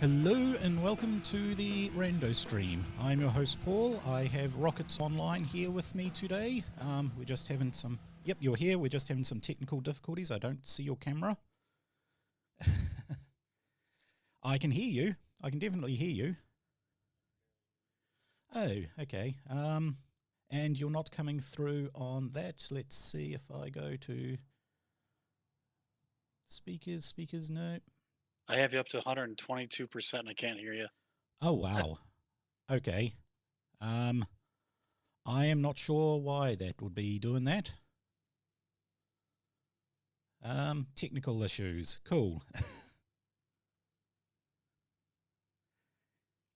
Hello and welcome to the Rando stream. I'm your host Paul. I have Rockets Online here with me today. We're just having some... Yep, you're here. We're just having some technical difficulties. I don't see your camera. I can hear you. I can definitely hear you. Oh, okay. And you're not coming through on that. Let's see if I go to speakers. No. I have you up to 122% and I can't hear you. Oh, wow. Okay. I am not sure why that would be doing that. Technical issues. Cool.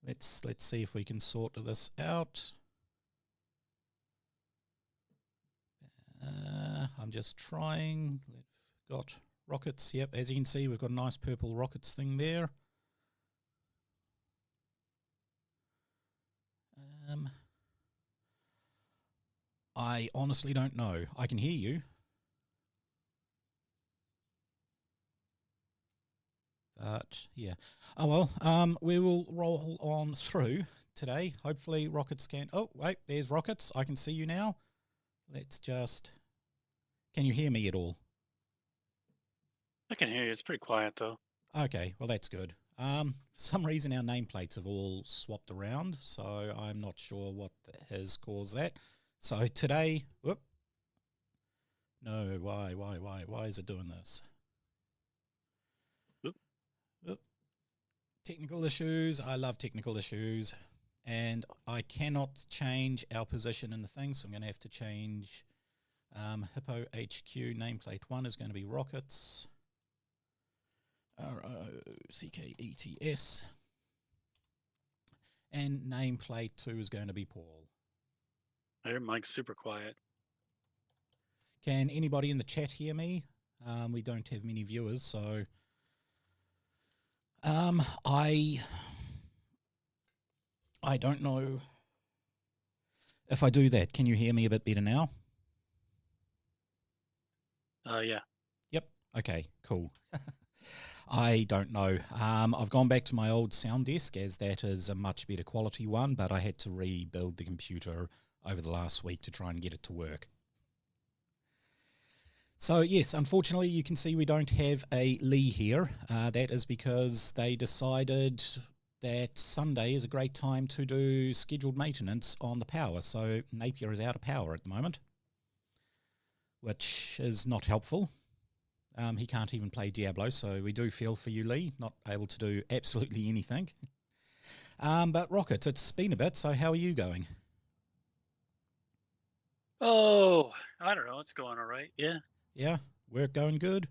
Let's see if we can sort this out. I'm just trying. We've got rockets. Yep, as you can see, we've got a nice purple rockets thing there. I honestly don't know. I can hear you. But yeah. Oh well, we will roll on through today. Hopefully rockets can... Oh, wait, there's rockets. I can see you now. Let's just... Can you hear me at all? I can hear you. It's pretty quiet though. Okay, well that's good. For some reason our nameplates have all swapped around, so I'm not sure what has caused that. So today, whoop. No, why is it doing this? Oop. Oop. Technical issues. I love technical issues. And I cannot change our position in the thing, so I'm going to have to change Hippo HQ nameplate 1 is going to be Rockets. ROCKETS. And nameplate 2 is going to be Paul. I hear Mike's super quiet. Can anybody in the chat hear me? We don't have many viewers, so I don't know if I do that. Can you hear me a bit better now? Yeah. Yep. Okay, cool. I don't know. I've gone back to my old sound desk as that is a much better quality one, but I had to rebuild the computer over the last week to try and get it to work. So yes, unfortunately you can see we don't have a Lee here. That is because they decided that Sunday is a great time to do scheduled maintenance on the power. So Napier is out of power at the moment, which is not helpful. He can't even play Diablo, so we do feel for you, Lee, not able to do absolutely anything. But Rockets, it's been a bit, so how are you going? Oh, I don't know. It's going all right. Yeah. Yeah, work going good?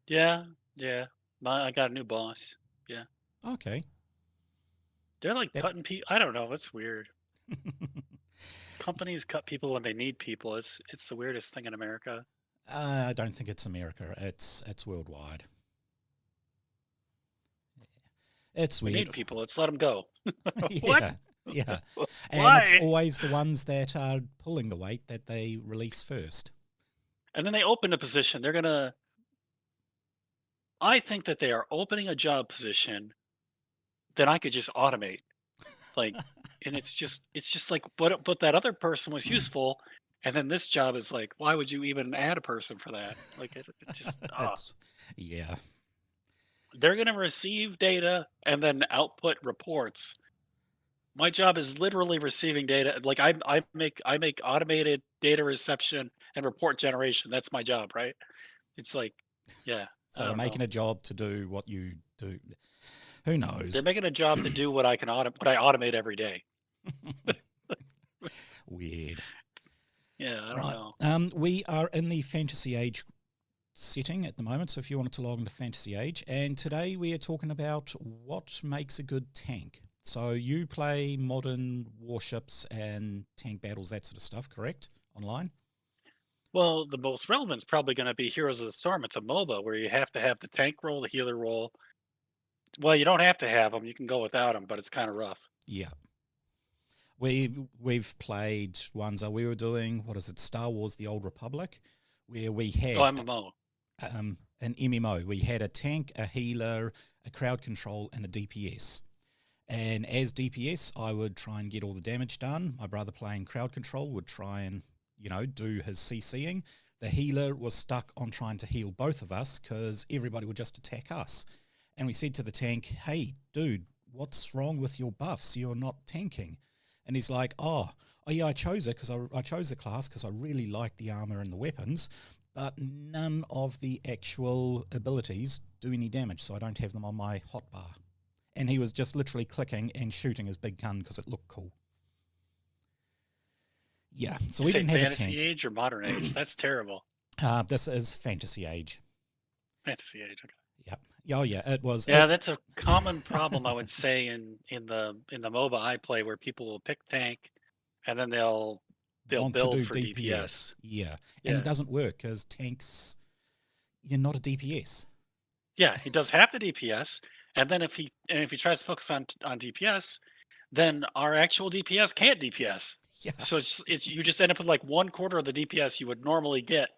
Yeah. I got a new boss. Yeah. Okay. They're like That cutting people. I don't know. It's weird. Companies cut people when they need people. It's the weirdest thing in America. I don't think it's America. It's worldwide. It's We weird. need people. Let's let them go. What? Yeah, yeah. And it's Why? always the ones that are pulling the weight that they release first. And then they open a position. They're gonna. I think that they are opening a job position that I could just automate. Like, and it's just like, but that other person was useful, and then this job is like, why would you even add a person for that? Like, it just It's, yeah. they're gonna receive data and then output reports. My job is literally receiving data. Like I make automated data reception and report generation. That's my job, right? It's like, yeah, So I they're don't know. making a job to do what you do. Who They're knows? making a job to do what I can what I automate every day. Weird. Yeah, I don't Right. know. We are in the Fantasy Age setting at the moment, so if you wanted to log into Fantasy Age, and today we are talking about what makes a good tank. So you play modern warships and tank battles, that sort of stuff, correct? Online? Well, the most relevant is probably going to be Heroes of the Storm. It's a MOBA where you have to have the tank roll, the healer roll. Well, you don't have to have them. You can go without them, but it's kind of rough. Yeah. We've played ones we were doing, what is it, Star Wars The Old Republic, where we Oh, had MMO. an MMO. We had a tank, a healer, a crowd control, and a DPS. And as DPS, I would try and get all the damage done. My brother playing crowd control would try and, do his CCing. The healer was stuck on trying to heal both of us because everybody would just attack us. And we said to the tank, hey, dude, what's wrong with your buffs? You're not tanking. And he's like, oh yeah, I chose it because I chose the class because I really like the armor and the weapons, but none of the actual abilities do any damage, so I don't have them on my hotbar. And he was just literally clicking and shooting his big gun because it looked cool. Yeah, so we didn't have a tank. Fantasy Age or Modern Age? That's terrible. This is Fantasy Age. Fantasy Age, okay. Yep. Oh yeah, it was. Yeah, that's a common problem I would say in the MOBA I play, where people will pick tank and then they'll want build to do for DPS. DPS. And it doesn't work because tanks, you're not a DPS. Yeah, he does half the DPS, and then if he tries to focus on DPS, then our actual DPS can't DPS. Yeah. So it's you just end up with like 1/4 of the DPS you would normally get,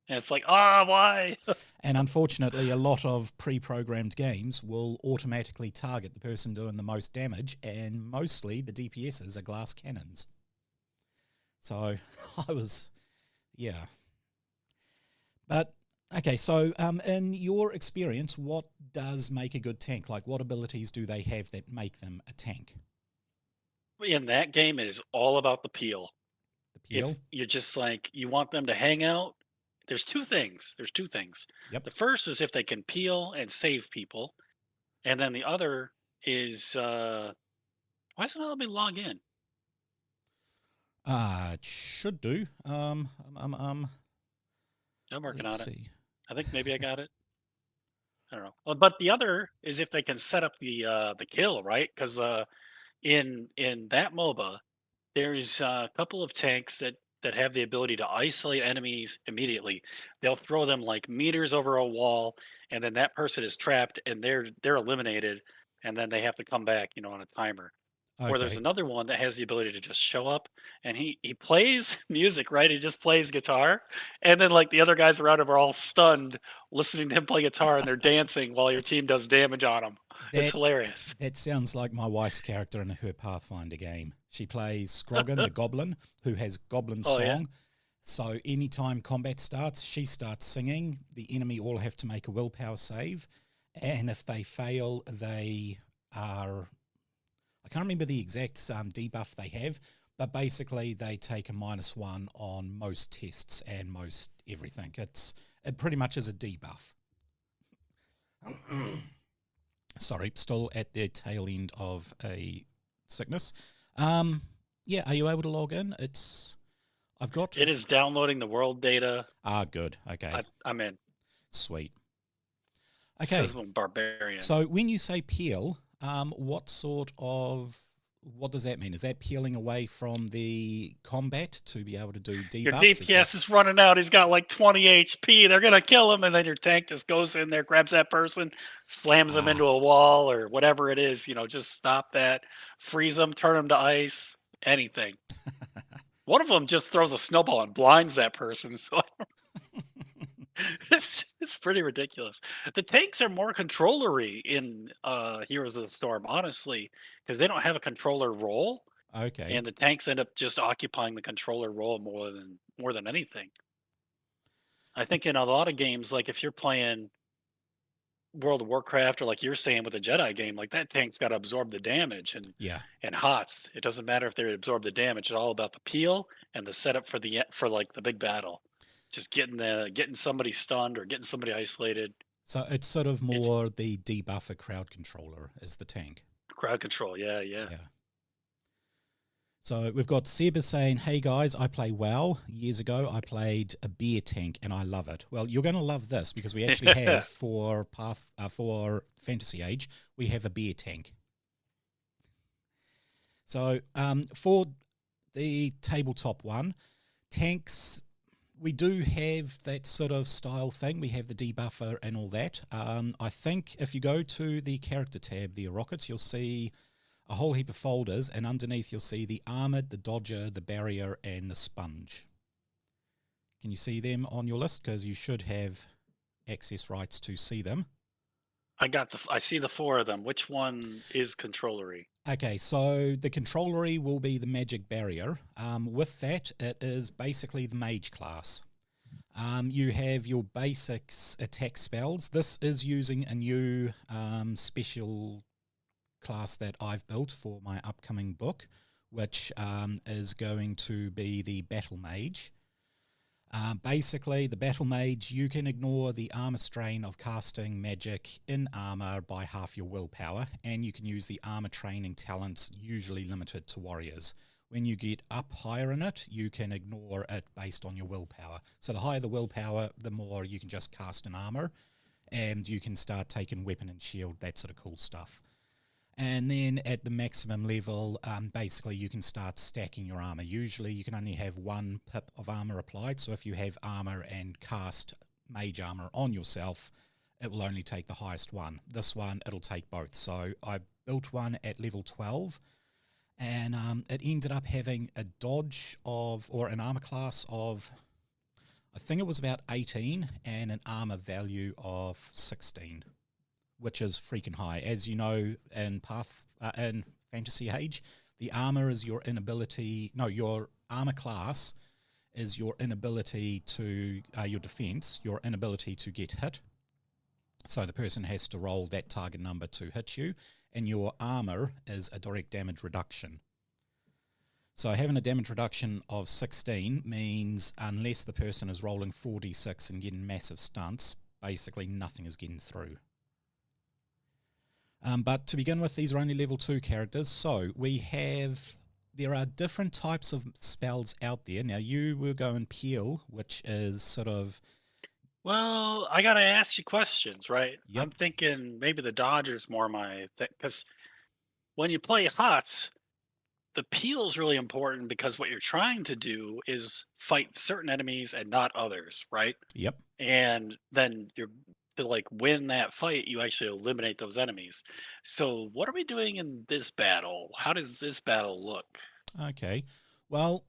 and it's like, why? And unfortunately, a lot of pre-programmed games will automatically target the person doing the most damage, and mostly the DPSs are glass cannons. So yeah. But okay, so in your experience, what does make a good tank? Like, what abilities do they have that make them a tank? In that game, it is all about the peel. The peel? If you're just like, you want them to hang out, there's two things. Yep. The first is if they can peel and save people, and then the other is why doesn't it let me log in? It should do. I'm working on Let's it. see. I think maybe I got it. I don't know. But the other is if they can set up the kill, right? Because in that MOBA, there's a couple of tanks that have the ability to isolate enemies immediately. They'll throw them like meters over a wall, and then that person is trapped, and they're eliminated, and then they have to come back, on a timer. Or there's Okay. another one that has the ability to just show up, and he plays music, right? He just plays guitar, and then like the other guys around him are all stunned listening to him play guitar, and they're dancing while your team does damage on them. It's hilarious. That sounds like my wife's character in her Pathfinder game. She plays Scroggin, the goblin, who has goblin song. Yeah? So anytime combat starts, she starts singing. The enemy all have to make a willpower save. And if they fail, they are... I can't remember the exact debuff they have, but basically they take a -1 on most tests and most everything. It pretty much is a debuff. Sorry, still at the tail end of a sickness. Yeah, are you able to log in? It is downloading the world data. Good. Okay. I'm in. Sweet. Okay. Barbarian. So when you say peel, what does that mean? Is that peeling away from the combat to be able to do debuffs? Your DPS is running out. He's got like 20 HP. They're going to kill him. And then your tank just goes in there, grabs that person, slams them into a wall or whatever it is. Just stop that, freeze them, turn them to ice, anything. One of them just throws a snowball and blinds that person. So it's pretty ridiculous. The tanks are more controllery in Heroes of the Storm, honestly, because they don't have a controller role. Okay. And the tanks end up just occupying the controller role more than anything. I think in a lot of games, like if you're playing World of Warcraft or like you're saying with a Jedi game, like that tank's got to absorb the damage and HOTS. It doesn't matter if they absorb the damage. It's all about the peel and the setup for like the big battle. Just getting somebody stunned or getting somebody isolated. So it's sort of more the debuffer crowd controller is the tank. Crowd control, yeah. So we've got Seba saying, hey guys, I play WoW. Years ago, I played a beer tank and I love it. Well, you're going to love this because we actually have for Fantasy Age, we have a beer tank. So for the tabletop one, tanks, we do have that sort of style thing. We have the debuffer and all that. I think if you go to the character tab, the rockets, you'll see a whole heap of folders, and underneath you'll see the armored, the dodger, the barrier, and the sponge. Can you see them on your list? Because you should have access rights to see them. I see the four of them. Which one is controllery? Okay, so the controllery will be the magic barrier. With that, it is basically the mage class. You have your basics attack spells. This is using a new special class that I've built for my upcoming book, which is going to be the battle mage. Basically, the battle mage, you can ignore the armor strain of casting magic in armor by half your willpower, and you can use the armor training talents usually limited to warriors. When you get up higher in it, you can ignore it based on your willpower. So the higher the willpower, the more you can just cast in armor, and you can start taking weapon and shield, that sort of cool stuff. And then at the maximum level, basically you can start stacking your armor. Usually you can only have one pip of armor applied, so if you have armor and cast mage armor on yourself, it will only take the highest one. This one, it'll take both. So I built one at level 12, and it ended up having a dodge of, or an armor class of, I think it was about 18, and an armor value of 16. Which is freaking high. As you know, in in Fantasy Age, the armor is your inability. No, your armor class is your inability to your defense, your inability to get hit. So the person has to roll that target number to hit you, and your armor is a direct damage reduction. So having a damage reduction of 16 means unless the person is rolling 4d6 and getting massive stunts, basically nothing is getting through. But to begin with, these are only level 2 characters, so there are different types of spells out there. Now, you will go and Peel, which is sort of... Well, I gotta ask you questions, right? Yep, I'm thinking maybe the Dodger's more my thing, because when you play HOTS, the peel is really important because what you're trying to do is fight certain enemies and not others, right? yep. And then you're to like win that fight, you actually eliminate those enemies. So what are we doing in this battle? How does this battle look? Okay. Well,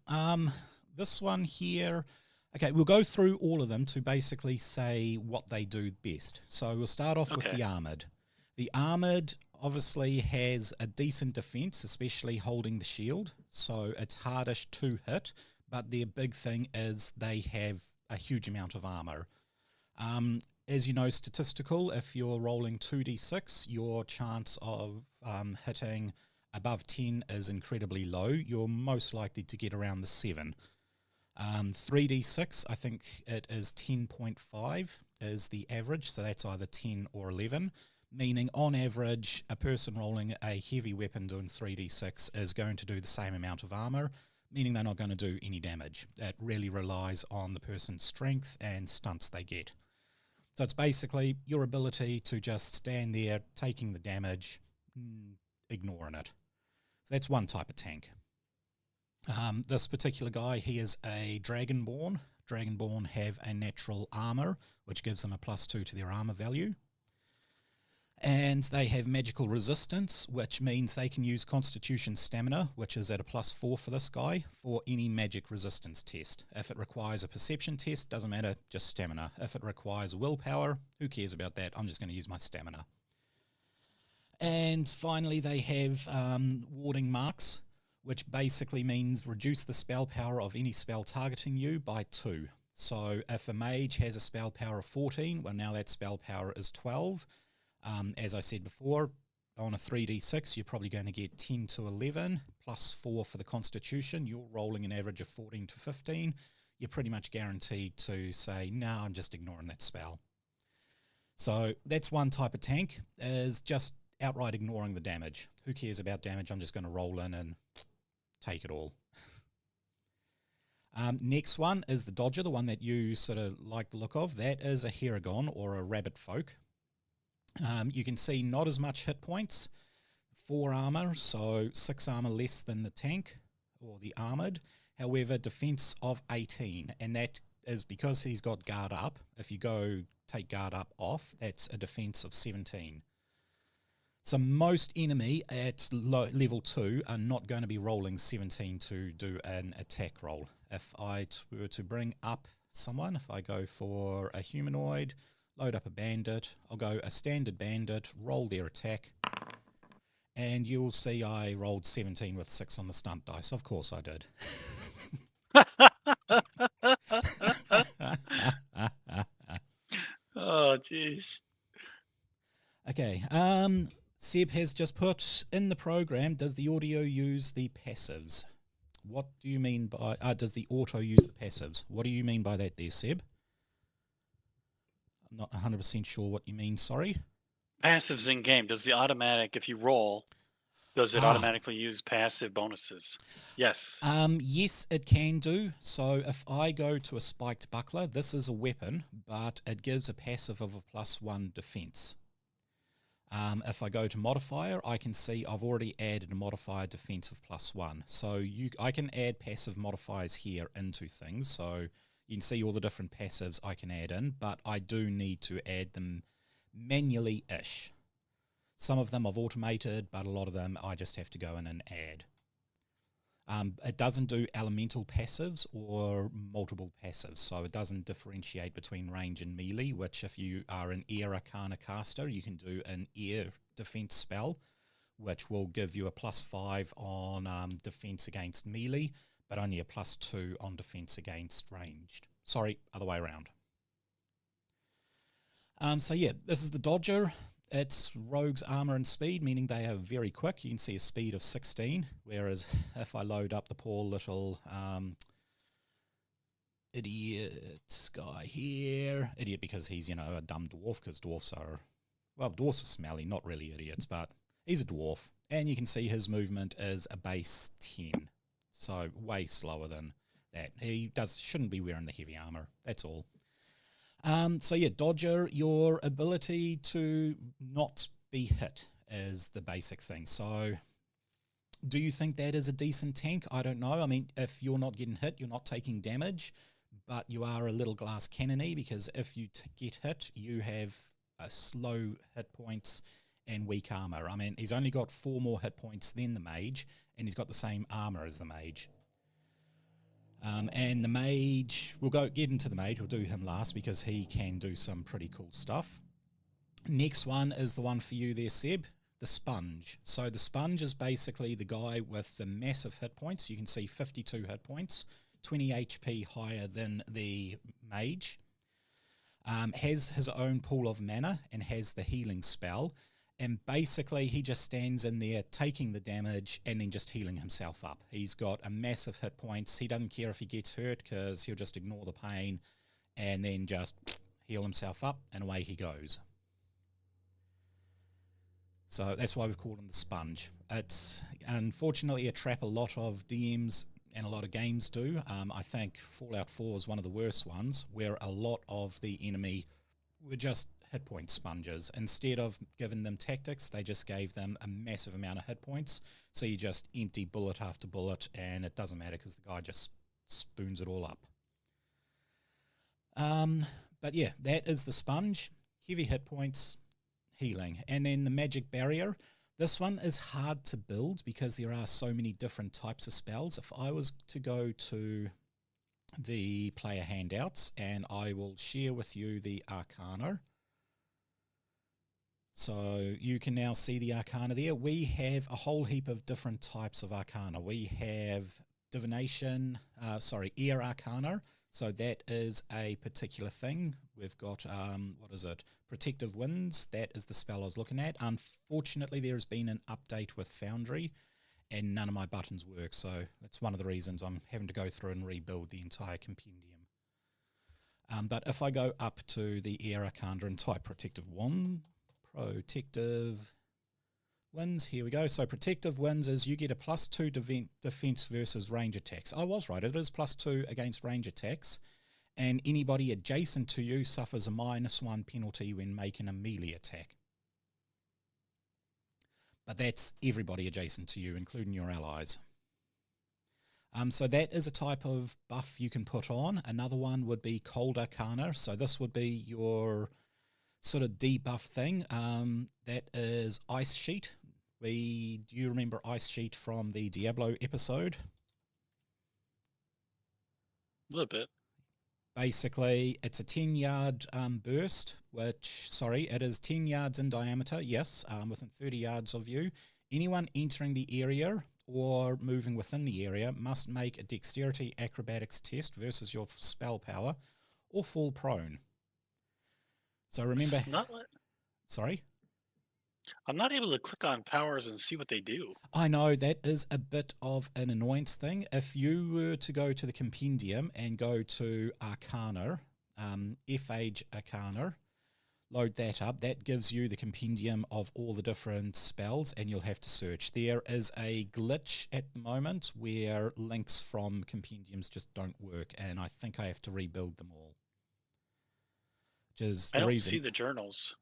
this one here... Okay, we'll go through all of them to basically say what they do best. So we'll start off with Okay. the Armoured. The Armoured obviously has a decent defense, especially holding the shield, so it's hardish to hit, but their big thing is they have a huge amount of armor. As you know, statistical, if you're rolling 2d6, your chance of hitting above 10 is incredibly low. You're most likely to get around the 7. 3d6, I think it is 10.5 is the average, so that's either 10 or 11, meaning on average a person rolling a heavy weapon doing 3d6 is going to do the same amount of armor, meaning they're not going to do any damage. It really relies on the person's strength and stunts they get. So it's basically your ability to just stand there taking the damage, ignoring it. So that's one type of tank. This particular guy, he is a Dragonborn. Dragonborn have a natural armor, which gives them a +2 to their armor value. And they have magical resistance, which means they can use Constitution Stamina, which is at a +4 for this guy, for any magic resistance test. If it requires a perception test, doesn't matter, just stamina. If it requires willpower, who cares about that? I'm just going to use my stamina. And finally, they have warding marks, which basically means reduce the spell power of any spell targeting you by 2. So if a mage has a spell power of 14, well, now that spell power is 12. As I said before, on a 3d6, you're probably going to get 10 to 11, +4 for the Constitution. You're rolling an average of 14 to 15. You're pretty much guaranteed to say, no, I'm just ignoring that spell. So that's one type of tank, is just outright ignoring the damage. Who cares about damage? I'm just going to roll in and take it all. Next one is the Dodger, the one that you sort of like the look of. That is a Heragon, or a rabbit folk. You can see not as much hit points, 4 armor, so 6 armor less than the tank or the armored. However, defense of 18, and that is because he's got guard up. If you go take guard up off, that's a defense of 17. So most enemy at level 2 are not going to be rolling 17 to do an attack roll. If I were to bring up someone, if I go for a humanoid, load up a bandit. I'll go a standard bandit, roll their attack, and you'll see I rolled 17 with 6 on the stunt dice. Of course I did. Oh, jeez. Okay. Seb has just put in the program, does the audio use the passives? What do you mean by, does the auto use the passives? What do you mean by that there, Seb? I'm not 100% sure what you mean, sorry. Passives in game. Does the automatic, if you roll, does it automatically use passive bonuses? Yes. Yes, it can do. So if I go to a spiked buckler, this is a weapon, but it gives a passive of a +1 defense. If I go to modifier, I can see I've already added a modifier defense of +1. So I can add passive modifiers here into things. So you can see all the different passives I can add in, but I do need to add them manually-ish. Some of them I've automated, but a lot of them I just have to go in and add. It doesn't do elemental passives or multiple passives, so it doesn't differentiate between range and melee, which if you are an air arcana caster, you can do an air defense spell, which will give you a +5 on defense against melee, but only a +2 on defense against ranged. Sorry, other way around. So yeah, this is the Dodger. It's rogues, armor, and speed, meaning they are very quick. You can see a speed of 16, whereas if I load up the poor little idiot guy here, idiot because he's, a dumb dwarf, because dwarfs are smelly, not really idiots, but he's a dwarf. And you can see his movement is a base 10, so way slower than that. He shouldn't be wearing the heavy armor, that's all. So yeah, Dodger, your ability to not be hit is the basic thing. So do you think that is a decent tank? I don't know. I mean, if you're not getting hit, you're not taking damage, but you are a little glass cannon-y, because if you get hit, you have a slow hit points and weak armor. I mean, he's only got 4 more hit points than the mage, and he's got the same armor as the mage. And the mage, we'll get into the mage, we'll do him last because he can do some pretty cool stuff. Next one is the one for you there, Seb, the sponge. So the sponge is basically the guy with the massive hit points. You can see 52 hit points, 20 HP higher than the mage. Has his own pool of mana and has the healing spell. And basically, he just stands in there taking the damage and then just healing himself up. He's got a massive hit points. He doesn't care if he gets hurt because he'll just ignore the pain and then just heal himself up, and away he goes. So that's why we've called him the sponge. It's unfortunately a trap a lot of DMs and a lot of games do. I think Fallout 4 is one of the worst ones, where a lot of the enemy were just hit point sponges. Instead of giving them tactics, they just gave them a massive amount of hit points. So you just empty bullet after bullet, and it doesn't matter because the guy just spoons it all up. But yeah, that is the sponge. Heavy hit points, healing. And then the magic barrier. This one is hard to build because there are so many different types of spells. If I was to go to the player handouts, and I will share with you the Arcana. So you can now see the Arcana there. We have a whole heap of different types of Arcana. We have divination, air Arcana. So that is a particular thing. We've got, Protective Winds. That is the spell I was looking at. Unfortunately, there has been an update with Foundry, and none of my buttons work. So that's one of the reasons I'm having to go through and rebuild the entire compendium. But if I go up to the air Arcana and type Protective Winds, here we go. So Protective Winds is you get a +2 defense versus range attacks. I was right, it is +2 against range attacks, and anybody adjacent to you suffers a -1 penalty when making a melee attack. But that's everybody adjacent to you, including your allies. So that is a type of buff you can put on. Another one would be Cold Arcana. So this would be your sort of debuff thing. That is Ice Sheet. Do you remember Ice Sheet from the Diablo episode? A little bit. Basically, it's a 10-yard burst, it is 10 yards in diameter, yes, within 30 yards of you. Anyone entering the area or moving within the area must make a dexterity acrobatics test versus your spell power or fall prone. So remember... It's not. Sorry? I'm not able to click on powers and see what they do. I know that is a bit of an annoyance thing. If you were to go to the compendium and go to Arcana, F-Age Arcana, load that up, that gives you the compendium of all the different spells and you'll have to search. There is a glitch at the moment where links from compendiums just don't work, and I think I have to rebuild them all. Which is the I don't reason. see the journals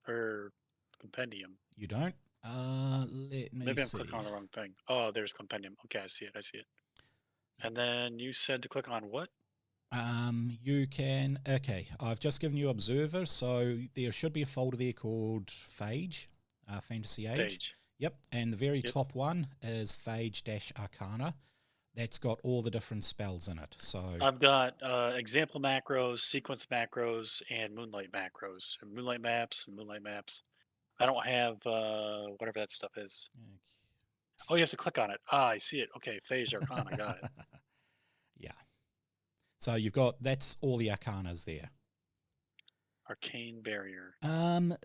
or compendium. You don't? Let me Maybe I'm see. clicking on the wrong thing. Oh, there's compendium. Okay, I see it. And then you said to click on what? You can, okay, I've just given you Observer, so there should be a folder there called Phage, Fantasy Age. Phage. Yep, and the very top one is Phage-Arcana. That's got all the different spells in it. So I've got example macros, sequence macros, and moonlight macros. And moonlight maps. I don't have whatever that stuff is. Oh, you have to click on it. Ah, I see it. Okay, Phage Arcana, got it. Yeah. So you've got, that's all the Arcanas there. Arcane Barrier.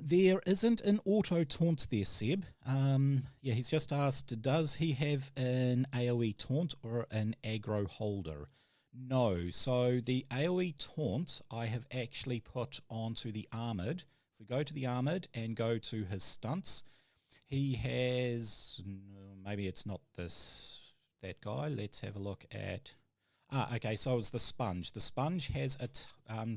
There isn't an auto taunt there, Seb. Yeah, he's just asked, does he have an AoE taunt or an aggro holder? No. So the AoE taunt I have actually put onto the armored. If we go to the armored and go to his stunts, he has, maybe it's not that guy. Let's have a look at, okay, so it's the sponge. The sponge has a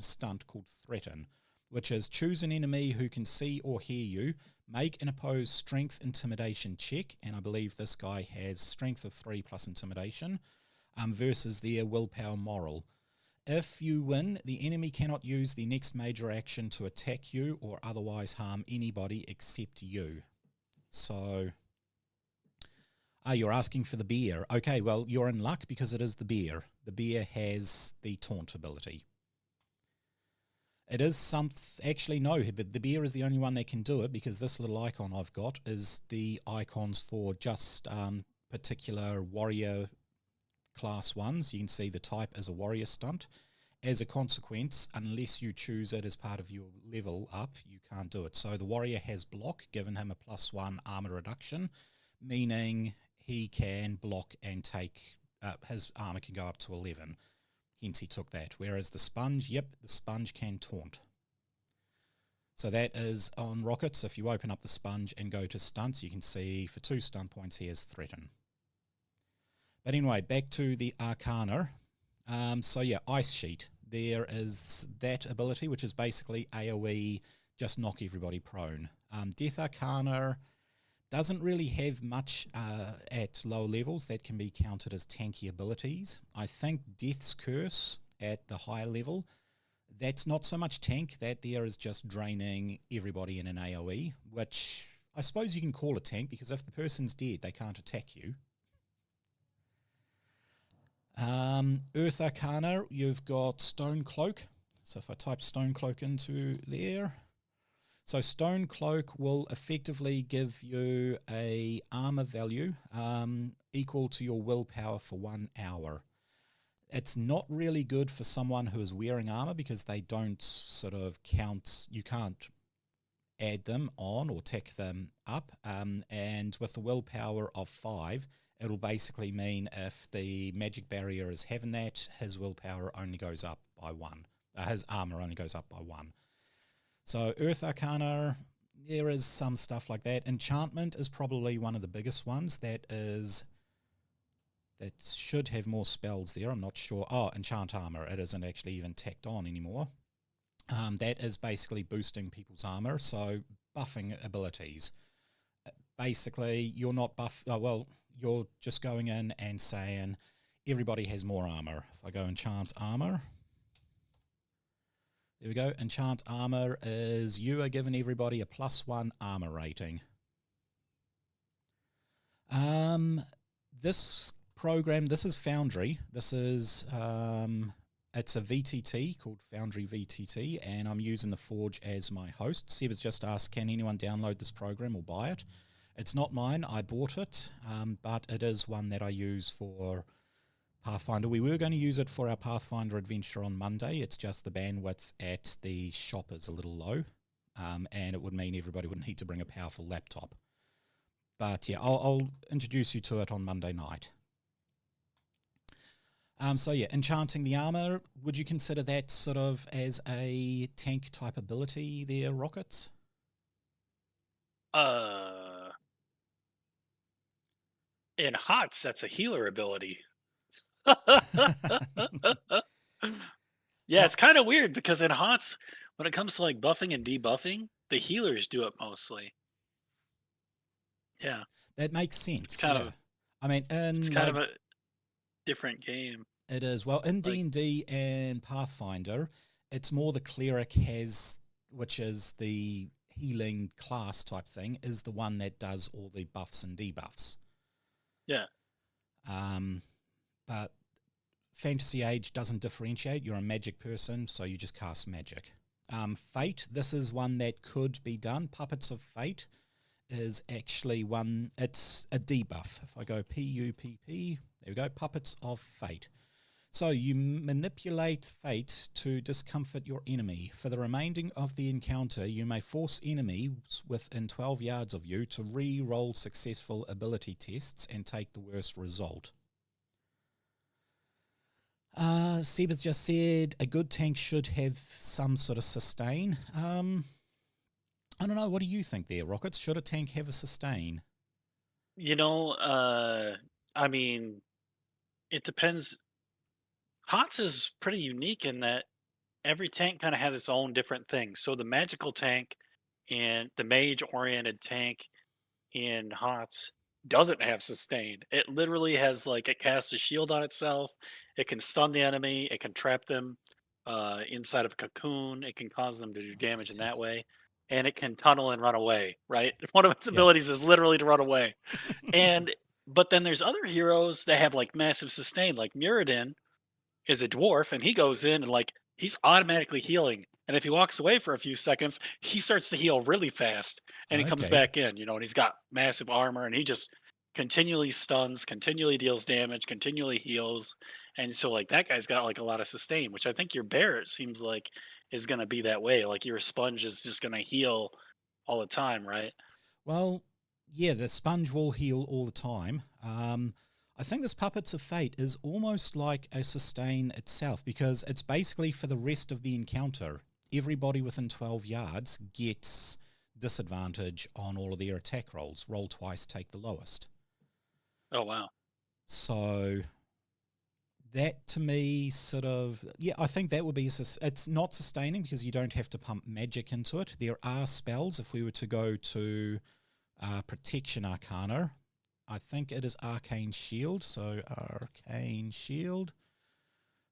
stunt called Threaten, which is choose an enemy who can see or hear you, make an opposed strength intimidation check, and I believe this guy has strength of 3 plus intimidation, versus their willpower moral. If you win, the enemy cannot use the next major action to attack you or otherwise harm anybody except you. So, you're asking for the bear. Okay, well, you're in luck because it is the bear. The bear has the taunt ability. It is actually no, but the bear is the only one that can do it because this little icon I've got is the icons for just particular warrior class ones. You can see the type is a warrior stunt. As a consequence, unless you choose it as part of your level up, you can't do it. So the warrior has block, given him a +1 armor reduction, meaning he can block and take, his armor can go up to 11. Hence he took that. Whereas the sponge, the sponge can taunt. So that is on rockets. If you open up the sponge and go to stunts, you can see for 2 stunt points he has Threaten. But anyway, back to the Arcana. So yeah, Ice Sheet. There is that ability, which is basically AoE, just knock everybody prone. Death Arcana doesn't really have much at low levels that can be counted as tanky abilities. I think Death's Curse at the higher level, that's not so much tank, that there is just draining everybody in an AoE, which I suppose you can call a tank because if the person's dead, they can't attack you. Earth Arcana, you've got Stone Cloak. So if I type Stone Cloak into there, so Stone Cloak will effectively give you a armor value equal to your willpower for 1 hour. It's not really good for someone who is wearing armor because they don't sort of count, you can't add them on or tick them up. And with a willpower of 5, it'll basically mean if the magic barrier is having that, his willpower only goes up by 1. His armor only goes up by 1. So Earth Arcana, there is some stuff like that. Enchantment is probably one of the biggest ones. That should have more spells there. I'm not sure. Oh, Enchant Armor. It isn't actually even tacked on anymore. That is basically boosting people's armor, so buffing abilities. Basically, you're not you're just going in and saying everybody has more armor. If I go Enchant Armor, there we go. Enchant Armor is you are giving everybody a +1 armor rating. This program, this is Foundry. This is It's a VTT called Foundry VTT, and I'm using the Forge as my host. Seb has just asked, can anyone download this program or buy it? It's not mine. I bought it, but it is one that I use for Pathfinder. We were going to use it for our Pathfinder adventure on Monday. It's just the bandwidth at the shop is a little low, and it would mean everybody would need to bring a powerful laptop. But yeah, I'll introduce you to it on Monday night. So yeah, enchanting the armor, would you consider that sort of as a tank type ability there, Rockets? In HOTS, that's a healer ability. Yeah, Well, it's kind of weird because in HOTS, when it comes to like buffing and debuffing, the healers do it mostly. Yeah, that makes it's sense, kind yeah. of I mean, it's in kind like, of a different game. it is, well, in Like, D&D and Pathfinder, it's more the cleric has, which is the healing class type thing, is the one that does all the buffs and debuffs. yeah, But Fantasy Age doesn't differentiate. You're a magic person, so you just cast magic. Fate, this is one that could be done. Puppets of Fate is actually one, it's a debuff. If I go P-U-P-P, there we go, Puppets of Fate. So you manipulate fate to discomfort your enemy. For the remainder of the encounter, you may force enemies within 12 yards of you to re-roll successful ability tests and take the worst result. Seb has just said a good tank should have some sort of sustain. I don't know. What do you think there, Rockets? Should a tank have a sustain? you know, I mean, it depends. HOTS is pretty unique in that every tank kind of has its own different thing. So the magical tank and the mage oriented tank in HOTS doesn't have sustain. It literally has like it casts a shield on itself. It can stun the enemy. It can trap them inside of a cocoon. It can cause them to do damage in that way, and it can tunnel and run away. Right, one of its Yeah. abilities is literally to run away. And but then there's other heroes that have like massive sustain, like Muradin is a dwarf and he goes in and like he's automatically healing. And if he walks away for a few seconds, he starts to heal really fast and he comes Okay. back in, and he's got massive armor and he just continually stuns, continually deals damage, continually heals. And so like that guy's got like a lot of sustain, which I think your bear, it seems like, is gonna be that way. Like your sponge is just gonna heal all the time, right? Well, yeah, the sponge will heal all the time. I think this Puppets of Fate is almost like a sustain itself because it's basically for the rest of the encounter. Everybody within 12 yards gets disadvantage on all of their attack rolls. Roll twice, take the lowest. Oh wow. So that to me sort of, yeah, I think that would be, it's not sustaining because you don't have to pump magic into it. There are spells, if we were to go to Protection Arcana, I think it is Arcane Shield. So Arcane Shield,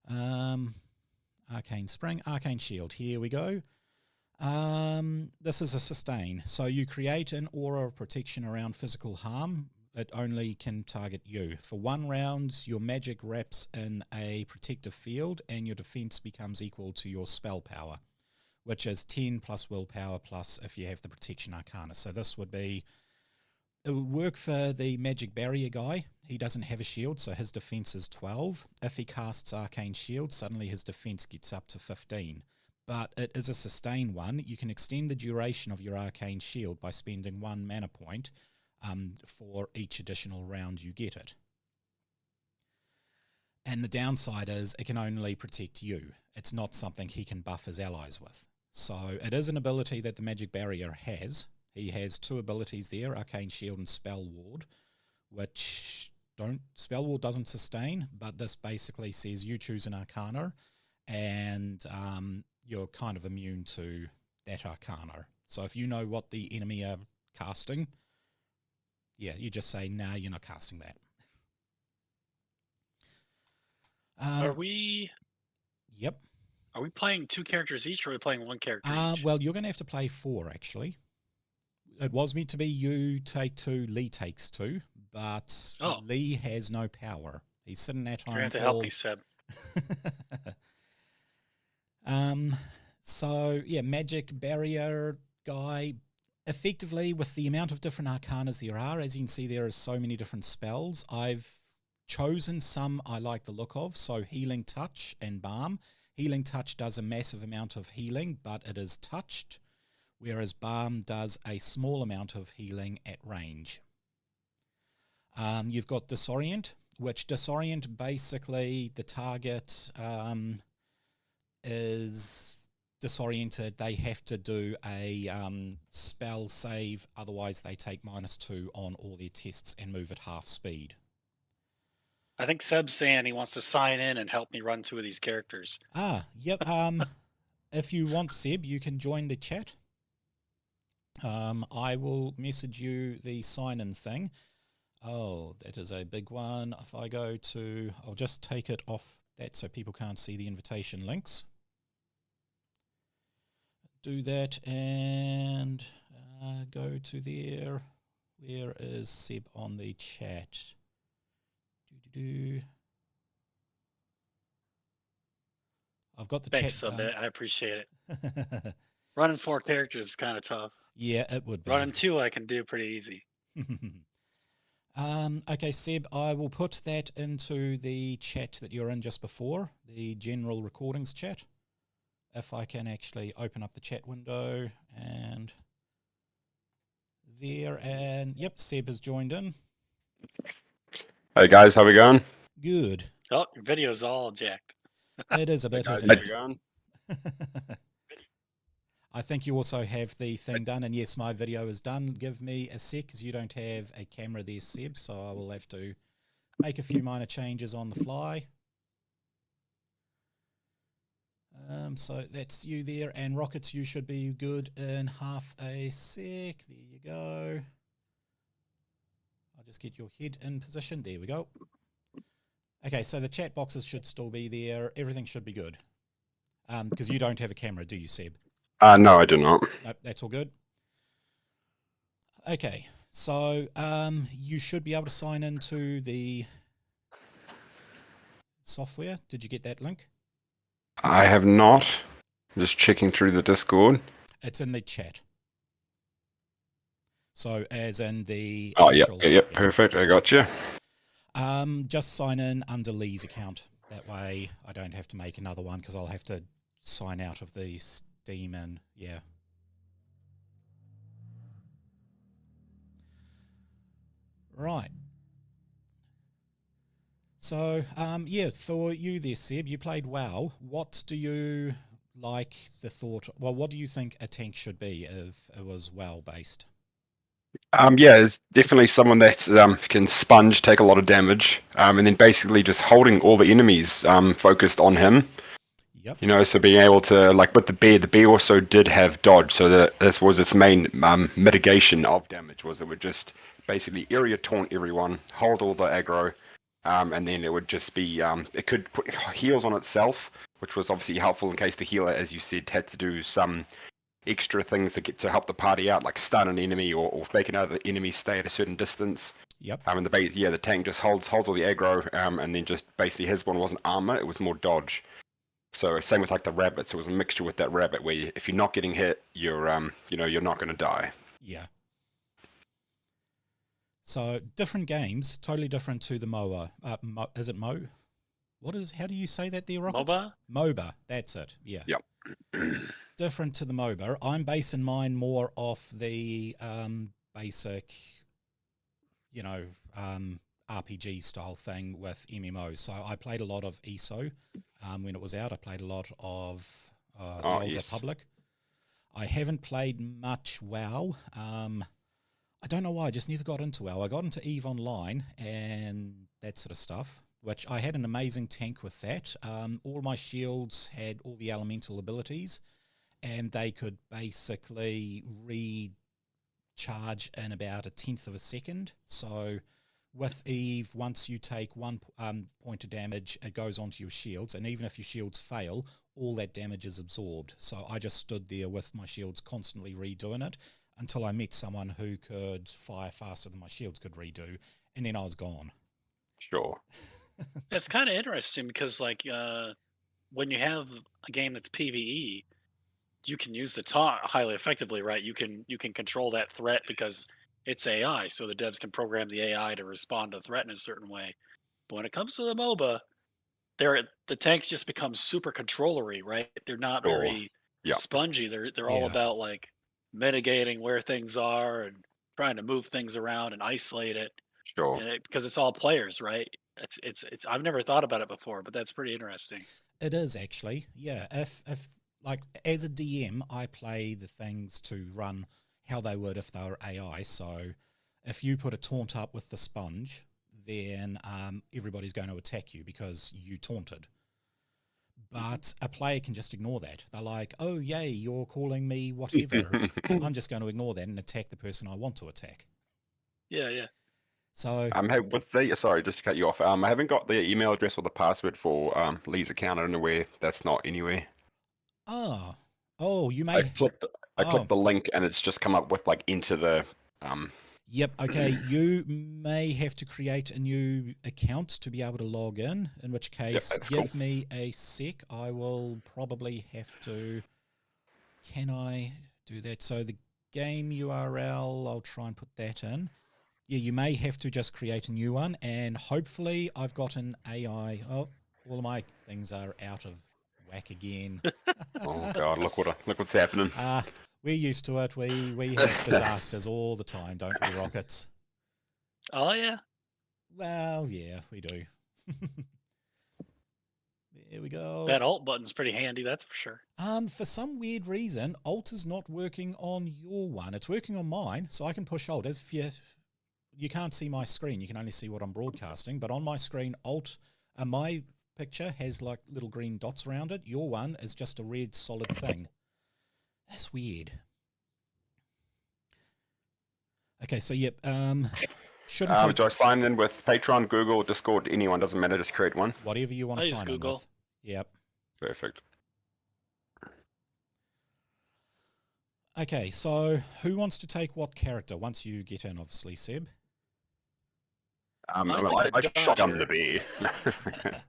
Arcane Spring, Arcane Shield. Here we go. This is a sustain. So you create an aura of protection around physical harm. It only can target you. For 1 round, your magic wraps in a protective field and your defense becomes equal to your spell power, which is 10 plus willpower plus if you have the Protection Arcana. So this would be, it would work for the magic barrier guy. He doesn't have a shield, so his defense is 12. If he casts Arcane Shield, suddenly his defense gets up to 15. But it is a sustain one. You can extend the duration of your Arcane Shield by spending 1 mana point for each additional round you get it. And the downside is it can only protect you. It's not something he can buff his allies with. So it is an ability that the Magic Barrier has. He has 2 abilities there, Arcane Shield and Spell Ward, which Spell Ward doesn't sustain, but this basically says you choose an Arcana and you're kind of immune to that Arcana. So if you know what the enemy are casting, yeah, you just say, nah, you're not casting that. Are we Yep. are we playing 2 characters each, or are we playing 1 character each? Well, you're going to have to play 4, actually. It was meant to be you take 2, Lee takes 2, but Oh, Lee has no power. He's sitting at you're gonna home have to help me, Seb. So yeah, magic barrier guy. Effectively, with the amount of different arcanas there are, as you can see, there are so many different spells. I've chosen some I like the look of. So healing touch and balm. Healing touch does a massive amount of healing, but it is touched, whereas balm does a small amount of healing at range. You've got disorient, which disorient basically the target is disoriented. They have to do a spell save, otherwise they take -2 on all their tests and move at half speed. I think Seb's saying he wants to sign in and help me run 2 of these characters. Yep. If you want, Seb, you can join the chat. I will message you the sign-in thing. Oh, that is a big one. If I go to, I'll just take it off that so people can't see the invitation links. Do that and go to there. Where is Seb on the chat? I've got the Thanks, chat Seb. done. I appreciate it. Running 4 characters is kind of tough. Yeah, it would be. Running 2 I can do pretty easy. Okay, Seb, I will put that into the chat that you're in just before, the general recordings chat. If I can actually open up the chat window and there, and yep, Seb has joined in. Hey guys, how we going? Good. Oh, your video's all jacked. It is a bit, Guys, isn't how it? we going? I think you also have the thing done, and yes, my video is done. Give me a sec, because you don't have a camera there, Seb, so I will have to make a few minor changes on the fly. So that's you there, and Rockets, you should be good in half a sec. There you go. I'll just get your head in position. There we go. Okay, so the chat boxes should still be there. Everything should be good. Because you don't have a camera, do you, Seb? No, I do not. Nope, that's all good. Okay, so you should be able to sign into the software. Did you get that link? I have not. I'm just checking through the Discord. It's in the chat. So as in the Oh, actual, yep, perfect. I got you. Just sign in under Lee's account. That way I don't have to make another one because I'll have to sign out of the Steam and yeah. Right. So, yeah, for you there, Seb, you played WoW. What do you like the thought, well, what do you think a tank should be if it was WoW-based? Yeah, it's definitely someone that can sponge, take a lot of damage, and then basically just holding all the enemies focused on him. Yep. You know, so being able to, like with the bear also did have dodge, so that this was its main mitigation of damage, was it would just basically area taunt everyone, hold all the aggro, and then it would just be, it could put heals on itself, which was obviously helpful in case the healer, as you said, had to do some extra things to get to help the party out, like stun an enemy or make another enemy stay at a certain distance. Yep. And the tank just holds all the aggro, and then just basically his one wasn't armor, it was more dodge. So same with like the rabbits, it was a mixture with that rabbit where if you're not getting hit, you're you're not going to die. Yeah. So different games, totally different to the MOA. Is it Mo? How do you say that there, Rockets? MOBA? MOBA, that's it, yeah. Yep. Different to the MOBA. I'm basing mine more off the basic, RPG style thing with MMOs. So I played a lot of ESO when it was out. I played a lot of the Old Republic. I haven't played much WoW. I don't know why, I just never got into WoW. I got into EVE Online and that sort of stuff, which I had an amazing tank with that. All my shields had all the elemental abilities, and they could basically recharge in about 1/10 of a second. So with EVE, once you take 1 point of damage, it goes onto your shields, and even if your shields fail, all that damage is absorbed. So I just stood there with my shields constantly redoing it until I met someone who could fire faster than my shields could redo, and then I was gone. Sure. It's kind of interesting because, like, when you have a game that's PvE, you can use the taunt highly effectively, right? You can control that threat because it's AI, so the devs can program the AI to respond to a threat in a certain way. But when it comes to the MOBA, the tanks just become super controllery, right? They're not Sure. very Yeah. spongy. They're all Yeah. about like mitigating where things are and trying to move things around and isolate it, Sure. because it's all players, right? It's. I've never thought about it before, but that's pretty interesting. It is actually, yeah. If like as a DM, I play the things to run how they would if they were AI. So if you put a taunt up with the sponge, then everybody's going to attack you because you taunted. But a player can just ignore that. They're like, "Oh, yay, you're calling me whatever." I'm just going to ignore that and attack the person I want to attack. Yeah, yeah. So, Hey, with the sorry, just to cut you off. I haven't got the email address or the password for Lee's account. I don't know where that's not anywhere. ah, oh, you I may, clicked I oh, clicked the link and it's just come up with like enter the yep, okay, you may have to create a new account to be able to log in which Yep, case, that's cool. give me a sec. I will probably have to, can I do that? So the game URL, I'll try and put that in. Yeah, you may have to just create a new one, and hopefully I've got an AI. Oh, all of my things are out of whack again. Oh god, look what's happening. We're used to it. We have disasters all the time, don't we, Rockets? Oh yeah. Well, yeah, we do. There we go. That alt button's pretty handy, that's for sure. For some weird reason, Alt is not working on your one. It's working on mine, so I can push Alt. If you can't see my screen, you can only see what I'm broadcasting. But on my screen, Alt, my picture has like little green dots around it. Your one is just a red solid thing. That's weird. Okay, so yep. Shouldn't take Do I sign in with Patreon, Google, Discord, anyone? Doesn't matter. Just create one. whatever you want I to use sign in Google. with. Yep. Perfect. Okay, so who wants to take what character once you get in, obviously, Seb? I think the I shotgun the Dodger. bear.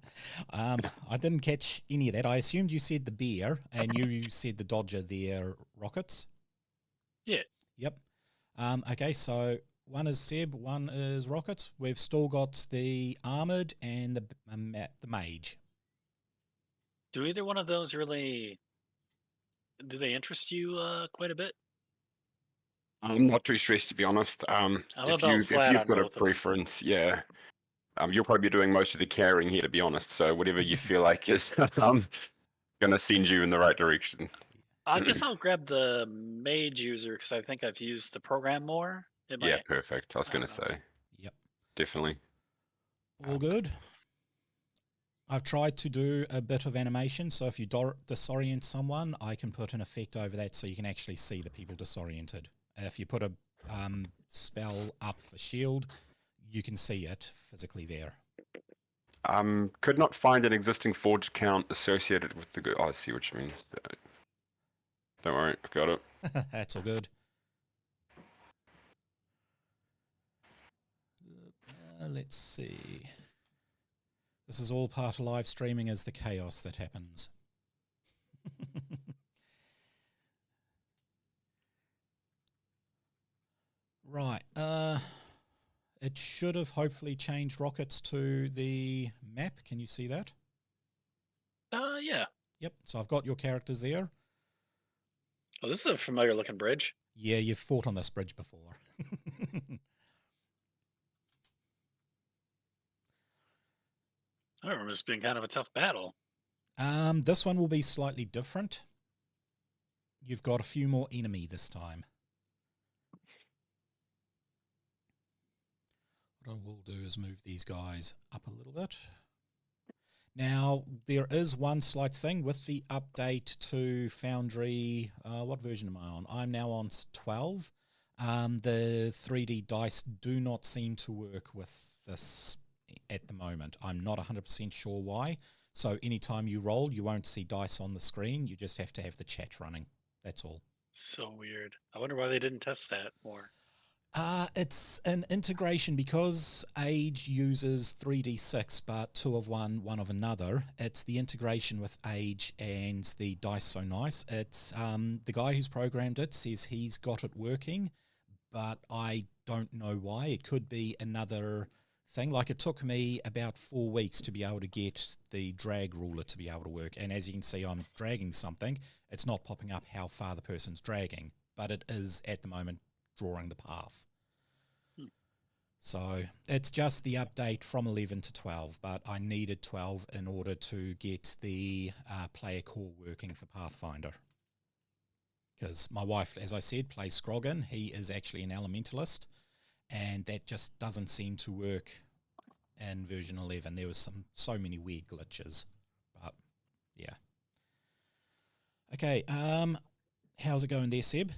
I didn't catch any of that. I assumed you said the bear and you said the Dodger there, Rockets. Yeah. Yep. Okay, so one is Seb, one is Rockets. We've still got the armored and the mage. Do either one of those really do they interest you quite a bit? I'm not too stressed to be honest. I'm If about flat you've on got a both of them. preference, yeah. You'll probably be doing most of the carrying here, to be honest. So whatever you feel like is gonna send you in the right direction. I guess I'll grab the mage user because I think I've used the program more. It Yeah, might. perfect. I was I gonna don't know. say Yep. definitely. All good. I've tried to do a bit of animation, so if you disorient someone, I can put an effect over that so you can actually see the people disoriented. If you put a spell up for shield, you can see it physically there. Could not find an existing forge count associated with the. Oh, I see what you mean. Don't worry, I got it. That's all good. Let's see. This is all part of live streaming as the chaos that happens. Right. It should have hopefully changed rockets to the map. Can you see that? Yeah. Yep. So I've got your characters there. Oh, this is a familiar looking bridge. Yeah, you've fought on this bridge before. I remember this being kind of a tough battle. This one will be slightly different. You've got a few more enemy this time. What I will do is move these guys up a little bit. Now, there is one slight thing with the update to Foundry. What version am I on? I'm now on 12. The 3D dice do not seem to work with this at the moment. I'm not 100% sure why. So anytime you roll, you won't see dice on the screen. You just have to have the chat running. That's all. So weird. I wonder why they didn't test that more. It's an integration because Age uses 3d6, but two of one, one of another. It's the integration with Age and the Dice So Nice. It's the guy who's programmed it says he's got it working, but I don't know why. It could be another thing. Like it took me about 4 weeks to be able to get the drag ruler to be able to work. And as you can see, I'm dragging something. It's not popping up how far the person's dragging, but it is at the moment drawing the path. So it's just the update from 11 to 12, but I needed 12 in order to get the player core working for Pathfinder. Because my wife, as I said, plays Scroggin. He is actually an elementalist, and that just doesn't seem to work in version 11. There was so many weird glitches, but yeah. Okay, how's it going there, Seb?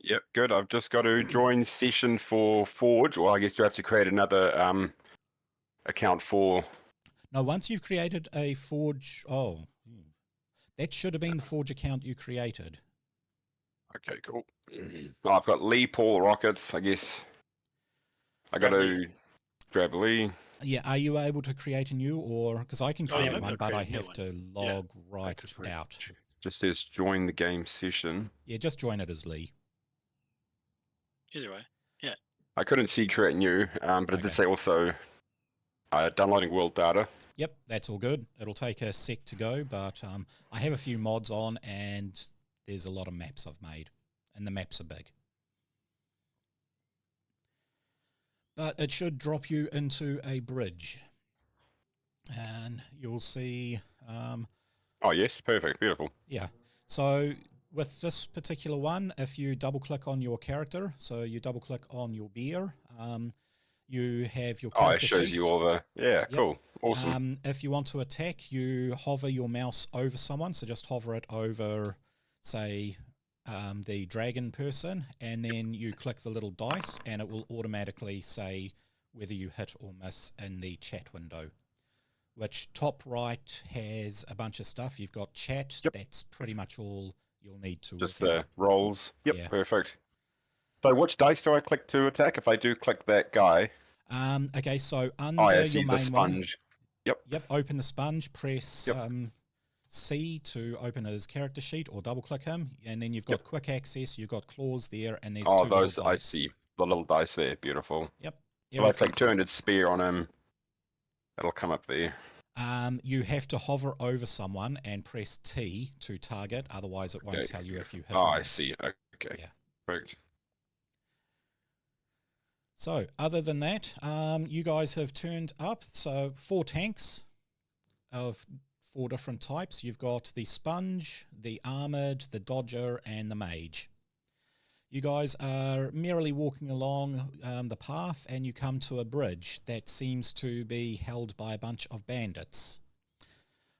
Yep, good. I've just got to join session for Forge, or I guess you have to create another account for... No, once you've created a Forge... that should have been the Forge account you created. Okay, cool. Oh, I've got Lee, Paul, Rockets, I guess. I got to grab Lee. Yeah, are you able to create a new, or... Because I can create one, but I have to log out. Just says join the game session. Yeah, just join it as Lee. Either way, yeah. I couldn't see create new, but it did say also downloading world data. Yep, that's all good. It'll take a sec to go, but I have a few mods on, and there's a lot of maps I've made, and the maps are big. But it should drop you into a bridge, and you'll see... oh, yes, perfect, beautiful. Yeah, so... With this particular one, if you double-click on your character, so you double-click on your beer, you have your character sheet. It shows you all the... Yeah, yep. Cool, awesome. If you want to attack, you hover your mouse over someone, so just hover it over, say, the dragon person, and then you click the little dice, and it will automatically say whether you hit or miss in the chat window. Which top right has a bunch of stuff. You've got chat, that's pretty much all... you'll need to just the rolls. Yep, yeah. Perfect. So which dice do I click to attack? If I do click that guy. Okay, so under your main sponge. One. Yep, open the sponge, press C to open his character sheet or double click him, and then you've got quick access, you've got claws there, and there's two those little dice. I see. The little dice there, beautiful. Yep. If I click 200 spear on him, it'll come up there. You have to hover over someone and press T to target, otherwise it won't tell you if you hit or miss. I see. Okay. Yeah. Perfect. So, other than that, you guys have turned up, so 4 tanks of 4 different types. You've got the Sponge, the Armored, the Dodger, and the Mage. You guys are merrily walking along the path, and you come to a bridge that seems to be held by a bunch of bandits.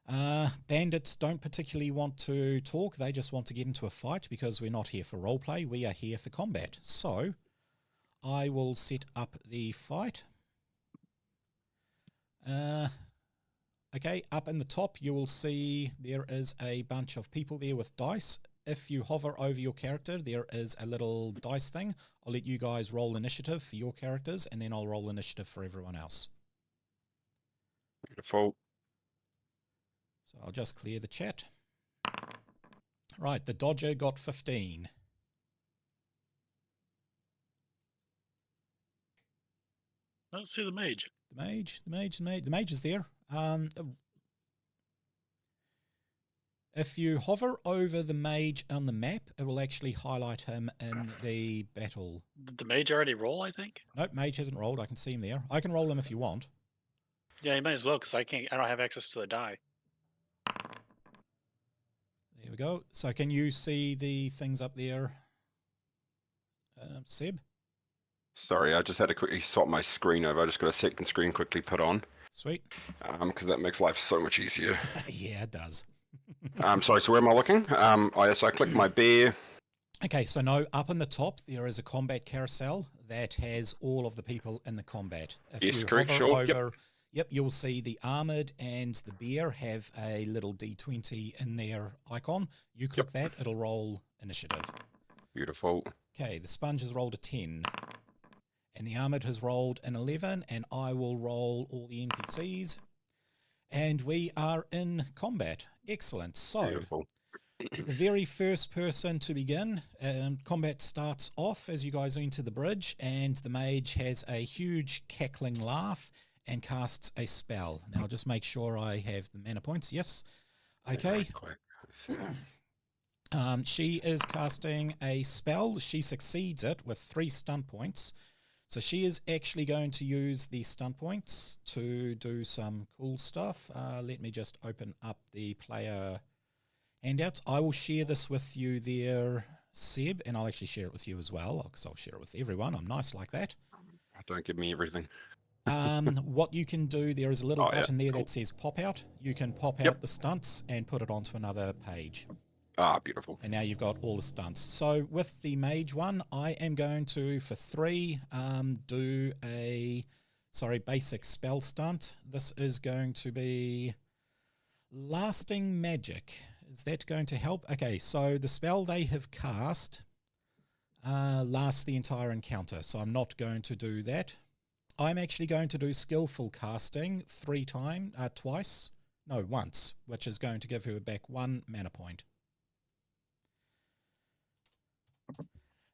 Bandits don't particularly want to talk, they just want to get into a fight because we're not here for roleplay, we are here for combat. So, I will set up the fight. Okay, up in the top you will see there is a bunch of people there with dice. If you hover over your character, there is a little dice thing. I'll let you guys roll initiative for your characters, and then I'll roll initiative for everyone else. Beautiful. So I'll just clear the chat. Right, the Dodger got 15. I don't see the Mage. The Mage is there. If you hover over the Mage on the map, it will actually highlight him in the battle. Did the Mage already roll, I think? Nope, Mage hasn't rolled. I can see him there. I can roll him if you want. Yeah, you might as well, because I don't have access to the die. There we go. So can you see the things up there, Seb? Sorry, I just had to quickly swap my screen over. I just got a second screen quickly put on. Sweet. Because that makes life so much easier. Yeah, it does. Sorry, so where am I looking? So I click my bear. Okay, so no, up in the top there is a combat carousel that has all of the people in the combat. If yes, you correct, hover sure. Over, yep, you'll see the Armored and the Bear have a little D20 in their icon. You click that, it'll roll initiative. Beautiful. Okay, the Sponge has rolled a 10. And the armored has rolled an 11, and I will roll all the NPCs. And we are in combat. Excellent. So, Beautiful. the very first person to begin, combat starts off as you guys enter the bridge, and the mage has a huge cackling laugh and casts a spell. Now, just make sure I have the mana points. Yes. Okay. She is casting a spell. She succeeds it with 3 stun points. So she is actually going to use the stun points to do some cool stuff. Let me just open up the player handouts. I will share this with you there, Seb, and I'll actually share it with you as well, because I'll share it with everyone. I'm nice like that. Don't give me everything. What you can do, there is a little button there that says pop out. You can pop out the stunts and put it onto another page. Ah, beautiful. And now you've got all the stunts. So with the mage one, I am going to, for 3, do a, basic spell stunt. This is going to be lasting magic. Is that going to help? Okay, so the spell they have cast lasts the entire encounter, so I'm not going to do that. I'm actually going to do skillful casting once, which is going to give her back 1 mana point.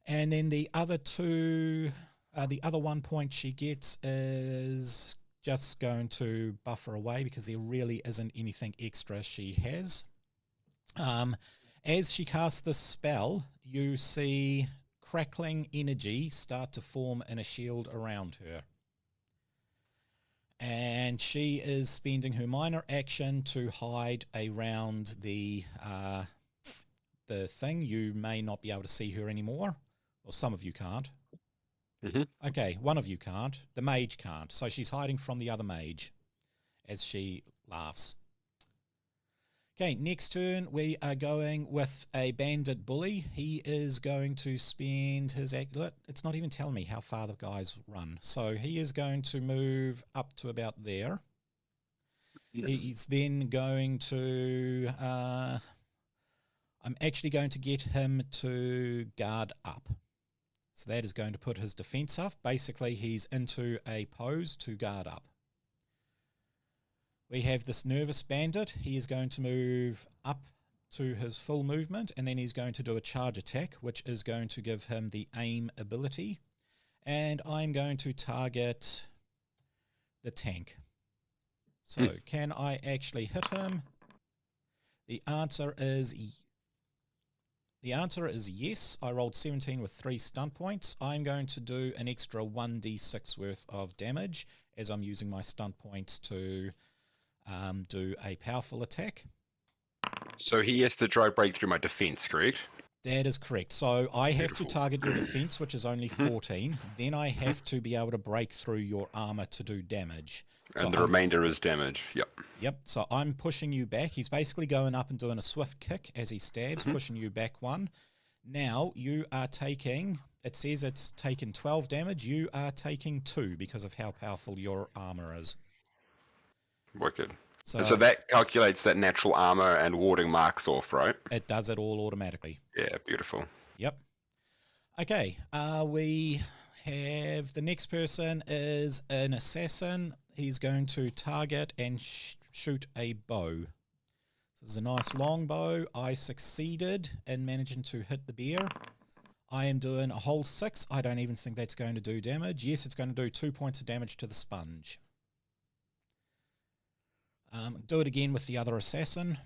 And then the other 2, the other 1 point she gets is just going to buffer away because there really isn't anything extra she has. As she casts this spell, you see crackling energy start to form in a shield around her. And she is spending her minor action to hide around the thing. You may not be able to see her anymore. Well, some of you can't. Okay, one of you can't. The mage can't. So she's hiding from the other mage as she laughs. Okay, next turn we are going with a bandit bully. He is going to spend his... It's not even telling me how far the guys run. So he is going to move up to about there. He's then going to... I'm actually going to get him to guard up. So that is going to put his defense up. Basically, he's into a pose to guard up. We have this nervous bandit. He is going to move up to his full movement, and then he's going to do a charge attack, which is going to give him the aim ability. And I'm going to target the tank. So can I actually hit him? The answer is yes. I rolled 17 with 3 stun points. I'm going to do an extra 1d6 worth of damage as I'm using my stun points to do a powerful attack. So he has to try to break through my defense, correct? That is correct. So I have to target your defense, which is only 14. Then I have to be able to break through your armor to do damage. And the remainder is damage. Yep. So I'm pushing you back. He's basically going up and doing a swift kick as he stabs, pushing you back 1. Now you are taking, it says it's taken 12 damage. You are taking 2 because of how powerful your armor is. Wicked. So that calculates that natural armor and warding marks off, right? It does it all automatically. Yeah, beautiful. Yep. Okay, we have the next person is an assassin. He's going to target and shoot a bow. This is a nice long bow. I succeeded in managing to hit the bear. I am doing a whole 6. I don't even think that's going to do damage. Yes, it's going to do 2 points of damage to the sponge. Do it again with the other assassin.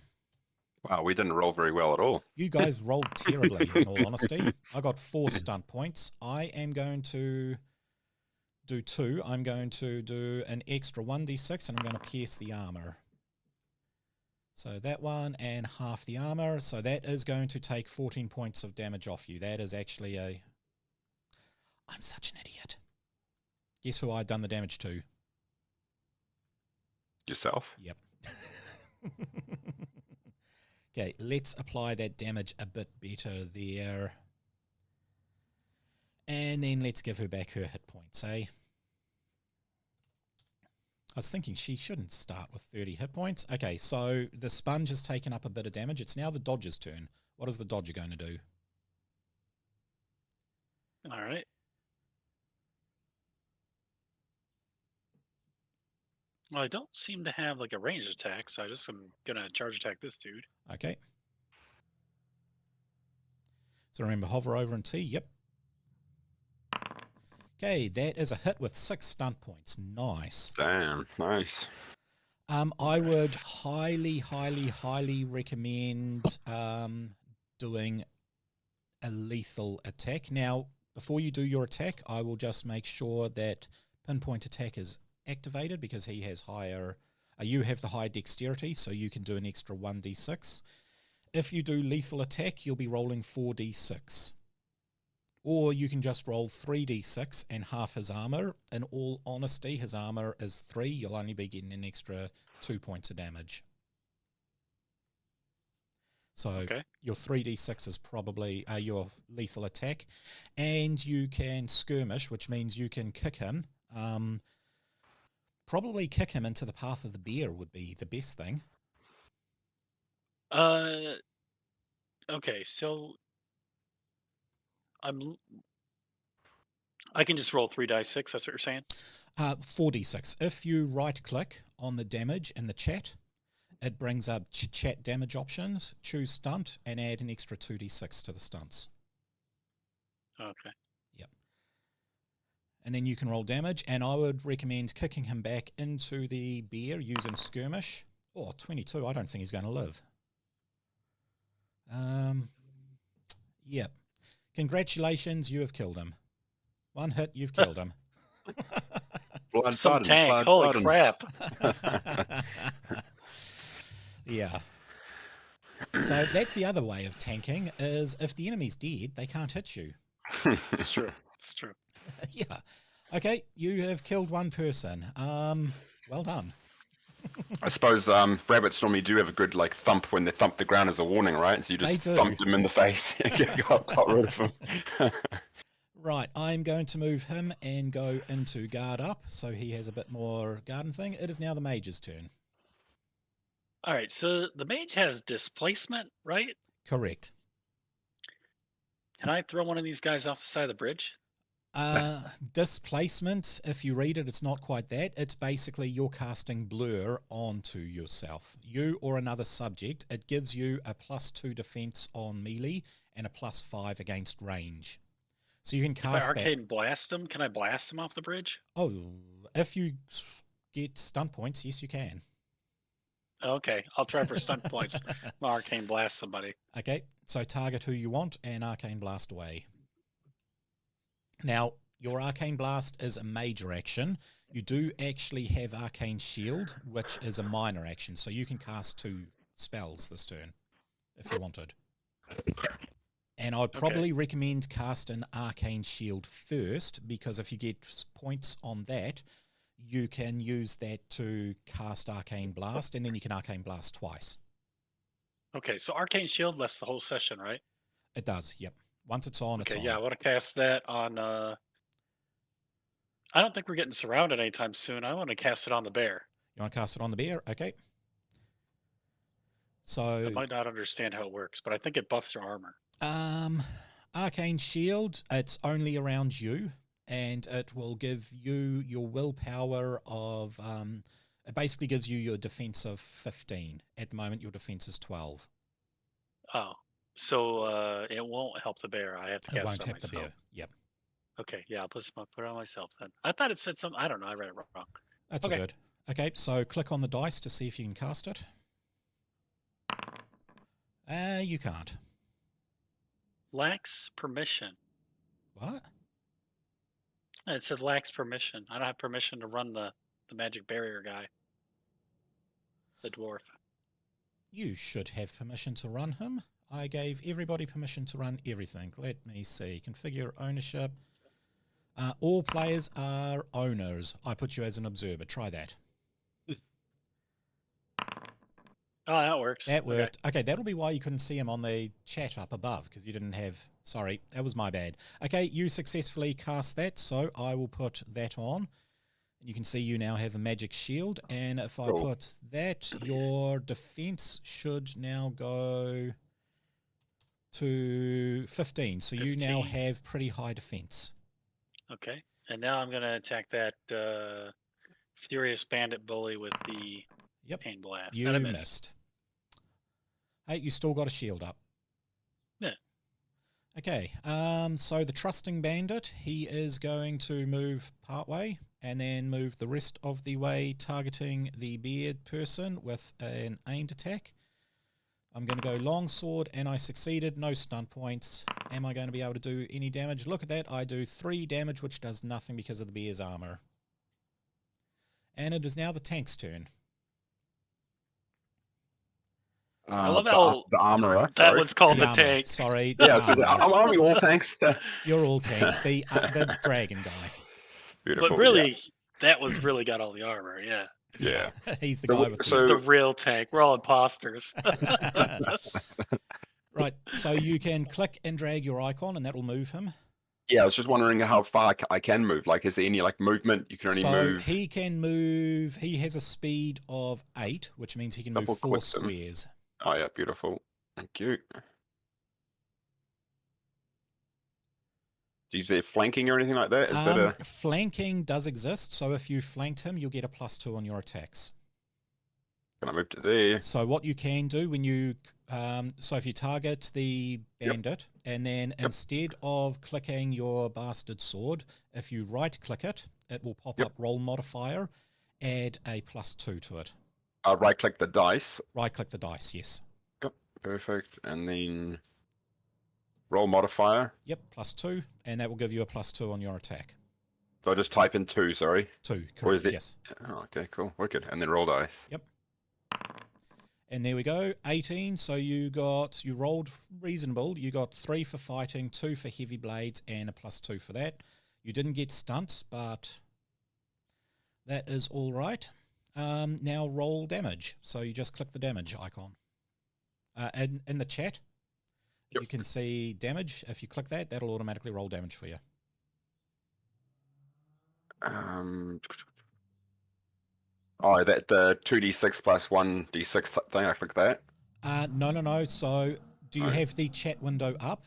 Wow, we didn't roll very well at all. You guys rolled terribly, in all honesty. I got 4 stunt points. I am going to do 2. I'm going to do an extra 1d6, and I'm going to pierce the armor. So that one and half the armor. So that is going to take 14 points of damage off you. That is actually a... I'm such an idiot. Guess who I'd done the damage to? Yourself? Yep. Okay, let's apply that damage a bit better there. And then let's give her back her hit points, eh? I was thinking she shouldn't start with 30 hit points. Okay, so the sponge has taken up a bit of damage. It's now the dodger's turn. What is the dodger going to do? All right. Well, I don't seem to have like a ranged attack, so I just am gonna charge attack this dude. Okay. So remember, hover over and T. Yep. Okay, that is a hit with 6 stunt points. Nice. Damn, nice. I would highly, highly, highly recommend doing a lethal attack. Now, before you do your attack, I will just make sure that pinpoint attack is activated because he has higher. You have the high dexterity, so you can do an extra 1d6. If you do lethal attack, you'll be rolling 4d6. Or you can just roll 3d6 and half his armor. In all honesty, his armor is 3. You'll only be getting an extra 2 points of damage. So your 3d6 is probably your lethal attack. And you can skirmish, which means you can kick him. Probably kick him into the path of the bear would be the best thing. Okay, so I can just roll 3d6. That's what you're saying? 4d6. If you right-click on the damage in the chat, it brings up chat damage options, choose stunt, and add an extra 2d6 to the stunts. Okay. Yep. And then you can roll damage, and I would recommend kicking him back into the bear using skirmish. Oh, 22. I don't think he's going to live. Yep. Congratulations, you have killed him. 1 hit, you've killed him. Some tank. Holy crap. Yeah. So that's the other way of tanking, is if the enemy's dead, they can't hit you. It's true. It's true. Yeah. Okay, you have killed 1 person. Well done. I suppose rabbits normally do have a good thump when they thump the ground as a warning, right? So you just thumped him in the face and got rid of him. Right, I'm going to move him and go into guard up, so he has a bit more garden thing. It is now the mage's turn. All right, so the mage has displacement, right? Correct. Can I throw one of these guys off the side of the bridge? Displacement, if you read it, it's not quite that. It's basically you're casting blur onto yourself. You or another subject. It gives you a +2 defense on melee and a +5 against range. So you can cast that. If I arcane blast him, can I blast him off the bridge? Oh, if you get stunt points, yes, you can. Okay, I'll try for stunt points. I'll arcane blast somebody. Okay, so target who you want and arcane blast away. Now, your arcane blast is a major action. You do actually have arcane shield, which is a minor action. So you can cast 2 spells this turn if you wanted. And I'd probably recommend cast an arcane shield first, because if you get points on that, you can use that to cast arcane blast, and then you can arcane blast twice. Okay, so arcane shield lasts the whole session, right? It does, yep. Once it's on, it's on. Okay, yeah, I want to cast that on... I don't think we're getting surrounded anytime soon. I want to cast it on the bear. You want to cast it on the bear? Okay. So I might not understand how it works, but I think it buffs your armor. Arcane shield, it's only around you, and it will give you your willpower of... it basically gives you your defense of 15. At the moment, your defense is 12. Oh. So it won't help the bear. I have to cast it on myself. It won't help the bear. Yep. Okay, yeah, I'll put it on myself then. I thought it said something. I don't know. I read it wrong. That's good. Okay, so click on the dice to see if you can cast it. You can't. Lacks permission. What? It said lacks permission. I don't have permission to run the magic barrier guy. The dwarf. You should have permission to run him. I gave everybody permission to run everything. Let me see. Configure ownership. All players are owners. I put you as an observer. Try that. Oh, that works. That worked. Okay, that'll be why you couldn't see him on the chat up above, because you didn't have... Sorry, that was my bad. Okay, you successfully cast that, so I will put that on. You can see you now have a magic shield, and if I put that, your defense should now go to 15. So 15. You now have pretty high defense. Okay, and now I'm going to attack that Furious Bandit Bully with the Yep. Pain Blast. You And I missed. missed. Hey, you still got a shield up. Yeah. Okay, so the Trusting Bandit, he is going to move part way and then move the rest of the way, targeting the beard person with an aimed attack. I'm going to go longsword, and I succeeded. No stun points. Am I going to be able to do any damage? Look at that. I do 3 damage, which does nothing because of the bear's armor. And it is now the tank's turn. I love how the armorer. that sorry. was called the armor. tank. Sorry. the Yeah, so armor. aren't we all tanks? You're all tanks. The dragon guy. Beautiful. But really, that was really got all the armor, yeah. Yeah. He's the So guy what- with so- He's the real tank. We're all imposters. Right, so you can click and drag your icon, and that will move him. Yeah, I was just wondering how far I can move. Like, is there any like movement you can only So move? he can move. He has a speed of 8, which means he can move 4 Double-click them. squares. Oh yeah, beautiful. Thank you. Is there flanking or anything like that? Is that a Flanking does exist, so if you flanked him, you'll get a +2 on your attacks. Can I move to there? So what you can do when you, so if you target the bandit, and then instead of clicking your bastard sword, if you right-click it, it will pop up roll modifier, add a +2 to it. I'll right click the dice. Right-click the dice, yes. Yep, perfect. And then roll modifier. Yep, +2, and that will give you a +2 on your attack. So I just type in 2, sorry. 2, Or is correct, it- yes. Oh, okay, cool. Wicked. And then roll dice. Yep. And there we go, 18. So you rolled reasonable. You got 3 for fighting, 2 for heavy blades, and a +2 for that. You didn't get stunts, but that is all right. Now roll damage. So you just click the damage icon. In the chat, you can see damage. If you click that, that'll automatically roll damage for you. Oh, that the 2d6 plus 1d6 thing. I click that. No. So do you Oh. have the chat window up?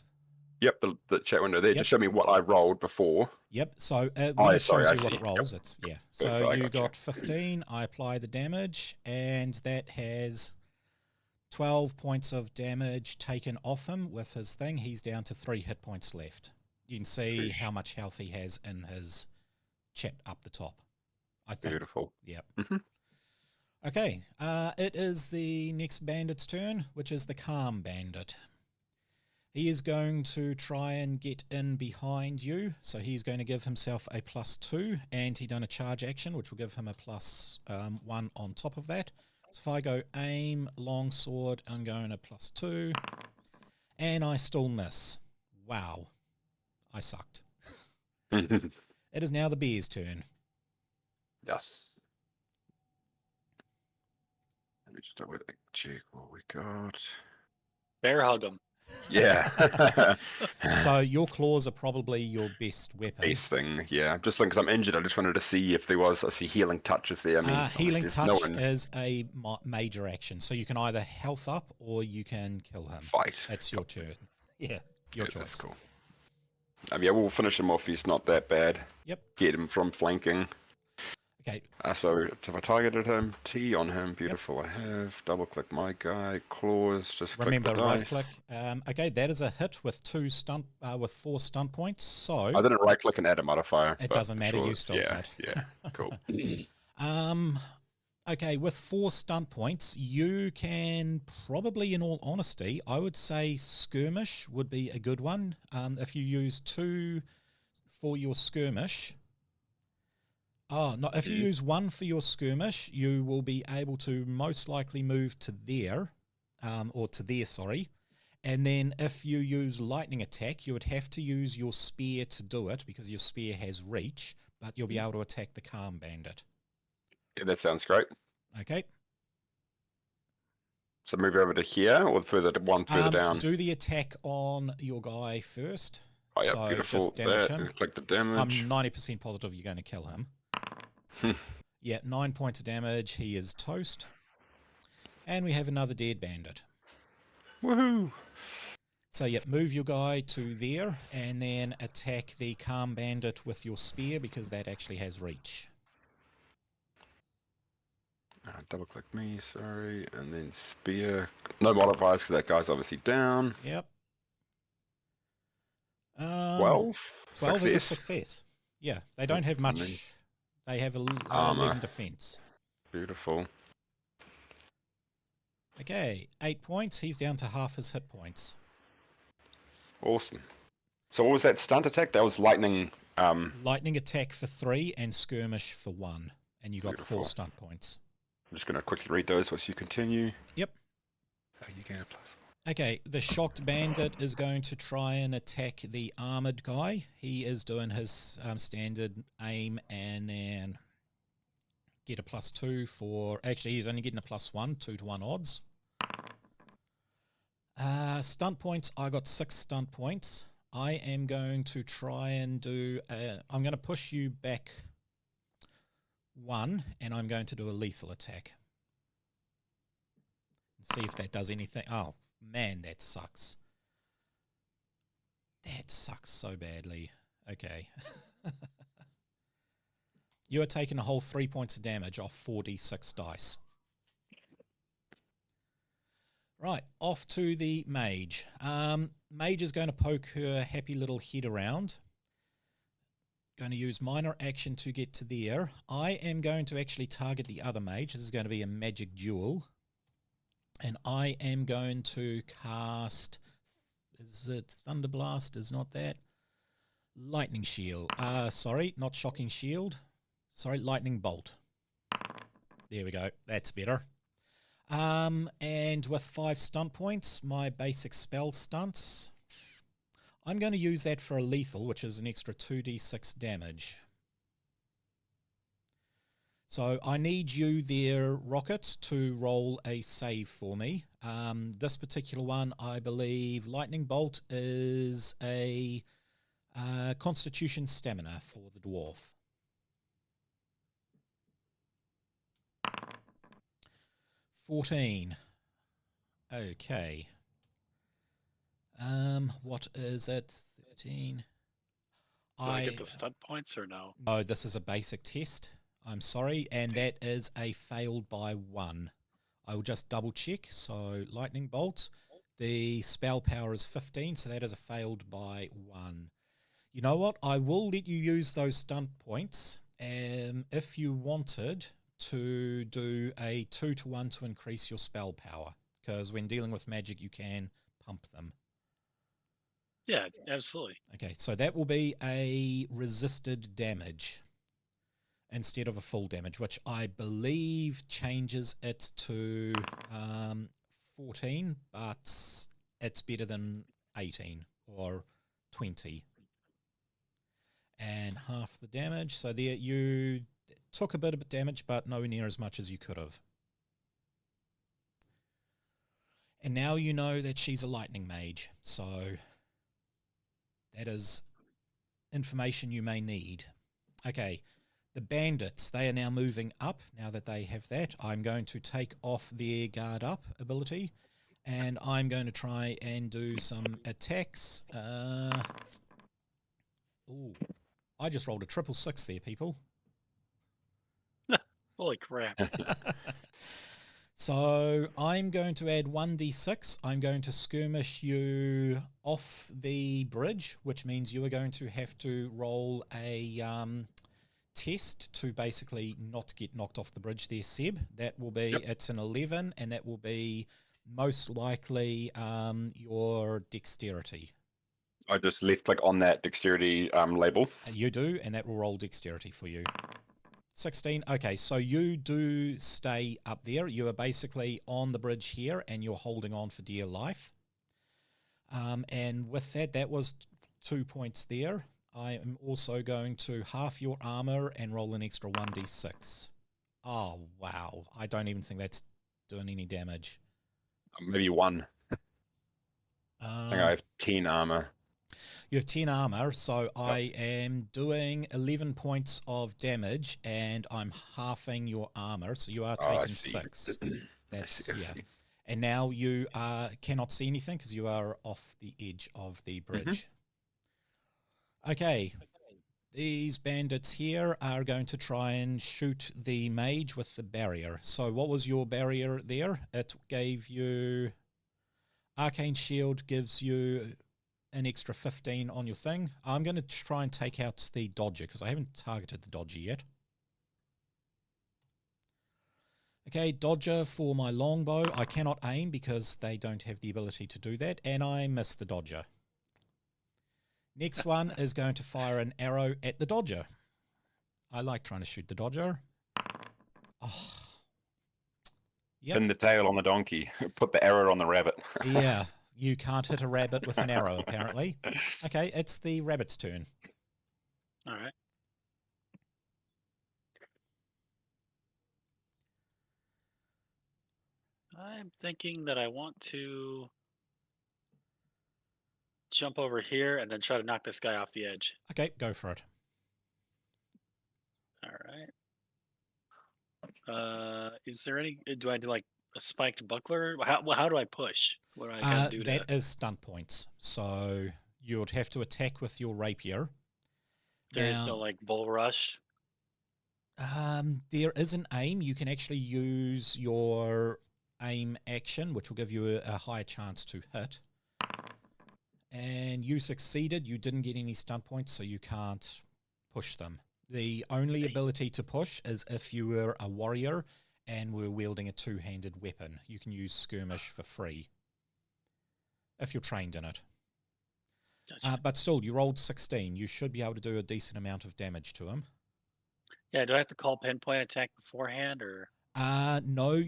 Yep, the chat window there. Yep. Just show me what I rolled before. Yep. So when Oh, it sorry, shows I you what see. it rolls, it's Perfect, So I you gotcha. got 15. I apply the damage, and that has 12 points of damage taken off him with his thing. He's down to 3 hit points left. You can see Sheesh. how much health he has in his chat up the top, I think. Beautiful. Yep. Mhm. Okay. It is the next bandit's turn, which is the Calm Bandit. He is going to try and get in behind you, so he's going to give himself a +2, and he done a charge action, which will give him a +1 on top of that. So if I go aim, longsword, I'm going a +2, and I still miss. Wow. I sucked. It is now the bear's turn. Yes. Let me just double check what we got. Bear hug him. Yeah. So your claws are probably your best weapon. Base thing, yeah. Just because I'm injured, I just wanted to see if there was. I see healing touches there. I mean, obviously Healing there's touch no one is a major action, so you can either health up or you can kill him. fight. That's your turn. Yeah, your Good, choice. That's cool. Yeah, we'll finish him off. He's not that bad. Yep. Get him from flanking. Okay. So if I targeted him, T on him, beautiful. I have double click my guy, claws. Just Remember, click the right dice. click. Okay, that is a hit with 4 stunt points. So I didn't right click and add a modifier. It but doesn't matter, you sure, still yeah, hit. Yeah, cool. okay, with 4 stunt points, you can probably, in all honesty, I would say skirmish would be a good one. If you use 2 for your skirmish. Oh, no, if you use 1 for your skirmish, you will be able to most likely move to there, sorry. And then if you use lightning attack, you would have to use your spear to do it because your spear has reach, but you'll be able to attack the Calm Bandit. Yeah, that sounds great. Okay. So move over to here or further down. Do the attack on your guy first. Oh, yeah, So beautiful. just damage That, him. click the I'm damage. 90% positive you're going to kill him. Yeah, 9 points of damage. He is toast. And we have another dead bandit. Woohoo! So, yeah, move your guy to there and then attack the Calm Bandit with your spear because that actually has reach. Double click me, sorry, and then spear. No modifiers because that guy's obviously down. Yep. 12? 12 is a Success. success. Yeah, they don't have And then much. They have armor. 11 defense. Beautiful. Okay, 8 points. He's down to half his hit points. Awesome. So what was that stunt attack? That was lightning. Lightning attack for 3 and skirmish for 1. And you got Beautiful. 4 stunt points. I'm just going to quickly read those once you continue. Yep. Oh, you get a plus. Okay, the shocked bandit is going to try and attack the armored guy. He is doing his standard aim and then get a +2 for... Actually, he's only getting a +1, 2 to 1 odds. Stunt points, I got 6 stunt points. I am going to try and do... I'm going to push you back 1, and I'm going to do a lethal attack. See if that does anything. Oh, man, that sucks. That sucks so badly. Okay. You are taking a whole 3 points of damage off 4d6 dice. Right, off to the mage. Mage is going to poke her happy little head around. Going to use minor action to get to there. I am going to actually target the other mage. This is going to be a magic duel. And I am going to cast... Is it Thunderblast? Is not that? Lightning Shield. Sorry, not Shocking Shield. Sorry, Lightning Bolt. There we go. That's better. And with 5 stunt points, my basic spell stunts, I'm going to use that for a lethal, which is an extra 2d6 damage. So I need you there, Rocket, to roll a save for me. This particular one, I believe, Lightning Bolt is a Constitution Stamina for the dwarf. $14. Okay. What is it? 13. Do I get the stunt points or no? No, this is a basic test. I'm sorry, and that is a failed by 1. I will just double check. So Lightning Bolt, the spell power is 15, so that is a failed by 1. You know what? I will let you use those stunt points if you wanted to do a 2 to 1 to increase your spell power, because when dealing with magic you can pump them. Yeah, absolutely. Okay, so that will be a resisted damage instead of a full damage, which I believe changes it to 14, but it's better than 18 or 20. And half the damage. So there you took a bit of damage, but nowhere near as much as you could have. And now you know that she's a lightning mage, so that is information you may need. Okay, the bandits, they are now moving up. Now that they have that, I'm going to take off their guard up ability, and I'm going to try and do some attacks. Ooh, I just rolled a 666 there, people. Holy crap. So I'm going to add 1d6. I'm going to skirmish you off the bridge, which means you are going to have to roll a test to basically not get knocked off the bridge there, Seb. That will be, it's an 11, and that will be most likely your dexterity. I just left click on that dexterity label. You do, and that will roll dexterity for you. 16. Okay, so you do stay up there. You are basically on the bridge here, and you're holding on for dear life. And with that, that was 2 points there. I am also going to half your armor and roll an extra 1d6. Oh, wow. I don't even think that's doing any damage. Maybe 1. I think I have 10 armor. You have 10 armor, so I am doing 11 points of damage, and I'm halving your armor, so you are taking 6. That's, yeah. And now you cannot see anything because you are off the edge of the bridge. Okay. these bandits here are going to try and shoot the mage with the barrier. So what was your barrier there? It gave you... Arcane Shield gives you an extra 15 on your thing. I'm going to try and take out the dodger because I haven't targeted the dodger yet. Okay, dodger for my longbow. I cannot aim because they don't have the ability to do that, and I missed the dodger. Next one is going to fire an arrow at the dodger. I like trying to shoot the dodger. Oh. Yep. Pin the tail on the donkey. Put the arrow on the rabbit. Yeah, you can't hit a rabbit with an arrow, apparently. Okay, it's the rabbit's turn. All right. I'm thinking that I want to jump over here and then try to knock this guy off the edge. Okay, go for it. All right. Is there any? Do I do like a spiked buckler? How do I push? What do I gotta do? That is stunt points. So you would have to attack with your rapier. There is no like bull rush. There is an aim. You can actually use your aim action, which will give you a higher chance to hit. And you succeeded. You didn't get any stunt points, so you can't push them. The only ability to push is if you were a warrior and were wielding a two-handed weapon. You can use skirmish for free if you're trained in it. Gotcha. But still, you rolled 16. You should be able to do a decent amount of damage to him. Yeah, do I have to call pinpoint attack beforehand, or? No,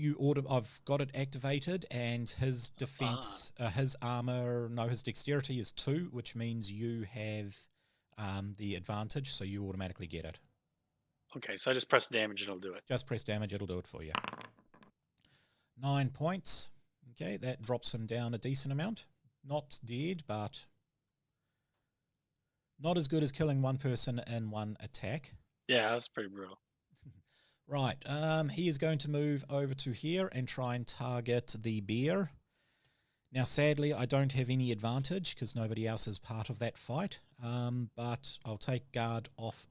I've got it activated, and his defense, his armor, his dexterity is 2, which means you have the advantage, so you automatically get it. Okay, so I just press damage and it'll do it. Just press damage, it'll do it for you. 9 points. Okay, that drops him down a decent amount. Not dead, but not as good as killing one person in one attack. Yeah, that was pretty brutal. Right, he is going to move over to here and try and target the bear. Now, sadly, I don't have any advantage because nobody else is part of that fight, but I'll take guard off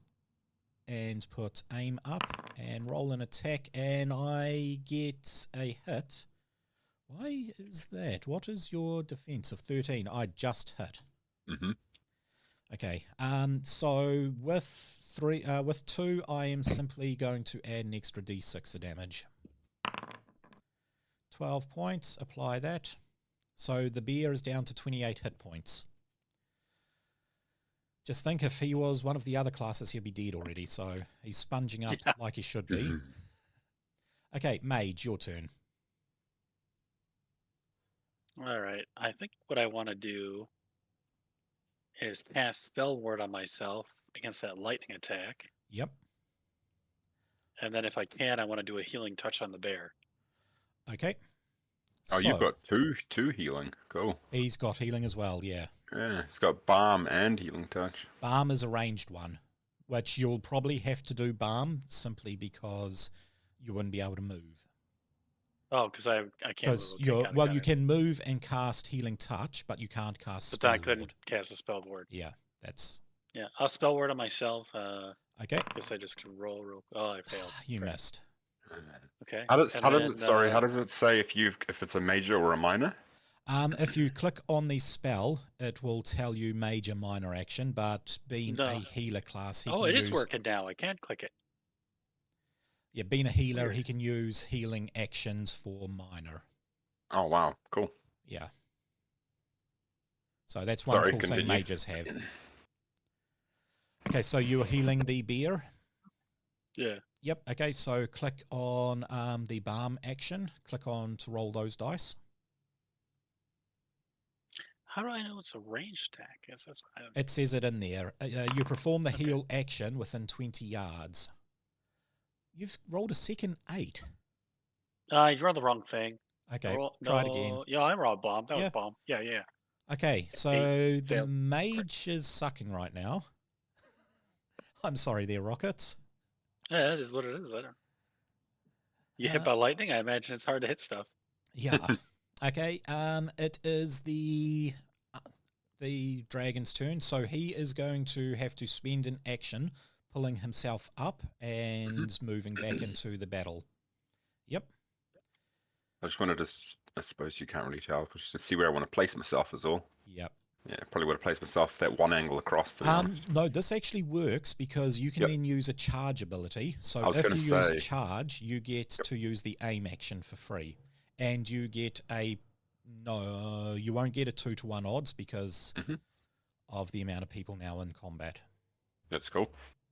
and put aim up and roll an attack, and I get a hit. Why is that? What is your defense of 13? I just hit. Mm-hmm. Okay, so with 2, I am simply going to add an extra d6 of damage. 12 points, apply that. So the bear is down to 28 hit points. Just think if he was one of the other classes, he'd be dead already, so he's sponging up like he should be. Okay, mage, your turn. All right, I think what I want to do is cast Spell Ward on myself against that lightning attack. Yep. And then if I can, I want to do a healing touch on the bear. Okay. Oh, you've got two healing. Cool. He's got healing as well, yeah. Yeah, it's got balm and healing touch. Balm is a ranged one, which you'll probably have to do balm simply because you wouldn't be able to move. Oh, because I can't move. Well, you can move and cast healing touch, but you can't cast But spell I couldn't ward. cast a Spell Ward. Yeah, that's... Yeah, I'll Spell Ward on myself. Okay. I guess I just can roll real... Oh, I failed. You Crap. missed. Okay. How does it say if it's a major or a minor? If you click on the spell, it will tell you major, minor action, but being a healer class, he can it use... is working now. I can't click it. Yeah, being a healer, he can use healing actions for minor. Oh, wow. Cool. Yeah. So that's one cool thing mages have. Okay, so you were healing the bear? Yeah. Yep, okay, so click on the balm action. Click on to roll those dice. How do I know it's a ranged attack? Yes, that's what I don't know. It says it in there. You perform the heal action within 20 yards. You've rolled a second 8. You rolled the wrong thing. Okay, try it again. Yeah, I rolled bomb. That was bomb. Yeah, yeah. Okay, so the mage is sucking right now. I'm sorry there, Rockets. Yeah, that is what it is. I don't... You hit by lightning? I imagine it's hard to hit stuff. Yeah. Okay, it is the the dragon's turn, so he is going to have to spend an action pulling himself up and moving back into the battle. Yep. I just wanted to, I suppose you can't really tell, but just to see where I want to place myself is all. Yep. Yeah, probably would have placed myself that one angle across. To be honest. No, this actually works because you can then use a charge ability. So if you use charge, you get to use the aim action for free. And you get no, you won't get a 2-to-1 odds because of the amount of people now in combat. That's cool.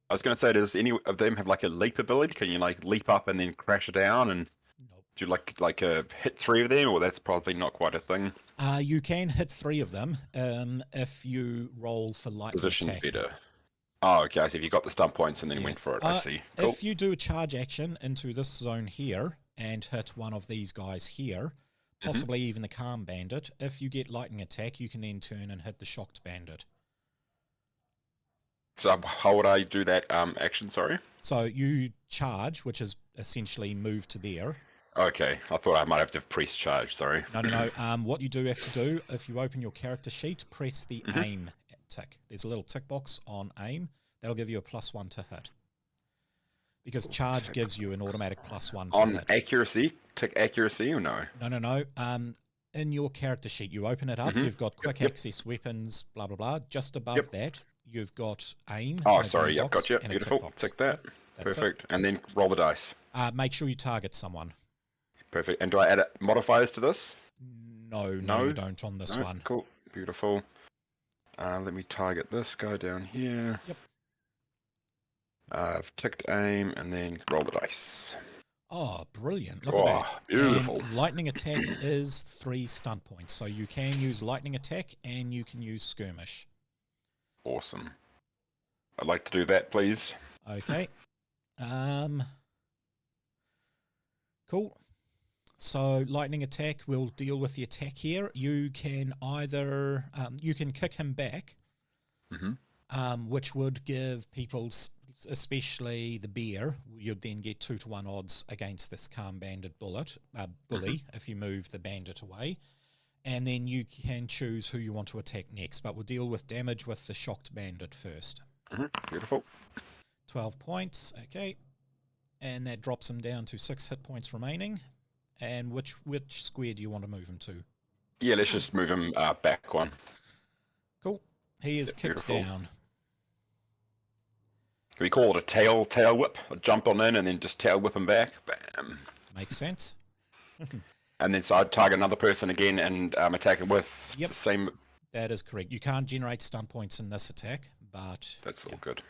I was going to say, does any of them have like a leap ability? Can you like leap up and then crash down? And nope. do you like hit 3 of them, or that's probably not quite a thing? You can hit 3 of them if you roll for lightning Position attack. better. Oh, okay. So if you got the stun points and then went for it, I see. Cool. If you do a charge action into this zone here and hit one of these guys here, possibly even the calm bandit, if you get lightning attack, you can then turn and hit the shocked bandit. So how would I do that action, sorry? So you charge, which is essentially move to there. Okay, I thought I might have to have priest charge, sorry. No. What you do have to do, if you open your character sheet, press the aim tick. There's a little tick box on aim. That'll give you a +1 to hit. Because charge gives you an automatic +1 to on hit. accuracy? Tick accuracy or no? No. In your character sheet, you open it up, you've got quick access weapons, blah, blah, blah. Just above that, you've got aim. Oh, sorry, yep, gotcha. Beautiful. Tick that. Perfect. And then roll the dice. Make sure you target someone. Perfect. And do I add modifiers to this? No, you don't on this one. Cool. Beautiful. Let me target this guy down here. Yep. I've ticked aim and then roll the dice. Oh, brilliant. Look at that. Beautiful. And lightning attack is 3 stunt points. So you can use lightning attack and you can use skirmish. Awesome. I'd like to do that, please. Okay. Cool. So lightning attack, we'll deal with the attack here. You can either, you can kick him back, which would give people, especially the bear, you'd then get 2-to-1 odds against this calm bandit bully if you move the bandit away. And then you can choose who you want to attack next, but we'll deal with damage with the shocked bandit first. Beautiful. 12 points, okay. And that drops him down to 6 hit points remaining. And which square do you want to move him to? Yeah, let's just move him back one. Cool. He is kicked down. Can we call it a tail whip? I'll jump on in and then just tail whip him back. Bam. Makes sense. And then so I'd target another person again and attack it with the same... That is correct. You can't generate stun points in this attack, but... That's all good.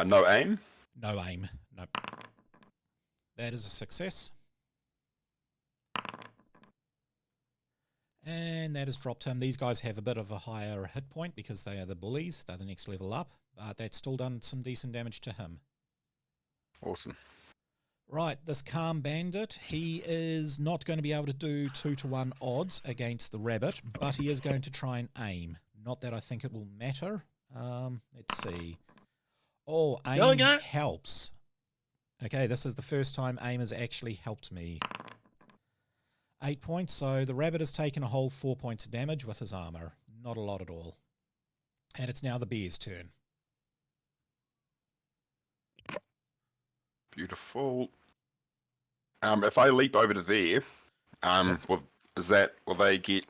No aim? No aim. Nope. That is a success. And that has dropped him. These guys have a bit of a higher hit point because they are the bullies. They're the next level up. But that's still done some decent damage to him. Awesome. Right, this calm bandit, he is not going to be able to do 2-to-1 odds against the rabbit, but he is going to try and aim. Not that I think it will matter. Let's see. Oh, aim helps. Okay, this is the first time aim has actually helped me. 8 points, so the rabbit has taken a whole 4 points of damage with his armor. Not a lot at all. And it's now the bear's turn. Beautiful. If I leap over to there, will they get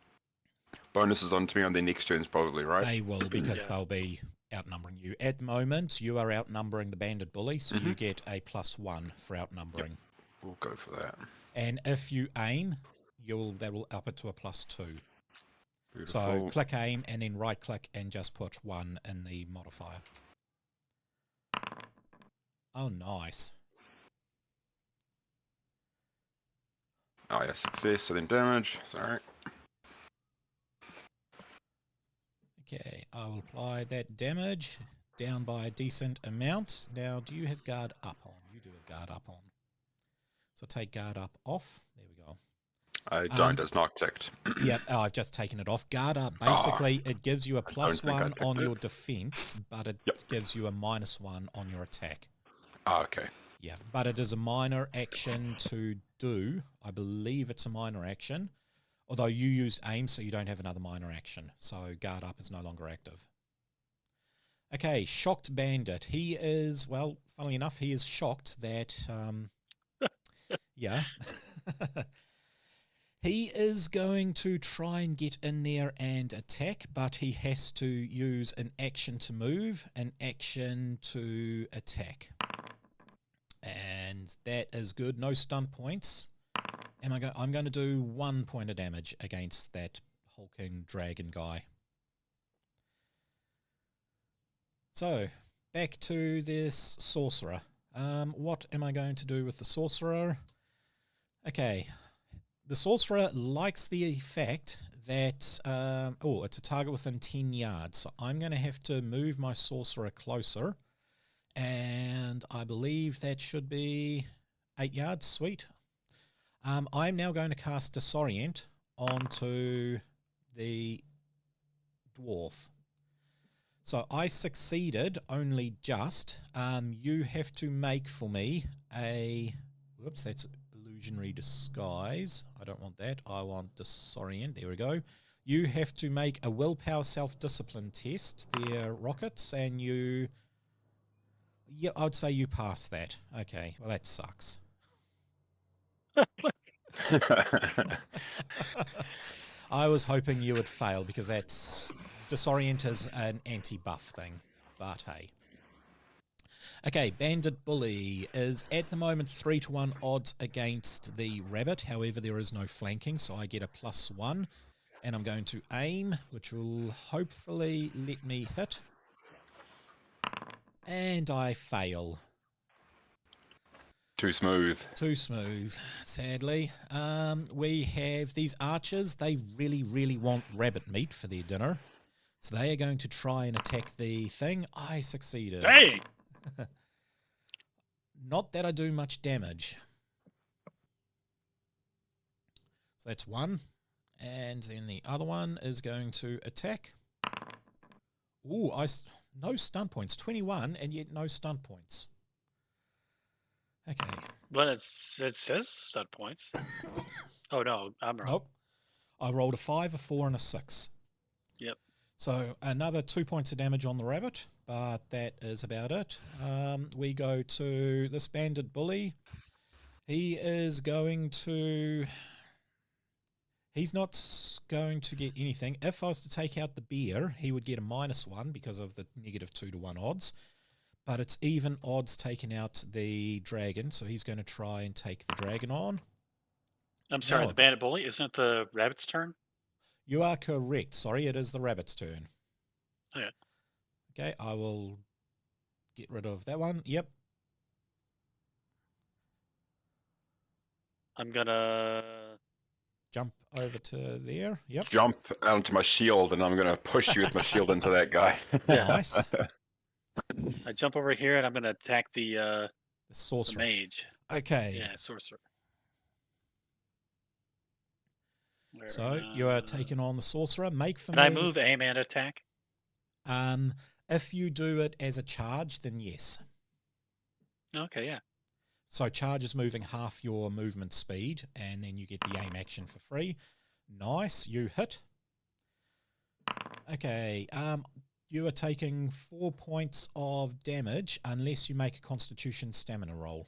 bonuses onto me on their next turns probably, right? They will, because they'll be outnumbering you. At the moment, you are outnumbering the bandit bully, so you get a +1 for outnumbering. We'll go for that. And if you aim, that will up it to a +2. Beautiful. So click aim and then right click and just put 1 in the modifier. Oh, nice. Oh yeah, success, so then damage. Sorry. Okay, I will apply that damage down by a decent amount. Now, do you have guard up on? You do have guard up on. So take guard up off. There we go. I don't, it's not ticked. Yep, I've just taken it off. Guard up, basically, it gives you a +1 on your defense, but it gives you a -1 on your attack. Oh, okay. Yeah, but it is a minor action to do. I believe it's a minor action. Although you used aim, so you don't have another minor action. So guard up is no longer active. Okay, shocked bandit. He is, well, funnily enough, he is shocked that, yeah. He is going to try and get in there and attack, but he has to use an action to move, an action to attack. And that is good. No stun points. I'm going to do 1 point of damage against that hulking dragon guy. So, back to this sorcerer. What am I going to do with the sorcerer? Okay. The sorcerer likes the fact that, it's a target within 10 yards. So I'm going to have to move my sorcerer closer. And I believe that should be 8 yards. Sweet. I'm now going to cast Disorient onto the dwarf. So I succeeded only just. You have to make for me a... Whoops, that's illusionary disguise. I don't want that. I want Disorient. There we go. You have to make a willpower self-discipline test. They're rockets, and you... Yeah, I'd say you passed that. Okay, well that sucks. I was hoping you would fail because that's Disorient is an anti-buff thing, but hey. Okay, Bandit Bully is at the moment 3-to-1 odds against the rabbit. However, there is no flanking, so I get a +1. And I'm going to aim, which will hopefully let me hit. And I fail. Too smooth. Too smooth, sadly. We have these archers. They really, really want rabbit meat for their dinner. So they are going to try and attack the thing. I succeeded. Hey! Not that I do much damage. So that's one. And then the other one is going to attack. Ooh, no stun points. 21 and yet no stun points. Okay. But it says stun points. Oh, no, I'm wrong. Nope. I rolled a 5, a 4, and a 6. Yep. So another 2 points of damage on the rabbit, but that is about it. We go to this bandit bully. He is going to... He's not going to get anything. If I was to take out the bear, he would get a -1 because of the negative 2-to-1 odds. But it's even odds taking out the dragon, so he's going to try and take the dragon on. I'm sorry, No. the bandit bully? Isn't it the rabbit's turn? You are correct. Sorry, it is the rabbit's turn. Okay. Okay, I will get rid of that one. Yep. I'm gonna... Jump over to there. Yep. Jump onto my shield, and I'm going to push you with my shield into that guy. Yeah. Nice. I jump over here, and I'm gonna attack the The sorcerer. mage. Okay. Yeah, sorcerer. So you are taking on the sorcerer. Make for Can I me. move, aim, and attack? If you do it as a charge, then yes. Okay, yeah. So charge is moving half your movement speed, and then you get the aim action for free. Nice, you hit. Okay, you are taking 4 points of damage unless you make a Constitution Stamina roll.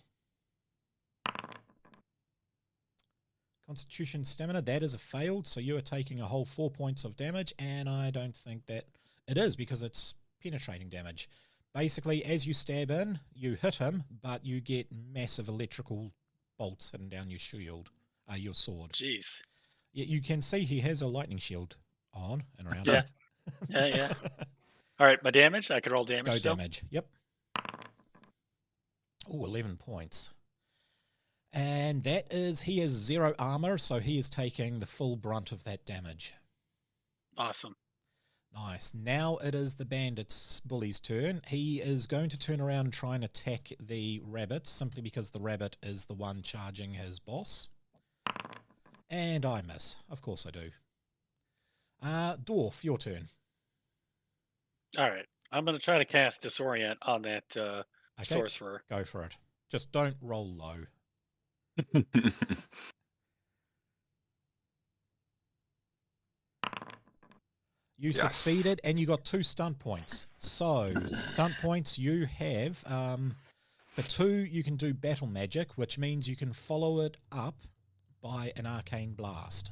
Constitution Stamina, that is a failed, so you are taking a whole 4 points of damage, and I don't think that it is because it's penetrating damage. Basically, as you stab in, you hit him, but you get massive electrical bolts hitting down your shield, your sword. Jeez. You can see he has a lightning shield on and around Yeah. him. Yeah. All right, my damage? I can roll damage Go still? damage, yep. Oh, 11 points. And that is, he has 0 armor, so he is taking the full brunt of that damage. Awesome. Nice. Now it is the bandit's bully's turn. He is going to turn around and try and attack the rabbit, simply because the rabbit is the one charging his boss. And I miss. Of course I do. Dwarf, your turn. All right. I'm going to try to cast Disorient on that Okay, sorcerer. go for it. Just don't roll low. You Yes. succeeded, and you got 2 stunt points. So, stunt points you have, for 2, you can do battle magic, which means you can follow it up by an arcane blast.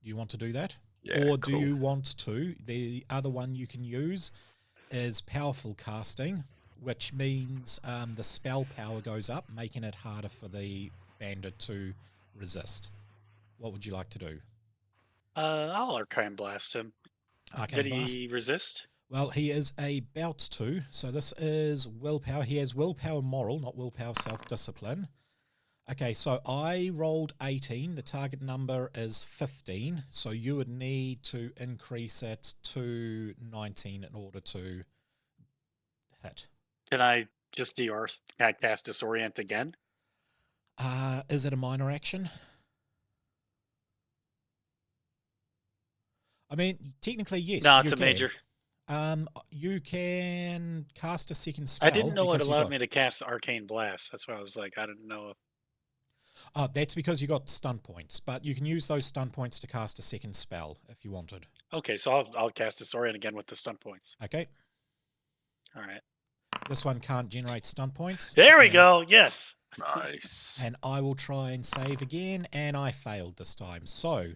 Do you want to do that? Yeah, Or do cool. you want to? The other one you can use is powerful casting, which means the spell power goes up, making it harder for the bandit to resist. What would you like to do? I'll arcane blast him. Arcane Did blast. he resist? Well, he is about to. So this is willpower. He has willpower moral, not willpower self-discipline. Okay, so I rolled 18. The target number is 15. So you would need to increase it to 19 in order to hit. Can I just cast disorient again? Is it a minor action? I mean, technically, yes. No, it's you a can. major. You can cast a second spell. I didn't know it because you allowed got- me to cast arcane blast. That's why I was like, I didn't know. That's because you got stun points, but you can use those stun points to cast a second spell if you wanted. Okay, so I'll cast disorient again with the stun points. Okay, All right. this one can't generate stun points. There we and- go. Yes. Nice. And I will try and save again, and I failed this time. So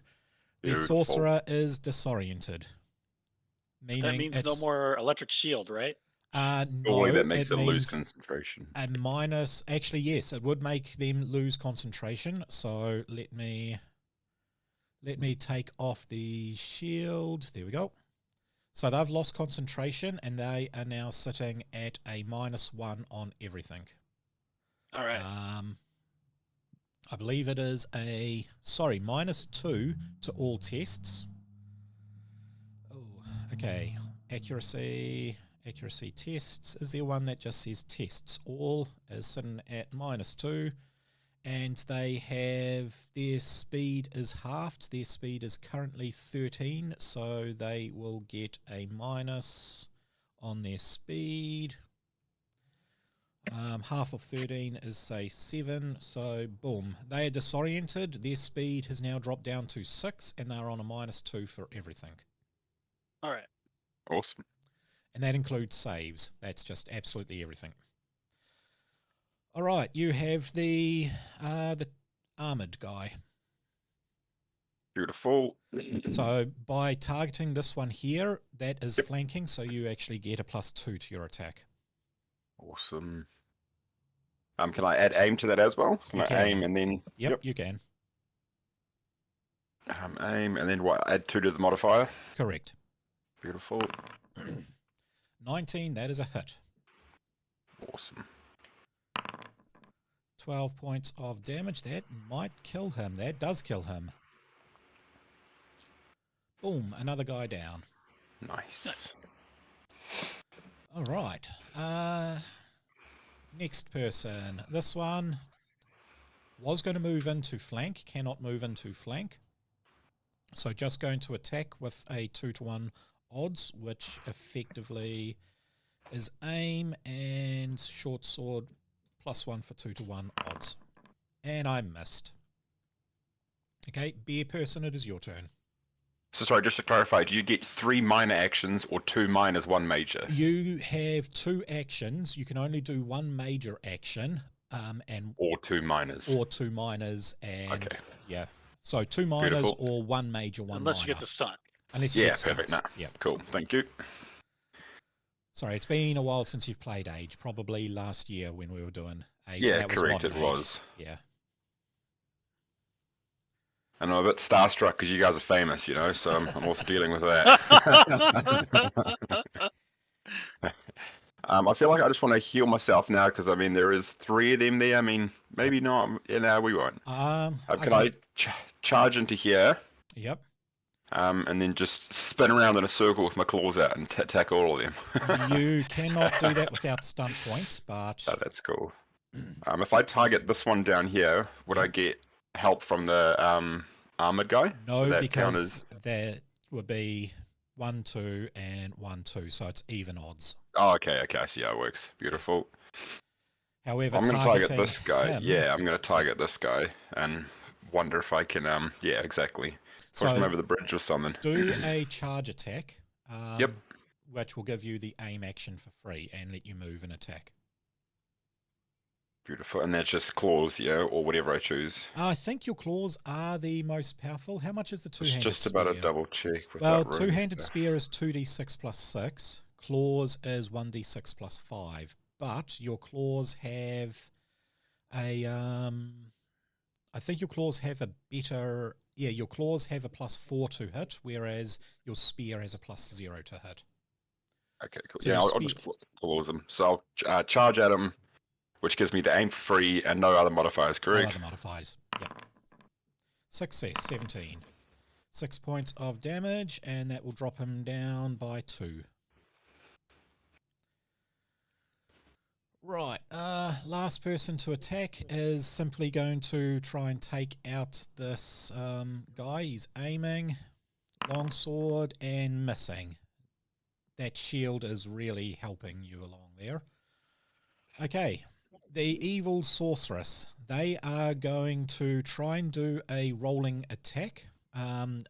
the Beautiful. sorcerer is disoriented. Meaning That means no it's- more electric shield, right? No, Surely that makes it it lose means concentration. a minus. Actually, yes, it would make them lose concentration. So let me take off the shield. There we go. So they've lost concentration, and they are now sitting at a -1 on everything. All right. I believe it is -2 to all tests. Oh, okay. Accuracy tests. Is there one that just says tests? All is sitting at -2, and they have their speed is halved. Their speed is currently 13, so they will get a minus on their speed. Half of 13 is, say, 7, so boom. They are disoriented. Their speed has now dropped down to 6, and they're on a -2 for everything. All right. Awesome. And that includes saves. That's just absolutely everything. All right, you have the armored guy. Beautiful. So by targeting this one here, that is Yep. flanking, so you actually get a +2 to your attack. Awesome. Can I add aim to that as well? Can You I can. aim and then Yep, you can. aim and then what? Add 2 to the modifier. Correct. Beautiful. 19, that is a hit. Awesome. 12 points of damage. That might kill him. That does kill him. Boom, another guy down. Nice. Nice. All right. Next person. This one was going to move into flank, cannot move into flank. So just going to attack with a 2-to-1 odds, which effectively is aim and short sword +1 for 2-to-1 odds. And I missed. Okay, bear person, it is your turn. So sorry, just to clarify, do you get 3 minor actions or 2 minors, 1 major? You have 2 actions. You can only do 1 major action, and Or 2 minors? or 2 minors, and Okay. yeah. So 2 minors Beautiful. or 1 major, 1 Unless minor. you get the stunt. Unless you Yeah, get perfect. stunts. Nah. Yeah. Cool. Thank you. Sorry, it's been a while since you've played Age. Probably last year when we were doing Age. Yeah, that was correct, Modern it Age. was. Yeah. And I'm a bit starstruck because you guys are famous, you know, so I'm also dealing with that. I feel like I just want to heal myself now because, I mean, there is 3 of them there. I mean, maybe not. Yeah, no, we won't. Can I charge into here Yep. and then just spin around in a circle with my claws out and attack all of them? You cannot do that without stunt points, but Oh, that's cool. If I target this one down here, would I get help from the armored guy? no, Would that because count as... there would be 1, 2, and 1, 2, so it's even odds. Oh, okay, I see how it works. Beautiful. However, I'm going to target targeting this guy. him- Yeah, I'm going to target this guy and wonder if I can, yeah, exactly. Push them over the bridge or something. Do a charge attack. Yep. Which will give you the aim action for free and let you move and attack. Beautiful. And that's just claws, yeah, or whatever I choose. I think your claws are the most powerful. How much is the two-handed spear? Just about a double check. Well, two-handed spear is 2d6 plus 6. Claws is 1d6 plus 5. But your claws have a... I think your claws have a better... Yeah, your claws have a plus 4 to hit, whereas your spear has a plus 0 to hit. Okay, cool. So yeah, I'll just claws them. So I'll charge at him, which gives me the aim for free and no other modifiers, correct? No other modifiers, yep. Success, 17. 6 points of damage, and that will drop him down by 2. Right, last person to attack is simply going to try and take out this guy. He's aiming, longsword, and missing. That shield is really helping you along there. Okay, the evil sorceress. They are going to try and do a rolling attack.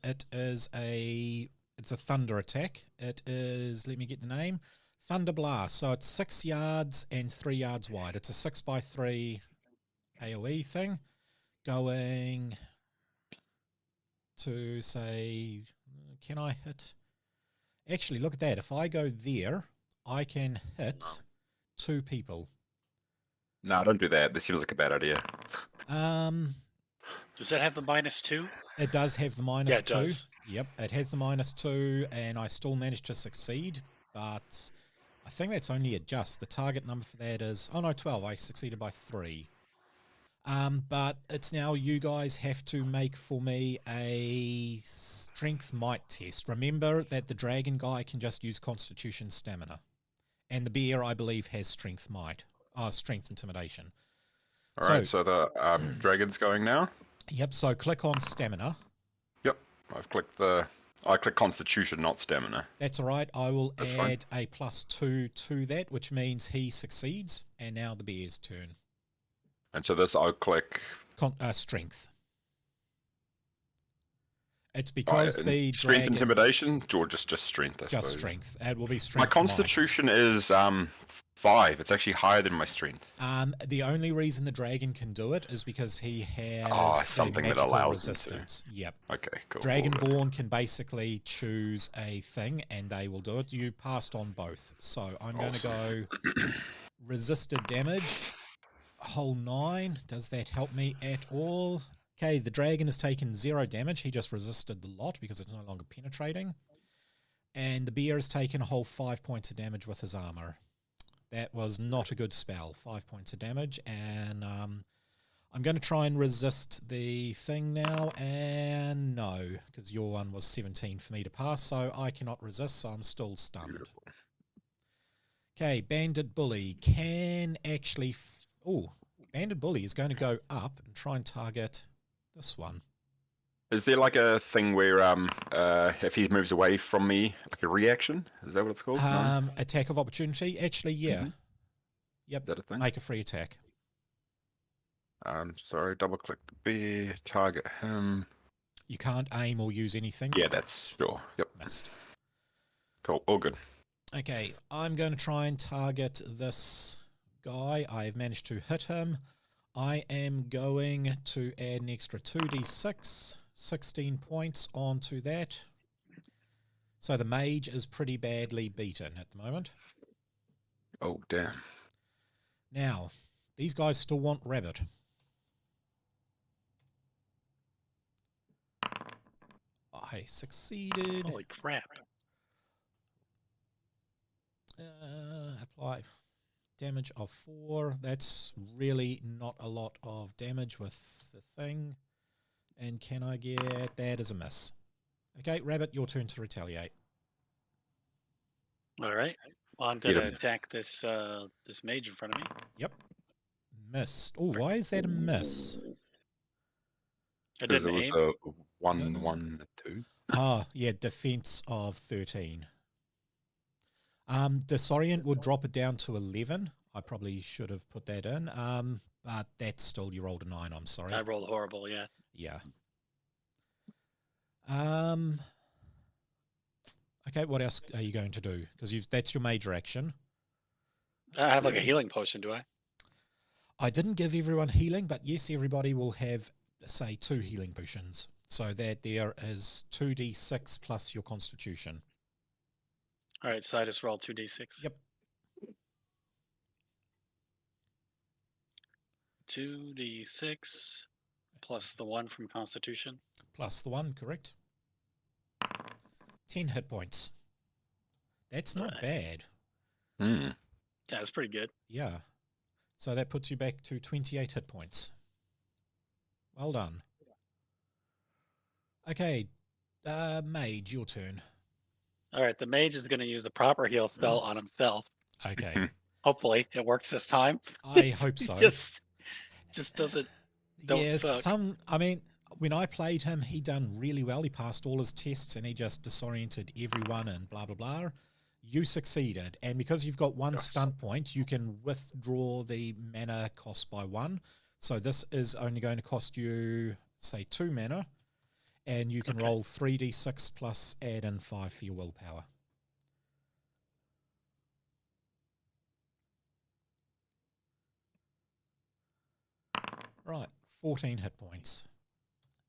It's a thunder attack. It is, let me get the name, Thunder Blast. So it's 6 yards and 3 yards wide. It's a 6x3 AoE thing. Going to say, can I hit? Actually, look at that. If I go there, I can hit 2 people. No, don't do that. This seems like a bad idea. Does that have the -2? It does have the -2. Yeah, it does. Yep, it has the -2, and I still managed to succeed, but I think that's only a just. The target number for that is, oh no, 12. I succeeded by 3. But it's now you guys have to make for me a strength might test. Remember that the dragon guy can just use constitution stamina. And the bear, I believe, has strength might. Strength intimidation. Alright, so the dragon's going now? Yep, so click on stamina. Yep, I click constitution, not stamina. That's alright, I will add a +2 to that, which means he succeeds, and now the bear's turn. And so this, I'll click... strength. It's because the strength dragon... intimidation, or just strength, I suppose. Just strength. It will be strength. My constitution is 5. It's actually higher than my strength. The only reason the dragon can do it is because he has something that allows resistance. Yep. Okay, cool. Dragonborn can basically choose a thing, and they will do it. You passed on both. So I'm going to go resisted damage. Whole 9. Does that help me at all? Okay, the dragon has taken 0 damage. He just resisted the lot because it's no longer penetrating. And the bear has taken a whole 5 points of damage with his armor. That was not a good spell. 5 points of damage. And I'm going to try and resist the thing now. And no, because your one was 17 for me to pass. So I cannot resist, so I'm still stunned. Beautiful. Okay, Bandit Bully can actually... Bandit Bully is going to go up and try and target this one. Is there like a thing where if he moves away from me, like a reaction? Is that what it's called? No? Attack of opportunity? Actually, yeah. Mm-hmm. Yep. Is that a thing? Make a free attack. Sorry, double click the bear, target him. You can't aim or use anything? Yeah, that's sure. Yep. Missed. Cool, all good. Okay, I'm going to try and target this guy. I have managed to hit him. I am going to add an extra 2d6, 16 points onto that. So the mage is pretty badly beaten at the moment. Oh, damn. Now, these guys still want rabbit. I succeeded. Holy crap. Apply damage of 4. That's really not a lot of damage with the thing. And can I get that as a miss? Okay, rabbit, your turn to retaliate. All right. Well, I'm going to attack this this mage in front of me. Yep. Missed. Oh, why is that a miss? I didn't aim. It was a 1, 1, 2. Ah, yeah, defense of 13. Disorient would drop it down to 11. I probably should have put that in. But that's still, you rolled a 9, I'm sorry. I rolled horrible, yeah. Yeah. Okay, what else are you going to do? Because that's your major action. I have like a healing potion, do I? I didn't give everyone healing, but yes, everybody will have, say, 2 healing potions. So that there is 2d6 plus your constitution. All right, so I just rolled 2d6. Yep. 2d6 plus the 1 from constitution. Plus the 1, correct. 10 hit points. That's not bad. Yeah, that's pretty good. Yeah. So that puts you back to 28 hit points. Well done. Okay, Mage, your turn. All right, the mage is going to use the proper heal spell on himself. Okay. Hopefully, it works this time. I hope so. just doesn't. Don't suck. I mean, when I played him, he done really well. He passed all his tests and he just disoriented everyone and blah, blah, blah. You succeeded. And because you've got 1 stunt point, you can withdraw the mana cost by 1. So this is only going to cost you, say, 2 mana. And you can roll 3d6 plus add in 5 for your willpower. Right, 14 hit points.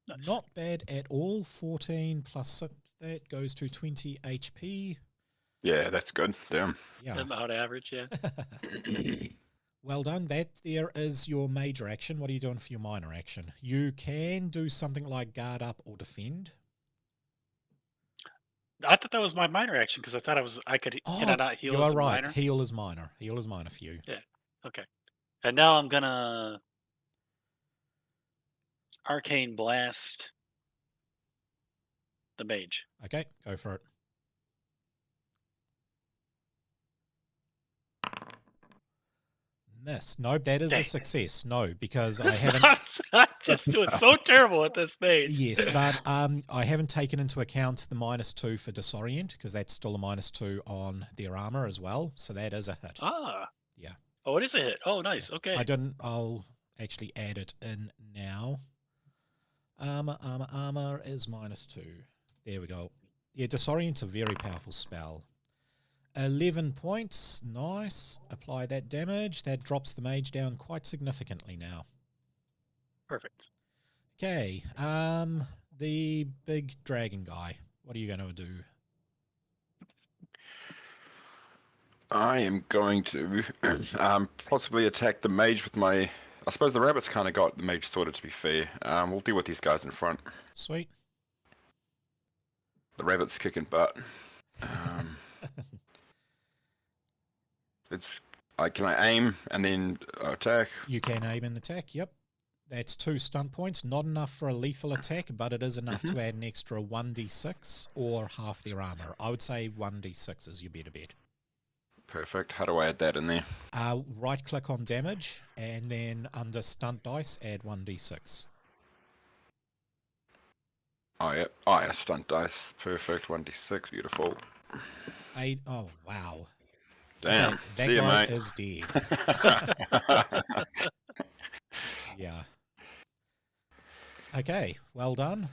Nice. Not bad at all. 14 plus 6, that goes to 20 HP. Yeah, that's good. Damn. Yeah. About average, yeah. Well done. That there is your major action. What are you doing for your minor action? You can do something like guard up or defend. I thought that was my minor action because I thought can I not heal you as are a right. minor? Heal is minor. Heal is minor for you. Yeah. Okay. And now I'm gonna arcane blast the mage. Okay, go for it. Miss. No, that is a success. No, because I haven't. I'm just doing so terrible at this mage. Yes, but I haven't taken into account the -2 for disorient because that's still a -2 on their armor as well. So that is a hit. Ah. Yeah. Oh, it is a hit. Oh, nice. Okay. I'll actually add it in now. Armor is -2. There we go. Yeah, disorient's a very powerful spell. 11 points. Nice. Apply that damage. That drops the mage down quite significantly now. Perfect. Okay. The big dragon guy. What are you going to do? I am going to possibly attack the mage with my... I suppose the rabbit's kind of got the mage sorted, to be fair. We'll deal with these guys in front. Sweet. The rabbit's kicking butt. Can I aim and then attack? You can aim and attack, yep. That's 2 stun points. Not enough for a lethal attack, but it is enough to add an extra 1d6 or half their armor. I would say 1d6 is your better bet. Perfect. How do I add that in there? Right click on damage and then under stunt dice add 1d6. Oh yeah, stunt dice. Perfect. 1d6. Beautiful. 8. Oh wow. Damn. Okay, that See you, guy mate. is dead. Yeah. Okay, well done.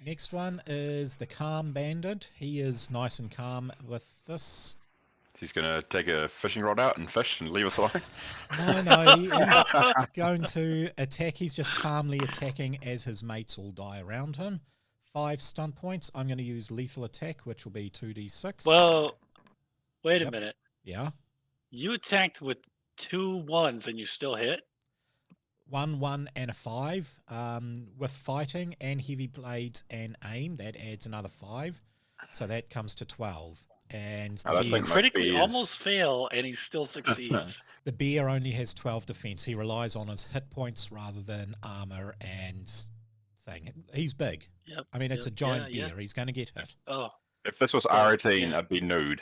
Next one is the Calm Bandit. He is nice and calm with this. He's going to take a fishing rod out and fish and leave us alone? No, he's going to attack. He's just calmly attacking as his mates all die around him. 5 stun points. I'm going to use lethal attack, which will be 2d6. Well, wait a minute. Yeah. You attacked with 2 1s and you still hit? 1, 1, and a 5. With fighting and heavy blades and aim, that adds another 5. So that comes to 12. And you critically almost fail and he still succeeds. The bear only has 12 defense. He relies on his hit points rather than armor and thing. He's big. Yep, I mean, it's a giant bear. He's going to get hit. Oh. If this was R18, I'd be nude.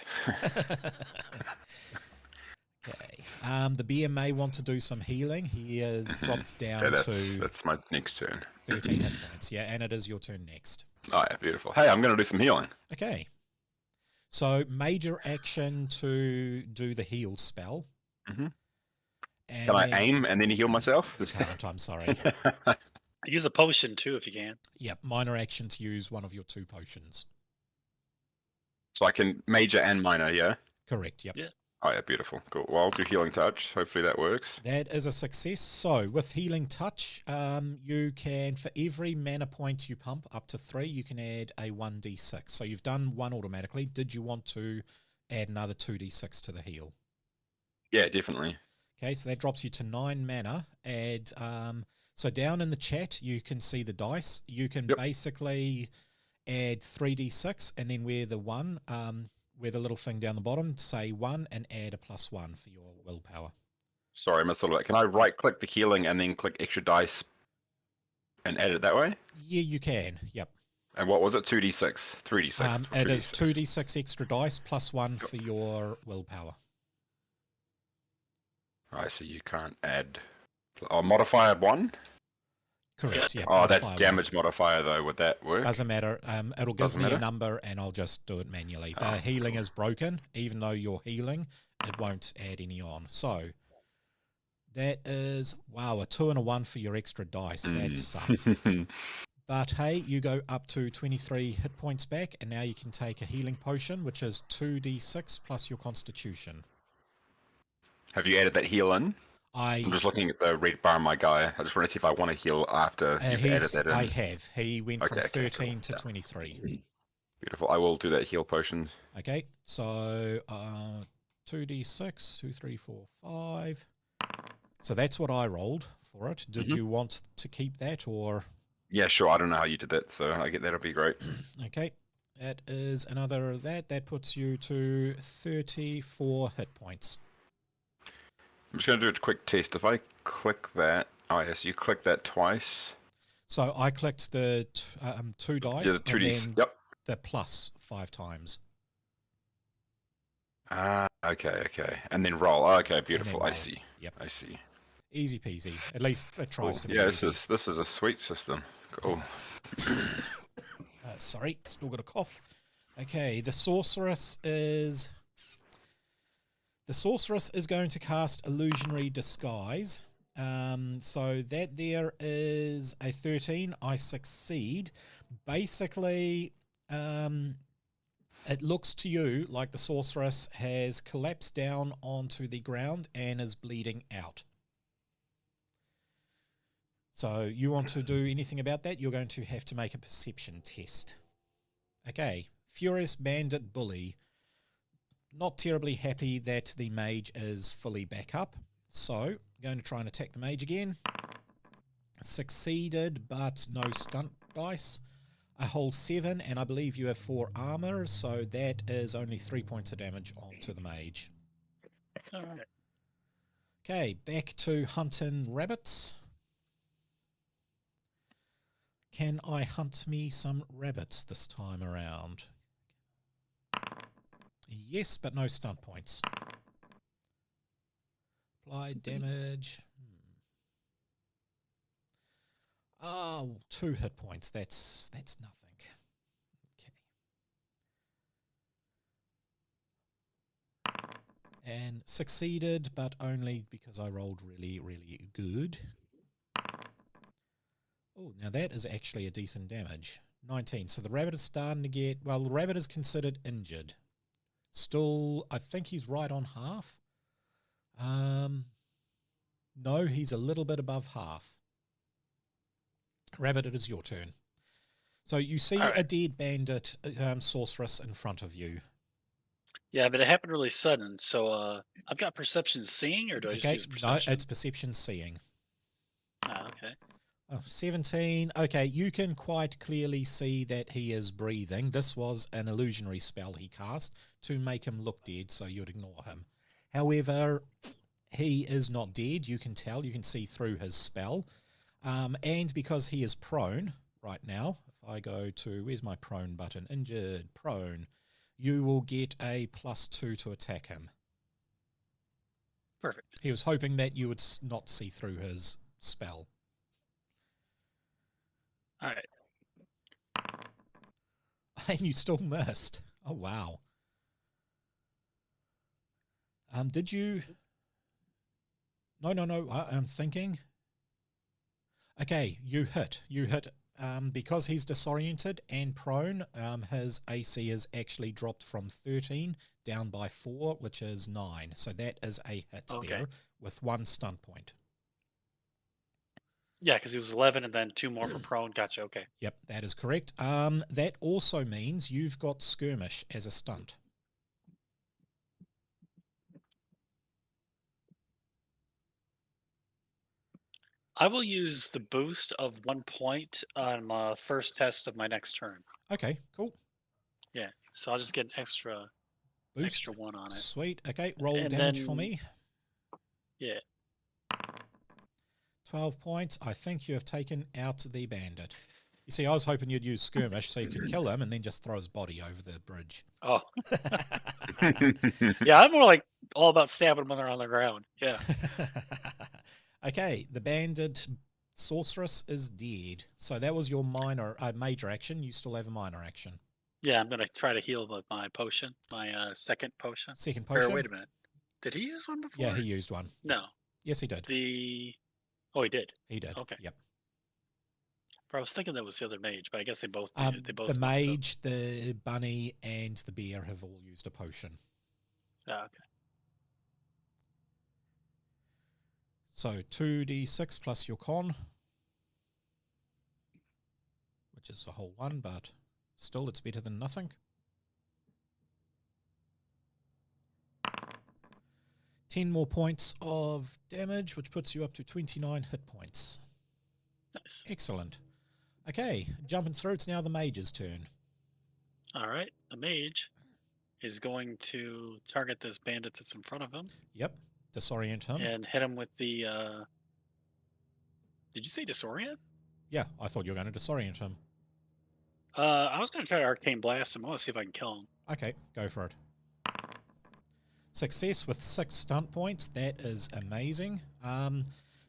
Okay. The bear may want to do some healing. He is dropped down to... That's my next turn. 13 hit points. Yeah, and it is your turn next. Oh, yeah, beautiful. Hey, I'm going to do some healing. Okay. So, major action to do the heal spell. Mm-hmm. Can I aim and then heal myself? Can't, I'm sorry. Use a potion too if you can. Yep, minor actions use one of your 2 potions. So I can major and minor, yeah? Correct, yep. Yeah. Oh, yeah, beautiful. Cool. Well, I'll do healing touch. Hopefully that works. That is a success. So with Healing Touch, you can, for every mana point you pump up to 3, you can add a 1d6. So you've done 1 automatically. Did you want to add another 2d6 to the heal? Yeah, definitely. Okay, so that drops you to 9 mana. Add, so down in the chat, you can see the dice. You can basically add 3d6 and then where the 1, where the little thing down the bottom, say 1 and add a +1 for your willpower. Sorry, I missed all of that. Can I right-click the healing and then click extra dice and add it that way? Yeah, you can. Yep. And what was it? 2d6? 3d6? It is 2d6 extra dice +1 for your willpower. I see. You can't add... Oh, modifier 1? Correct, yeah. Oh, that's modifier damage modifier, though. Would that work? Doesn't matter. It'll give Doesn't me a matter? number and I'll just do it manually. Oh, The healing is broken. Even though you're healing, it won't add any on. So that is, wow, a 2 and a 1 for your extra dice. That sucks. But hey, you go up to 23 hit points back, and now you can take a healing potion, which is 2d6 plus your constitution. Have you added that heal in? I'm just looking at the red bar on my guy. I just want to see if I want to heal after you've added that in. I have. He went from Okay, 13 cool. to 23. Beautiful. I will do that heal potion. Okay, so 2d6, 2, 3, 4, 5. So that's what I rolled for it. Did you want to keep that or? Yeah, sure. I don't know how you did that, so I get that'll be great. Okay, that is another that. That puts you to 34 hit points. I'm just going to do a quick test. If I click that... Oh, yes, you click that twice. So I clicked the 2 dice Yeah, the 2D. and then Yep. the plus 5 times. Okay. And then roll. Oh, okay, beautiful. I roll. see. Yep. I see. Easy peasy. At least it tries to be Yeah, easy. this is a sweet system. Cool. Sorry, still got a cough. Okay, the sorceress is going to cast Illusionary Disguise. So that there is a 13. I succeed. Basically, it looks to you like the sorceress has collapsed down onto the ground and is bleeding out. So you want to do anything about that, you're going to have to make a perception test. Okay, Furious Bandit Bully. Not terribly happy that the mage is fully back up. So, I'm going to try and attack the mage again. Succeeded, but no stunt dice. I hold 7, and I believe you have 4 armor, so that is only 3 points of damage onto the mage. Alright. Okay, back to hunting rabbits. Can I hunt me some rabbits this time around? Yes, but no stunt points. Apply damage. Oh, 2 hit points. That's nothing. Okay. And succeeded, but only because I rolled really, really good. Oh, now that is actually a decent damage. 19. So the rabbit is starting to get... Well, the rabbit is considered injured. Still, I think he's right on half. No, he's a little bit above half. Rabbit, it is your turn. So you see a dead bandit sorceress in front of you. Yeah, but it happened really sudden. So I've got perception seeing, or do I just use perception? No, it's perception seeing. Okay. Oh, 17. Okay, you can quite clearly see that he is breathing. This was an illusionary spell he cast to make him look dead, so you'd ignore him. However, he is not dead. You can tell. You can see through his spell. And because he is prone right now, if I go to, where's my prone button? Injured, prone. You will get a +2 to attack him. Perfect. He was hoping that you would not see through his spell. All right. And you still missed. Oh, wow. Did you... No, I'm thinking. Okay, you hit. Because he's disoriented and prone, his AC is actually dropped from 13 down by 4, which is 9. So that is a hit there with 1 stun point. Yeah, because he was 11 and then 2 more for prone. Gotcha, okay. Yep, that is correct. That also means you've got skirmish as a stunt. I will use the boost of 1 point on my first test of my next turn. Okay, cool. Yeah, so I'll just get an extra Boost. 1 on it. Sweet. Okay, roll And damage then- for me. Yeah. 12 points. I think you have taken out the bandit. You see, I was hoping you'd use skirmish so you could kill him and then just throw his body over the bridge. Oh. Yeah, I'm more like all about stabbing them when they're on the ground. Yeah. Okay, the bandit sorceress is dead. So that was your major action. You still have a minor action. Yeah, I'm going to try to heal with my potion, my second potion. Second Or potion? wait a minute. Did he use one before? Yeah, he used one. No. Yes, he did. Oh, he did? He did. Okay. Yep. But I was thinking that was the other mage, but I guess they both The messed up. mage, the bunny, and the bear have all used a potion. Ah, okay. So 2d6 plus your con, which is a whole 1, but still it's better than nothing. 10 more points of damage, which puts you up to 29 hit points. Nice. Excellent. Okay, jumping through, it's now the mage's turn. All right. The mage is going to target this bandit that's in front of him. Yep, disorient him. And hit him with the... Did you say disorient? Yeah, I thought you were going to disorient him. I was going to try to arcane blast him. I want to see if I can kill him. Okay, go for it. Success with 6 stunt points. That is amazing.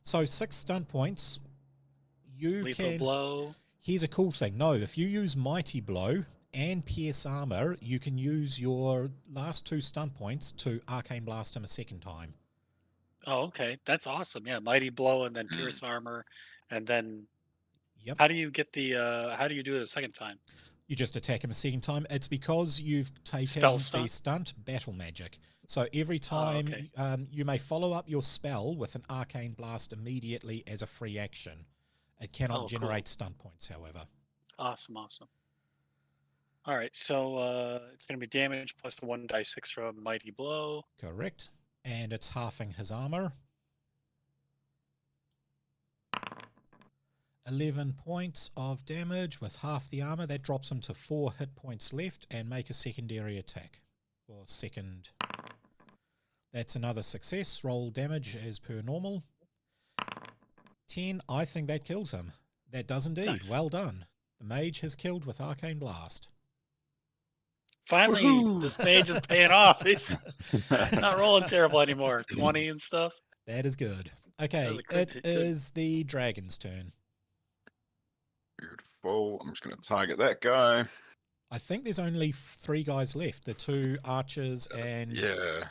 So 6 stunt points. You Lethal can... blow. Here's a cool thing. No, if you use Mighty Blow and Pierce Armor, you can use your last 2 stunt points to Arcane Blast him a second time. Oh, okay. That's awesome. Yeah, mighty blow and then pierce armor, and then. Yep. How do you get the? How do you do it a second time? You just attack him a second time. It's because you've taken Spell the stunt? stunt battle magic. So every time you may follow up your spell with an Arcane Blast immediately as a free action. It cannot generate stunt points, however. Awesome. All right, so it's going to be damage plus the 1d6 from mighty blow. Correct. And it's halving his armor. 11 points of damage with half the armor. That drops him to 4 hit points left, and make a secondary attack. Or second. That's another success. Roll damage as per normal. 10. I think that kills him. That does indeed. Nice. Well done. The mage has killed with Arcane Blast. Finally, Woohoo! this mage is paying off. He's not rolling terrible anymore. 20 and stuff. That is good. Okay, was a crit it hit. is the dragon's turn. Beautiful. I'm just going to target that guy. I think there's only 3 guys left. The 2 archers and... Yeah.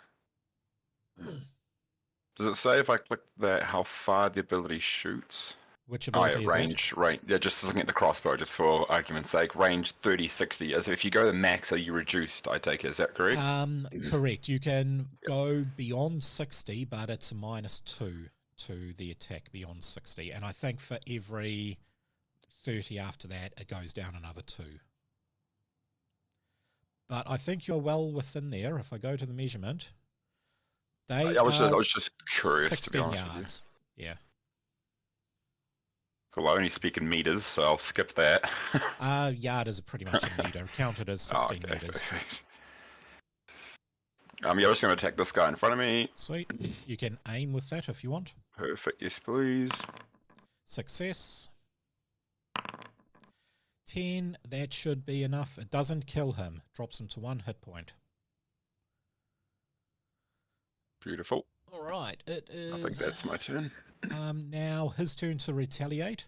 Does it say if I click that how far the ability shoots? Which Oh, ability yeah, range. Yeah, just looking at the crossbow, just for argument's sake. Range 30, 60. As if you go to max, are you reduced, I take it. Is that correct? Correct. You can go beyond 60, but it's a -2 to the attack beyond 60. And I think for every 30 after that, it goes down another 2. But I think you're well within there. If I go to the measurement, they I was just curious, to be 16 honest with you. yards. Yeah. Cool, I only speak in meters, so I'll skip that. Yard is pretty much a meter. Counted as 16 okay. meters. Yeah, I'm just going to attack this guy in front of me. Sweet. You can aim with that if you want. Perfect, yes please. Success. 10. That should be enough. It doesn't kill him. Drops him to 1 hit point. Beautiful. All right. It is... I think that's my turn. Now his turn to retaliate.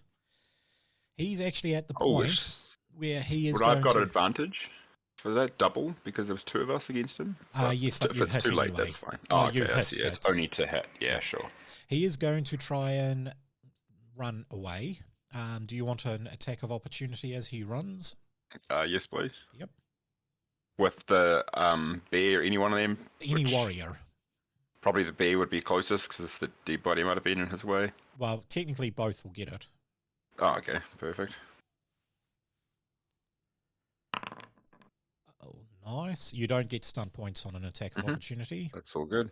He's actually at the point where he is Would going I've got to... an advantage for that double because there was 2 of us against him? Yes, but if you it's hit too late, anyway. that's fine. Oh, Oh, you okay, I hit, see. It's that's- only to hit. Yeah, sure. He is going to try and run away. Do you want an attack of opportunity as he runs? Yes, please. Yep. With the bear, any one of them? Any warrior. Probably the bear would be closest because the dead body might have been in his way. Well, technically both will get it. Oh, okay, perfect. Oh, nice. You don't get stunt points on an attack of opportunity. That's all good.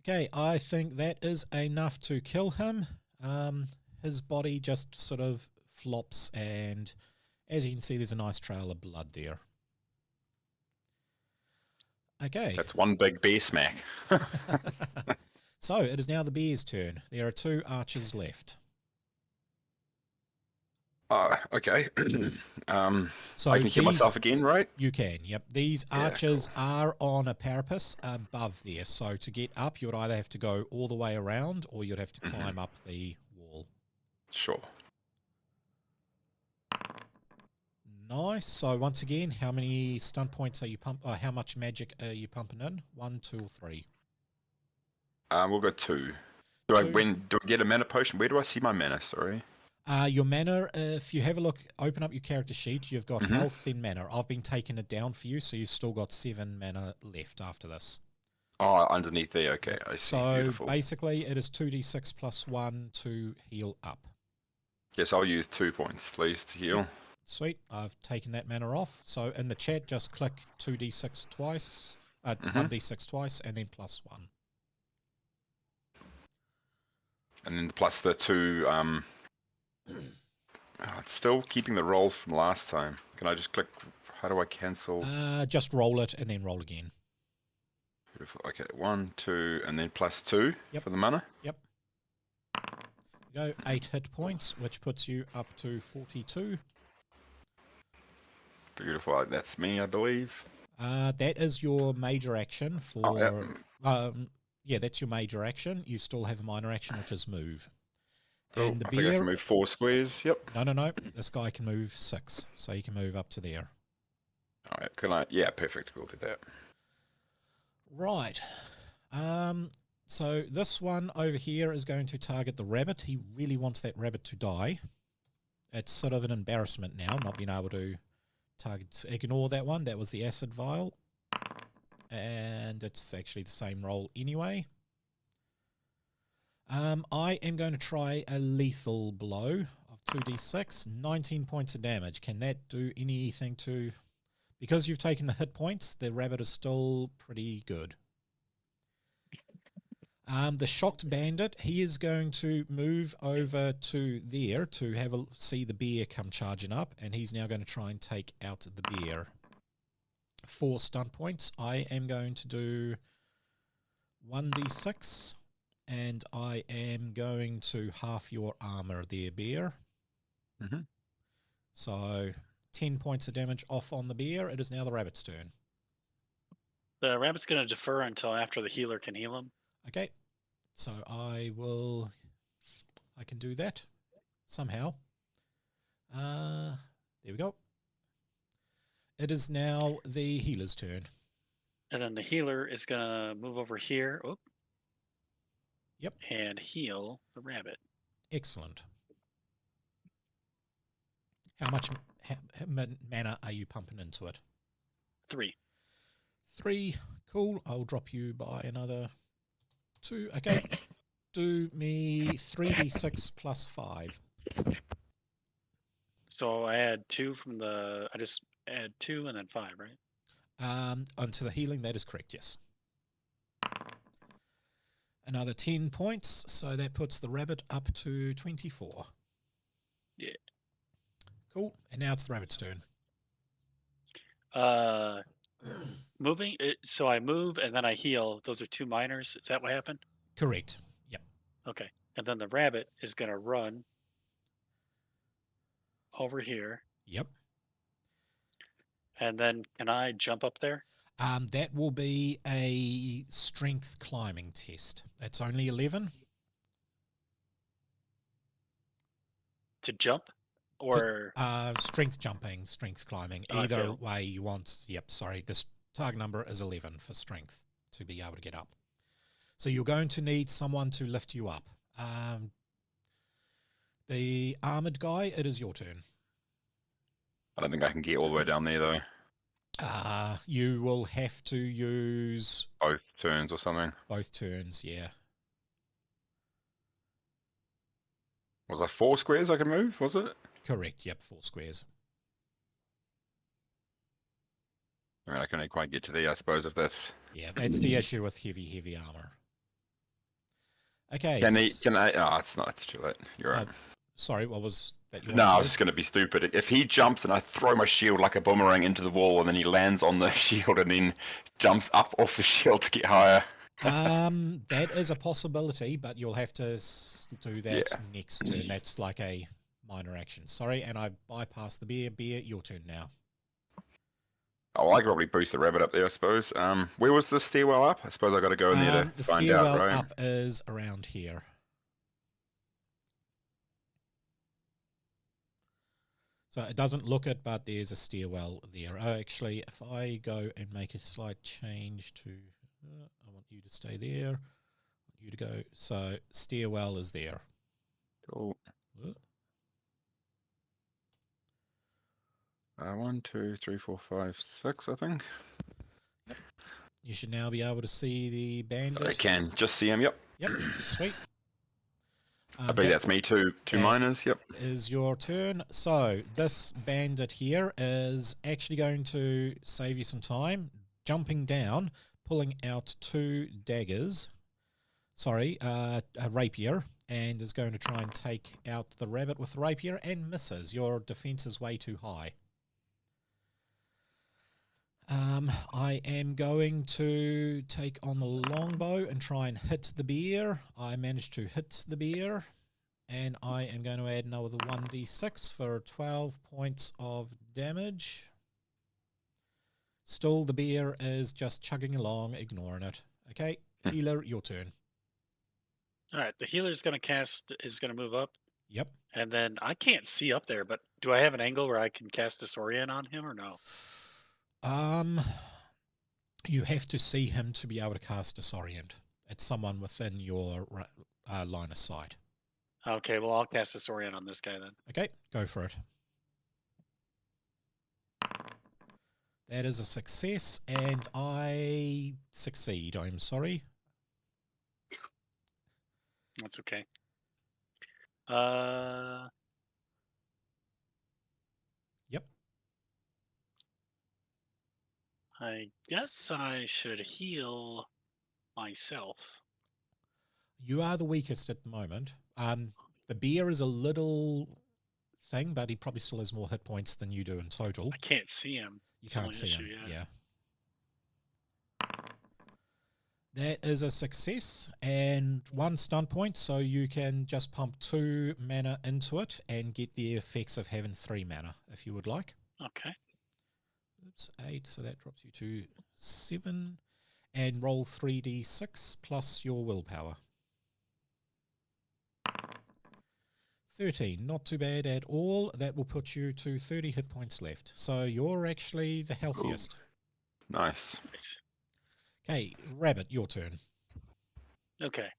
Okay, I think that is enough to kill him. His body just sort of flops, and as you can see, there's a nice trail of blood there. Okay. That's one big bear smack. So it is now the bear's turn. There are 2 archers left. Okay. So I can heal myself again, right? You can, yep. These archers are on a parapet above there. So to get up, you would either have to go all the way around or you'd have to climb up the wall. Sure. Nice. So once again, how many stun points are you how much magic are you pumping in? 1, 2, or 3? We'll go 2. Do I get a mana potion? Where do I see my mana? Sorry. Your mana, if you have a look, open up your character sheet, you've got health, then mana. I've been taking it down for you, so you've still got 7 mana left after this. Oh, underneath there. Okay, I see. So Beautiful. basically, it is 2d6 plus 1 to heal up. Yes, I'll use 2 points, please, to heal. Sweet. I've taken that mana off. So in the chat, just click 2d6 twice, 1d6 twice, and then plus 1. And then plus the 2... it's still keeping the roll from last time. Can I just click? How do I cancel? Just roll it and then roll again. Beautiful. Okay, 1, 2, and then plus 2 for the mana. Yep. Go 8 hit points, which puts you up to 42. Beautiful. That's me, I believe. That is your major action for. Yeah, that's your major action. You still have a minor action, which is move. Cool. And the I think I can move 4 squares. Yep. No. This guy can move 6, so he can move up to there. All right. Can I? Yeah, perfect. We'll do that. Right. So this one over here is going to target the rabbit. He really wants that rabbit to die. It's sort of an embarrassment now, not being able to target. Ignore that one. That was the acid vial. And it's actually the same roll anyway. I am going to try a lethal blow of 2d6, 19 points of damage. Can that do anything to... Because you've taken the hit points, the rabbit is still pretty good. The shocked bandit, he is going to move over to there to have see the bear come charging up, and he's now going to try and take out the bear. 4 stun points. I am going to do 1d6, and I am going to half your armor there, bear. So 10 points of damage off on the bear. It is now the rabbit's turn. The rabbit's going to defer until after the healer can heal him. Okay, so I can do that somehow. There we go. It is now the healer's turn. And then the healer is going to move over here. Oop. Yep. And heal the rabbit. Excellent. How much mana are you pumping into it? 3. 3. Cool. I'll drop you by another 2. Okay. Do me 3d6 plus 5. So I add 2 from the... I just add 2 and then 5, right? Onto the healing, that is correct, yes. Another 10 points, so that puts the rabbit up to 24. Yeah. Cool. And now it's the rabbit's turn. Moving. So I move and then I heal. Those are 2 minors. Is that what happened? Correct. Yep. Okay. And then the rabbit is going to run over here. Yep. And then can I jump up there? That will be a strength climbing test. That's only 11. To jump? Or strength jumping, strength climbing. Oh, Either way you want. Yep, sorry. The target number is 11 for strength to be able to get up. So you're going to need someone to lift you up. The armored guy, it is your turn. I don't think I can get all the way down there though. You will have to use Both turns or something. both turns, yeah. Was there 4 squares I could move? Was it? Correct, yep, 4 squares. I mean, I can only quite get to there, I suppose, if that's. Yeah, that's the issue with heavy armor. Okay. Can I? Oh, it's not. It's too late. You're right. Sorry, what was that you No, wanted I to was just going to be stupid. If he jumps and I throw my shield like a boomerang into the wall, and then he lands on the shield and then jumps up off the shield to get higher. That is a possibility, but you'll have to do that Yeah. next turn. That's like a minor action. Sorry, and I bypassed the bear. Bear, your turn now. Oh, I could probably boost the rabbit up there, I suppose. Where was the stairwell up? I suppose I got to go in there to The find stairwell out, right? up is around here. So it doesn't look it, but there's a stairwell there. Oh, actually, if I go and make a slight change to, I want you to stay there. I want you to go. So stairwell is there. Cool. Uh, 1, 2, 3, 4, 5, 6, I think. You should now be able to see the bandit. I can just see him. Yep. Yep, sweet. I believe that's me too. 2 that miners. Yep. is your turn. So this bandit here is actually going to save you some time, jumping down, pulling out 2 daggers. Sorry, a rapier, and is going to try and take out the rabbit with the rapier and misses. Your defense is way too high. I am going to take on the longbow and try and hit the bear. I managed to hit the bear, and I am going to add another 1d6 for 12 points of damage. Still, the bear is just chugging along, ignoring it. Okay, healer, your turn. All right, the healer's going to move up, Yep. and then I can't see up there, but do I have an angle where I can cast Disorient on him or no? You have to see him to be able to cast Disorient. It's someone within your line of sight. Okay, well, I'll cast Disorient on this guy then. Okay, go for it. That is a success, and I succeed. I'm sorry. That's okay. Yep. I guess I should heal myself. You are the weakest at the moment. The bear is a little thing, but he probably still has more hit points than you do in total. I can't see him. You It's the can't only see issue, him. yeah. Yeah. That is a success and 1 stun point, so you can just pump 2 mana into it and get the effects of having 3 mana if you would like. Okay. Oops, 8, so that drops you to 7. And roll 3d6 plus your willpower. 13, not too bad at all. That will put you to 30 hit points left. So you're actually the healthiest. Nice. Nice. Okay, Rabbit, your turn. Okay.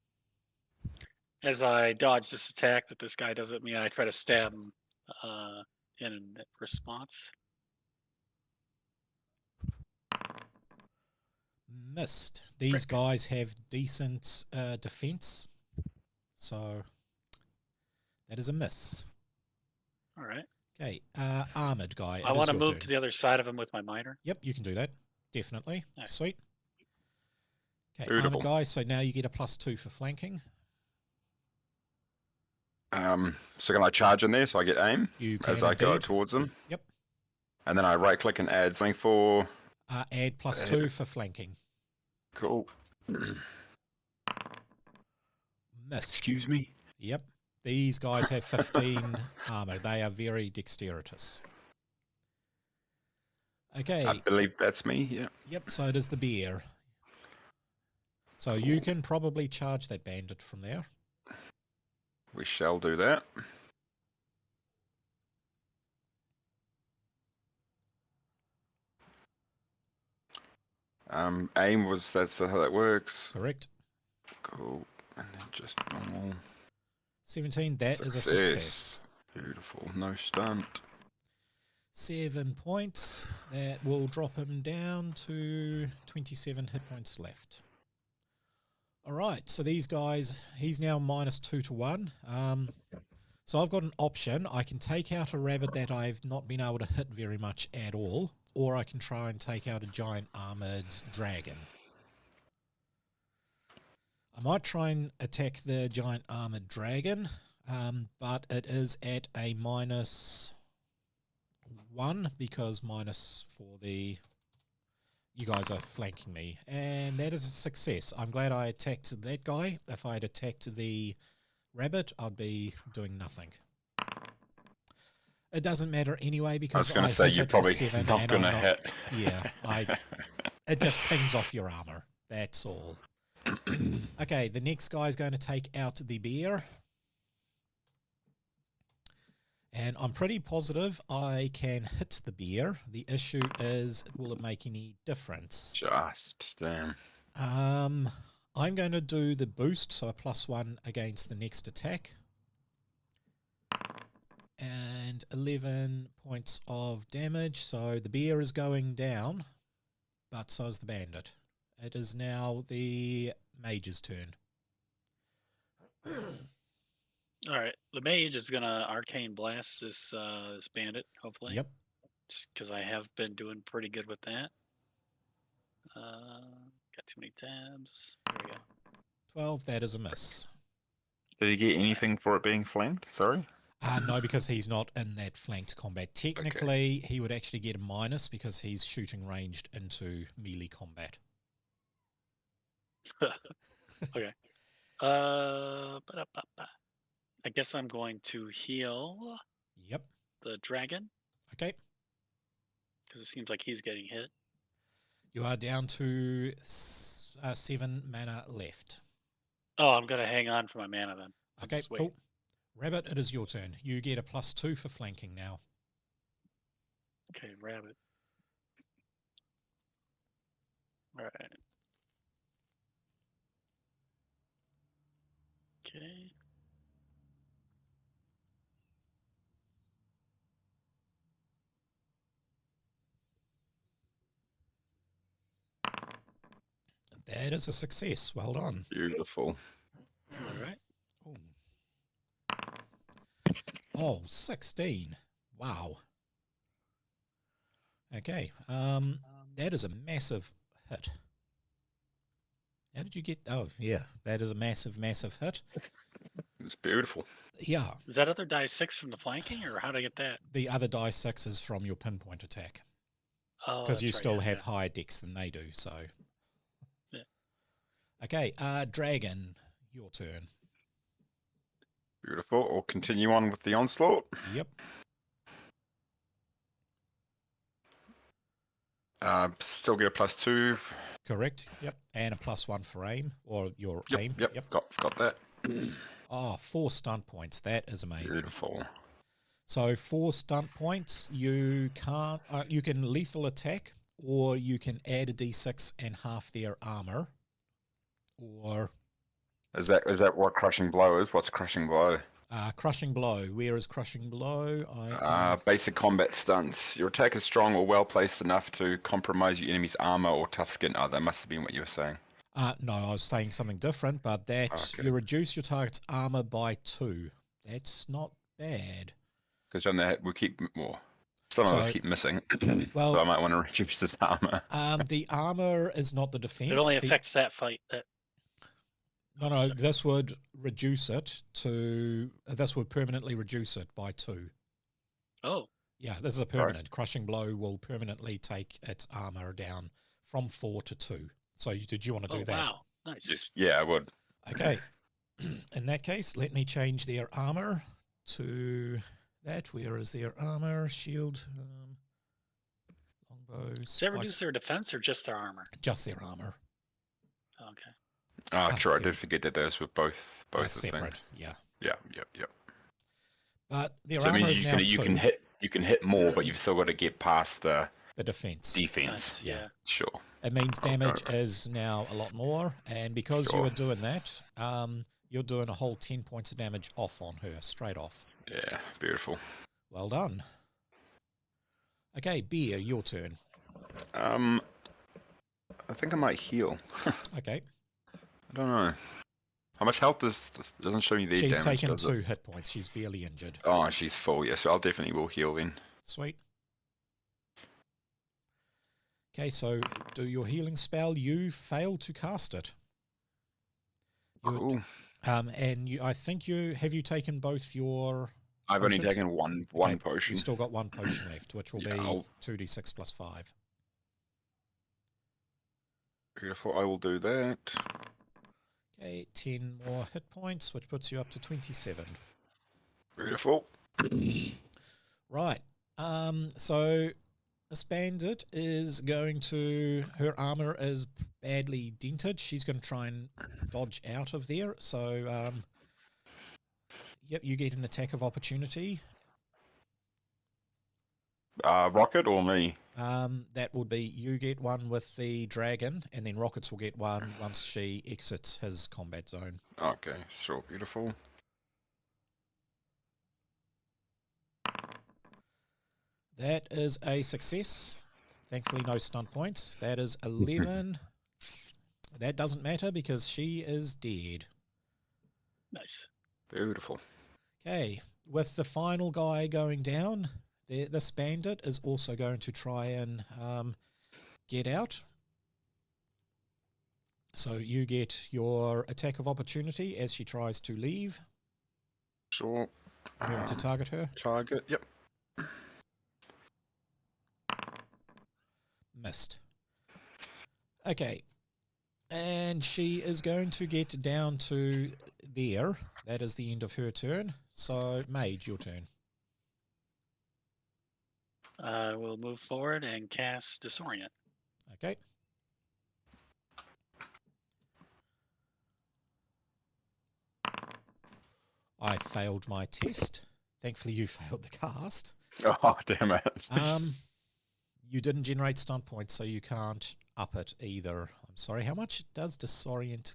As I dodge this attack that this guy does at me, I try to stab him in response. Missed. These guys have decent defense, so that is a miss. All right. Okay, armored guy. I want to move to the other side of him with my miner. Yep, you can do that. Definitely. Nice. Sweet. Okay, Beautiful. armored guy, so now you get a +2 for flanking. So can I charge in there so I get aim You can as I go indeed. towards them? Yep. And then I right click and add something for. Add +2 for flanking. Cool. Missed. Excuse me. Yep. These guys have 15 armor. They are very dexterous. Okay. I believe that's me. Yeah. Yep, so does the bear. So you can probably charge that bandit from there. We shall do that. Aim was that's how that works. Correct. Cool. And then just normal. 17, that is a success. Beautiful. No stunt. 7 points. That will drop him down to 27 hit points left. All right, so these guys, he's now -2 to 1. So I've got an option. I can take out a rabbit that I've not been able to hit very much at all, or I can try and take out a giant armored dragon. I might try and attack the giant armored dragon, but it is at a -1 because minus for the... You guys are flanking me, and that is a success. I'm glad I attacked that guy. If I had attacked the rabbit, I'd be doing nothing. It doesn't matter anyway because I was going to say you're probably not going to hit. Yeah, it just pings off your armor. That's all. Okay, the next guy is going to take out the bear. And I'm pretty positive I can hit the bear. The issue is, will it make any difference? Just damn. I'm going to do the boost, so a +1 against the next attack. And 11 points of damage, so the bear is going down, but so is the bandit. It is now the mage's turn. All right, the mage is gonna arcane blast this this bandit. Hopefully, Yep. Just because I have been doing pretty good with that. Got too many tabs. There we go. 12, that is a miss. Did you get anything for it being flanked? Sorry? No, because he's not in that flanked combat. Technically, he would actually get a minus because he's shooting ranged into melee combat. Okay. Ba-da-ba-ba. I guess I'm going to heal Yep. the dragon Okay. because it seems like he's getting hit. You are down to 7 mana left. Oh, I'm gonna hang on for my mana then. I'll Okay, just wait. cool. Rabbit, it is your turn. You get a +2 for flanking now. Okay, rabbit. All right. Okay. That is a success. Well done. Beautiful. All right. Oh, 16. Wow. Okay. That is a massive hit. How did you get... Oh, yeah. That is a massive, massive hit. It's beautiful. Yeah. Is that other die 6 from the flanking, or how did I get that? The other die 6 is from your pinpoint attack. Oh, Because you that's right, still yeah, have yeah. higher dex than they do, so... Yeah. Okay, dragon, your turn. Beautiful. Or continue on with the onslaught. Yep. Still get a +2. Correct. Yep. And a +1 for aim, or your aim. Yep. Got that. Oh, 4 stunt points. That is amazing. Beautiful. So 4 stunt points. You can't. You can lethal attack, or you can add a d6 and half their armor. Or Is that what crushing blow is? What's crushing blow? crushing blow. Where is crushing blow? Basic combat stunts. Your attack is strong or well placed enough to compromise your enemy's armor or tough skin. Oh, that must have been what you were saying. No, I was saying something different, but that Okay. you reduce your target's armor by 2. That's not bad. Because on that we keep more. Some of us keep missing. Well, So I might want to reduce his armor. the armor is not the defense. It only The- affects that fight. No, this would reduce it to... This would permanently reduce it by 2. Oh, Yeah, this is a permanent. Crushing blow will permanently take its armor down from 4 to 2. So did you want to do that? Wow, nice. Yeah, I would. Okay. In that case, let me change their armor to that. Where is their armor? Shield, longbow, Does that reduce their defense or just their armor? just their armor. Okay. Oh, true. I Okay. did forget that those were both the things. Separate. Yeah. Yep. But their So it armor means is now 2. you can hit more, but you've still got to get past the the defense. defense. Yeah. Sure. It means damage is now a lot more, and because you Sure. are doing that, You're doing a whole 10 points of damage off on her, straight off. Yeah, beautiful. Well done. Okay, Beer, your turn. I think I might heal. Okay. I don't know. How much health doesn't show me the damage, She's taken does 2 it? hit points. She's barely injured. Oh, she's full, yes. So I'll definitely will heal then. Sweet. Okay, so do your healing spell. You fail to cast it. Cool. And I think you taken both your I've only potions? taken one Okay, potion. You've still got 1 potion left, which will Yeah, be I'll- 2d6 plus 5. Beautiful, I will do that. Okay, 10 more hit points, which puts you up to 27. Beautiful. Right. So this bandit is going to... Her armor is badly dented. She's going to try and dodge out of there. So, yep, you get an attack of opportunity. Rocket or me? That would be you get one with the dragon, and then Rockets will get one once she exits his combat zone. Okay, sure, beautiful. That is a success. Thankfully, no stunt points. That is 11. That doesn't matter because she is dead. Nice. Beautiful. Okay, with the final guy going down, this bandit is also going to try and get out. So you get your attack of opportunity as she tries to leave. Sure. You want to target her? Target, yep. Missed. Okay. And she is going to get down to there. That is the end of her turn. So, Mage, your turn. We'll move forward and cast Disorient. Okay. I failed my test. Thankfully, you failed the cast. Oh, damn it. You didn't generate stunt points, so you can't up it either. I'm sorry. How much does Disorient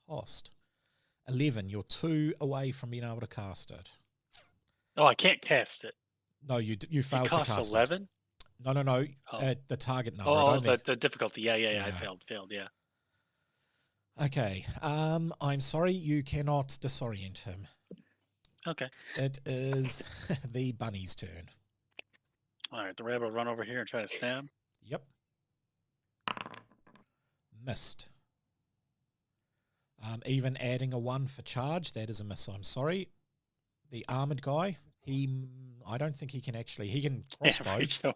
cost? 11. You're 2 away from being able to cast it. Oh, I can't cast it. No, you It failed to costs cast 11? it. No. Oh. The target number. Oh, the difficulty. Yeah, I Yeah. failed, yeah. Okay. I'm sorry, you cannot disorient him. Okay. It is the bunny's turn. All right, the rabbit will run over here and try to stab. Yep. Missed. Even adding a 1 for charge, that is a miss. I'm sorry. The armored guy, I don't think he can actually. He can crossbow. Yeah, right, so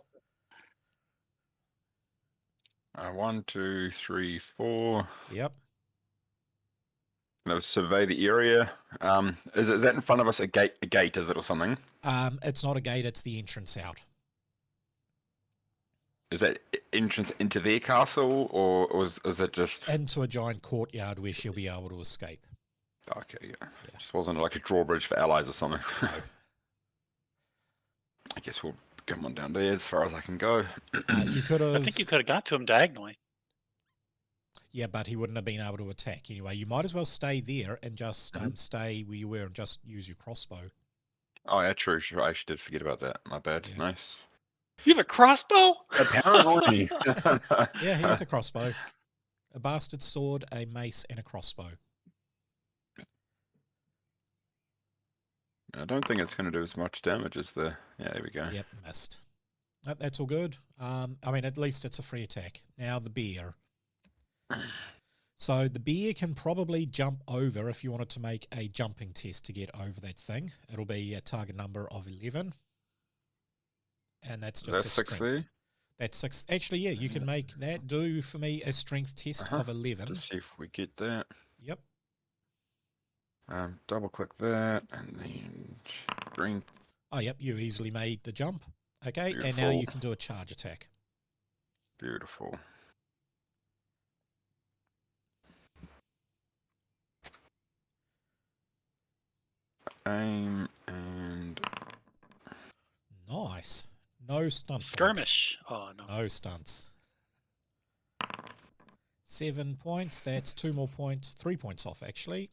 1, 2, 3, 4. Yep. Gonna survey the area. Is that in front of us a gate? A gate, is it, or something? It's not a gate. It's the entrance out. Is that entrance into their castle, or is it just Into a giant courtyard where she'll be able to escape. okay? Yeah. Just wasn't like a drawbridge for allies or something. No. I guess we'll come on down there as far as I can go. You could have. I think you could have got to him diagonally. Yeah, but he wouldn't have been able to attack anyway. You might as well stay there and just stay where you were and just use your crossbow. Oh yeah, true. I actually did forget about that. My bad. Yeah. Nice. You have a crossbow? Apparently. Yeah, he has a crossbow. A bastard sword, a mace, and a crossbow. I don't think it's going to do as much damage as the... Yeah, there we go. Yep, missed. Nope, that's all good. I mean, at least it's a free attack. Now the bear. So the bear can probably jump over if you wanted to make a jumping test to get over that thing. It'll be a target number of 11. And that's just That's a 6 strength. there. That's 6. Actually, yeah, you can make that. Do for me a strength test of 11. Let's see if we get that. Yep. Double click that and then strength. Oh, yep, you easily made the jump. Okay, and now Beautiful. you can do a charge attack. Beautiful. Aim and Nice. No stunts. Skirmish. Oh, no. No stunts. 7 points. That's 2 more points. 3 points off, actually.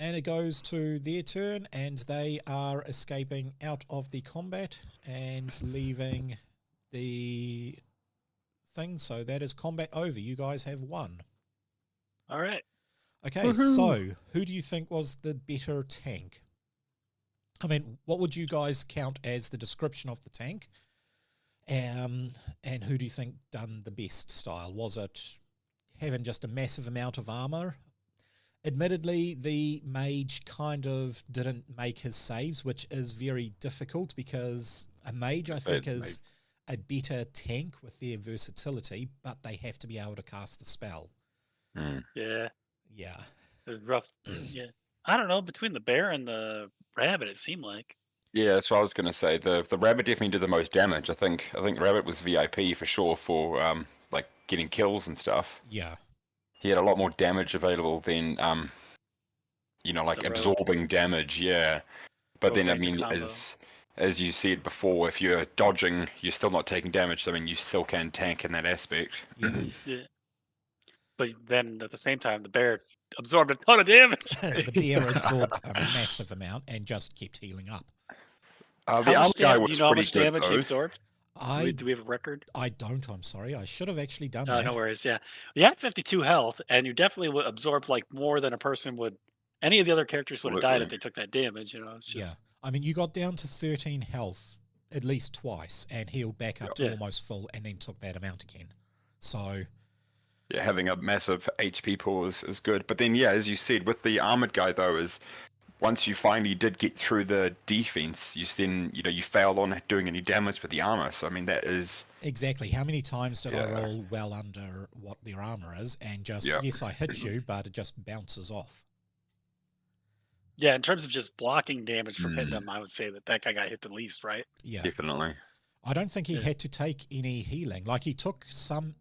And it goes to their turn, and they are escaping out of the combat and leaving the thing. So that is combat over. You guys have won. All right. Okay, Woohoo. so who do you think was the better tank? I mean, what would you guys count as the description of the tank? And who do you think done the best style? Was it having just a massive amount of armor? Admittedly, the mage kind of didn't make his saves, which is very difficult because a mage, I think, is a better tank with their versatility, but they have to be able to cast the spell. Yeah. Yeah. It was rough. Yeah. I don't know. Between the bear and the rabbit, it seemed like. Yeah, that's what I was going to say. The rabbit definitely did the most damage. I think rabbit was VIP for sure for like getting kills and stuff. Yeah. He had a lot more damage available than like The rogue. absorbing damage. Yeah, but then I Rogue mean, combo. as you said before, if you're dodging, you're still not taking damage. So I mean, you still can tank in that aspect. Yeah. Yeah. But then at the same time, the bear absorbed a ton of damage. The bear absorbed a massive amount and just kept healing up. The How other much guy do was you know how pretty much good, damage he though. absorbed? Do we have a record? I don't, I'm sorry. I should have actually done Oh, that. no worries. Yeah. You had 52 health, and you definitely would absorb like more than a person would. Any of the other characters would have died if they took that damage. It's just. Yeah. I mean, you got down to 13 health at least twice and healed back up to Yeah. almost full and then took that amount again. So, Yeah, having a massive HP pool is good. But then, yeah, as you said, with the armored guy, though, is once you finally did get through the defense, you failed on doing any damage with the armor. So, I mean, that is... exactly. How many times did I Yeah. roll well under what their armor is and just, Yeah. yes, I hit you, but it just bounces off. Yeah, in terms of just blocking damage from hitting him, I would say that guy got hit the least, right? Yeah. Definitely. I don't think he Yeah. had to take any healing. Like, he took some...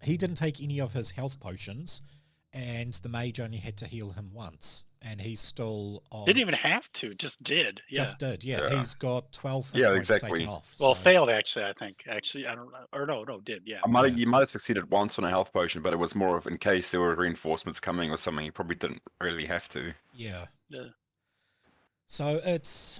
he didn't take any of his health potions, and the mage only had to heal him once, and he's still on... Didn't even have to, just did. Yeah. Just did, yeah. Yeah. He's got 12 hit Yeah, points exactly. taken off. Well, so- failed actually, I think. Actually, I don't know. Or no, did. Yeah. You might have succeeded once on a health potion, but it was more of in case there were reinforcements coming or something. You probably didn't really have to. Yeah. Yeah. So it's...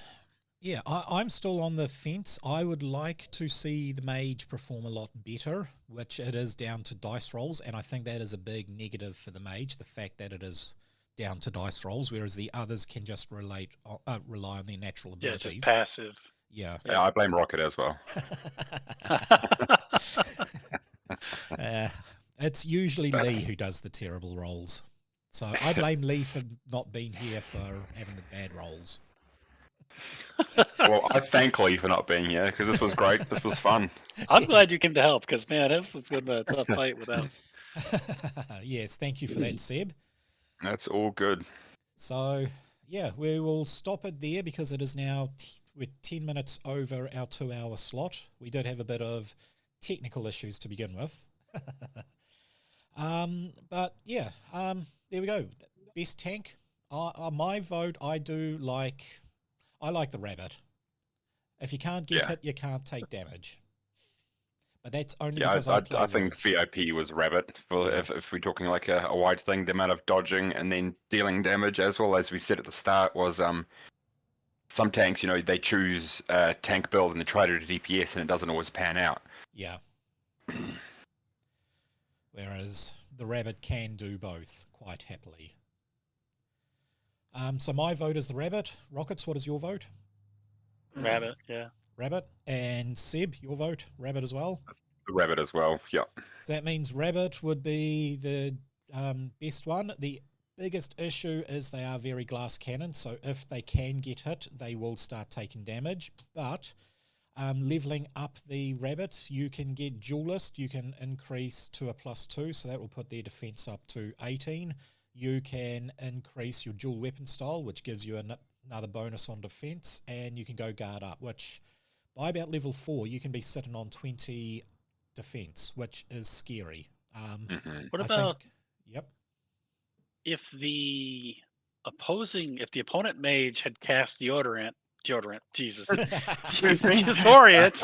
yeah, I'm still on the fence. I would like to see the mage perform a lot better, which it is down to dice rolls, and I think that is a big negative for the mage, the fact that it is down to dice rolls, whereas the others can just rely on their natural Yeah, it's abilities. just passive. Yeah. Yeah, I blame Rocket as well. It's usually Lee who does the terrible rolls. So I blame Lee for not being here for having the bad rolls. Well, I thank Lee for not being here because this was great. This was fun. I'm glad you came to help because, man, this was going to be a tough fight without. Yes, thank you for that, Seb. That's all good. So, yeah, we will stop it there because it is now we're 10 minutes over our 2-hour slot. We did have a bit of technical issues to begin with. But, yeah, there we go. Best tank. My vote, I like the rabbit. If you can't get hit, you can't take damage. But that's only because I think VIP was rabbit. If we're talking like a wide thing, the amount of dodging and then dealing damage, as well as we said at the start, was some tanks, they choose tank build and they try to do DPS and it doesn't always pan out. Yeah. Whereas the rabbit can do both quite happily. So my vote is the rabbit. Rockets, what is your vote? Rabbit, yeah. Rabbit. And Seb, your vote? Rabbit as well? The rabbit as well, yeah. So that means rabbit would be the best one. The biggest issue is they are very glass cannon, so if they can get hit, they will start taking damage. But leveling up the rabbit, you can get duelist. You can increase to a +2, so that will put their defense up to 18. You can increase your dual weapon style, which gives you another bonus on defense, and you can go guard up, which by about level 4, you can be sitting on 20 defense, which is scary. What about yep. if the opponent mage had cast deodorant, Jesus, disorient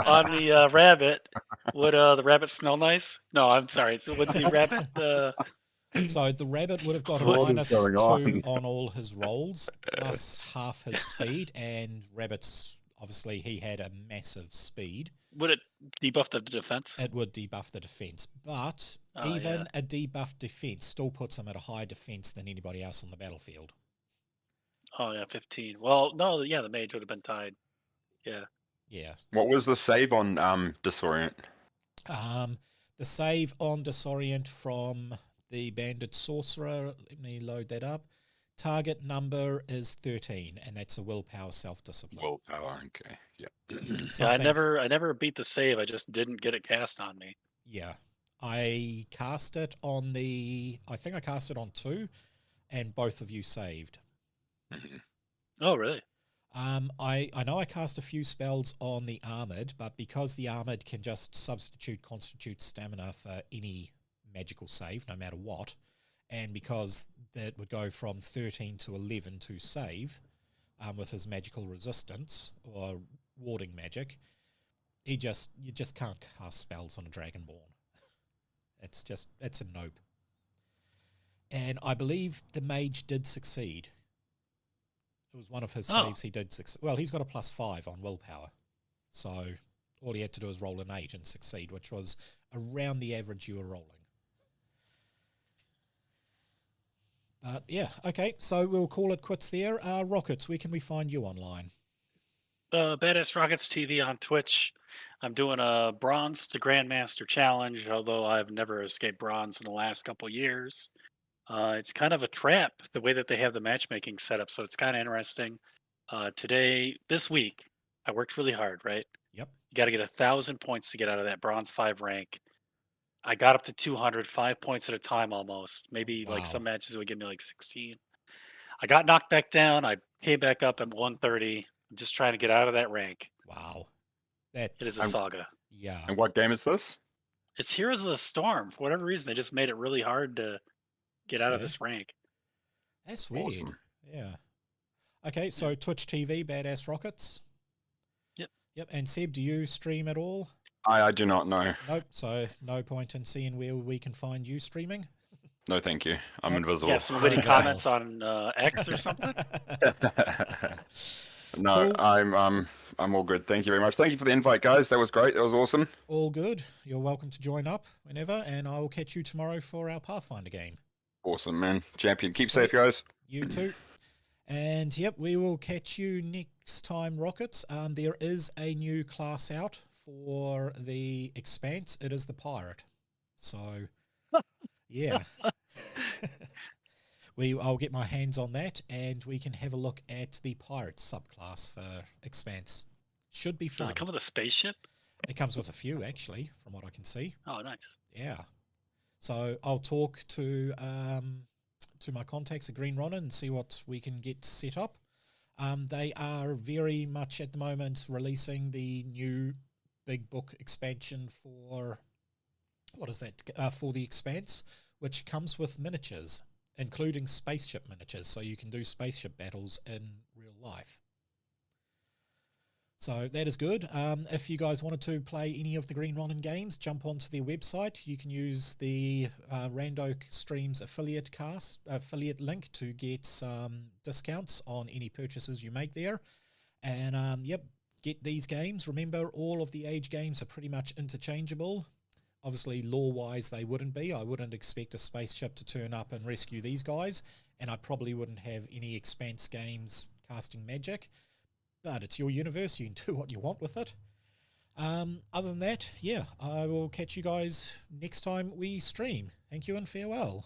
on the rabbit, would the rabbit smell nice? No, I'm sorry. So would the rabbit So the rabbit would have got a What is minus going 2 on? on all his rolls, plus half his speed, and rabbit's, obviously, he had a massive speed. Would it debuff the defense? It would debuff the defense, but Oh, even yeah. a debuffed defense still puts him at a higher defense than anybody else on the battlefield. Oh, yeah, 15. Well, no, yeah, the mage would have been tied. Yeah. Yeah. What was the save on disorient? The save on Disorient from the Banded Sorcerer, let me load that up. Target number is 13, and that's a willpower self-discipline. Willpower. Okay. Yeah. Yeah, I Something- never beat the save. I just didn't get it cast on me. Yeah. I cast it on I think I cast it on 2, and both of you saved. Mhm. Oh, really? I know I cast a few spells on the Armored, but because the Armored can just substitute Constitute Stamina for any magical save, no matter what, and because that would go from 13 to 11 to save with his magical resistance or warding magic, you just can't cast spells on a Dragonborn. It's a nope. And I believe the mage did succeed. It was one of his saves he did succeed. Well, he's got a +5 on willpower. So all he had to do was roll an 8 and succeed, which was around the average you were rolling. But yeah, okay, so we'll call it quits there. Rockets, where can we find you online? Badass Rockets TV on Twitch. I'm doing a Bronze to Grandmaster challenge, although I've never escaped Bronze in the last couple years. It's kind of a trap, the way that they have the matchmaking set up, so it's kind of interesting. This week, I worked really hard, right? Yep. You got to get 1,000 points to get out of that Bronze 5 rank. I got up to 200, 5 points at a time almost. Maybe like Wow. some matches would give me like 16. I got knocked back down. I came back up at 130. I'm just trying to get out of that rank. Wow. It is a That's, saga. yeah. And what game is this? It's Heroes of the Storm. For whatever reason, they just made it really hard to get out of Okay. this rank. That's weird. Awesome. Yeah. Okay, so Twitch TV, Badass Rockets. Yep. Yep, and Seb, do you stream at all? I do not know. Nope, so no point in seeing where we can find you streaming? No, thank you. I'm Nope. invisible. Yeah, some witty Invisible. comments on X or something. No, Cool. I'm all good. Thank you very much. Thank you for the invite, guys. That was great. That was awesome. All good. You're welcome to join up whenever, and I will catch you tomorrow for our Pathfinder game. Awesome, man. Champion. Keep Sweet. safe, guys. You too. And yep, we will catch you next time, Rockets. There is a new class out for the Expanse. It is the Pirate. So, yeah. I'll get my hands on that, and we can have a look at the Pirate subclass for Expanse. Should be fun. Does it come with a spaceship? It comes with a few, actually, from what I can see. Oh, nice. Yeah. So I'll talk to my contacts at Green Ronin and see what we can get set up. They are very much at the moment releasing the new big book expansion for for the Expanse, which comes with miniatures, including spaceship miniatures, so you can do spaceship battles in real life. So that is good. If you guys wanted to play any of the Green Ronin games, jump onto their website. You can use the Rando Streams affiliate link to get some discounts on any purchases you make there. And yep, get these games. Remember, all of the Age games are pretty much interchangeable. Obviously, lore-wise, they wouldn't be. I wouldn't expect a spaceship to turn up and rescue these guys, and I probably wouldn't have any Expanse games casting magic. But it's your universe, you can do what you want with it. Other than that, yeah, I will catch you guys next time we stream. Thank you and farewell.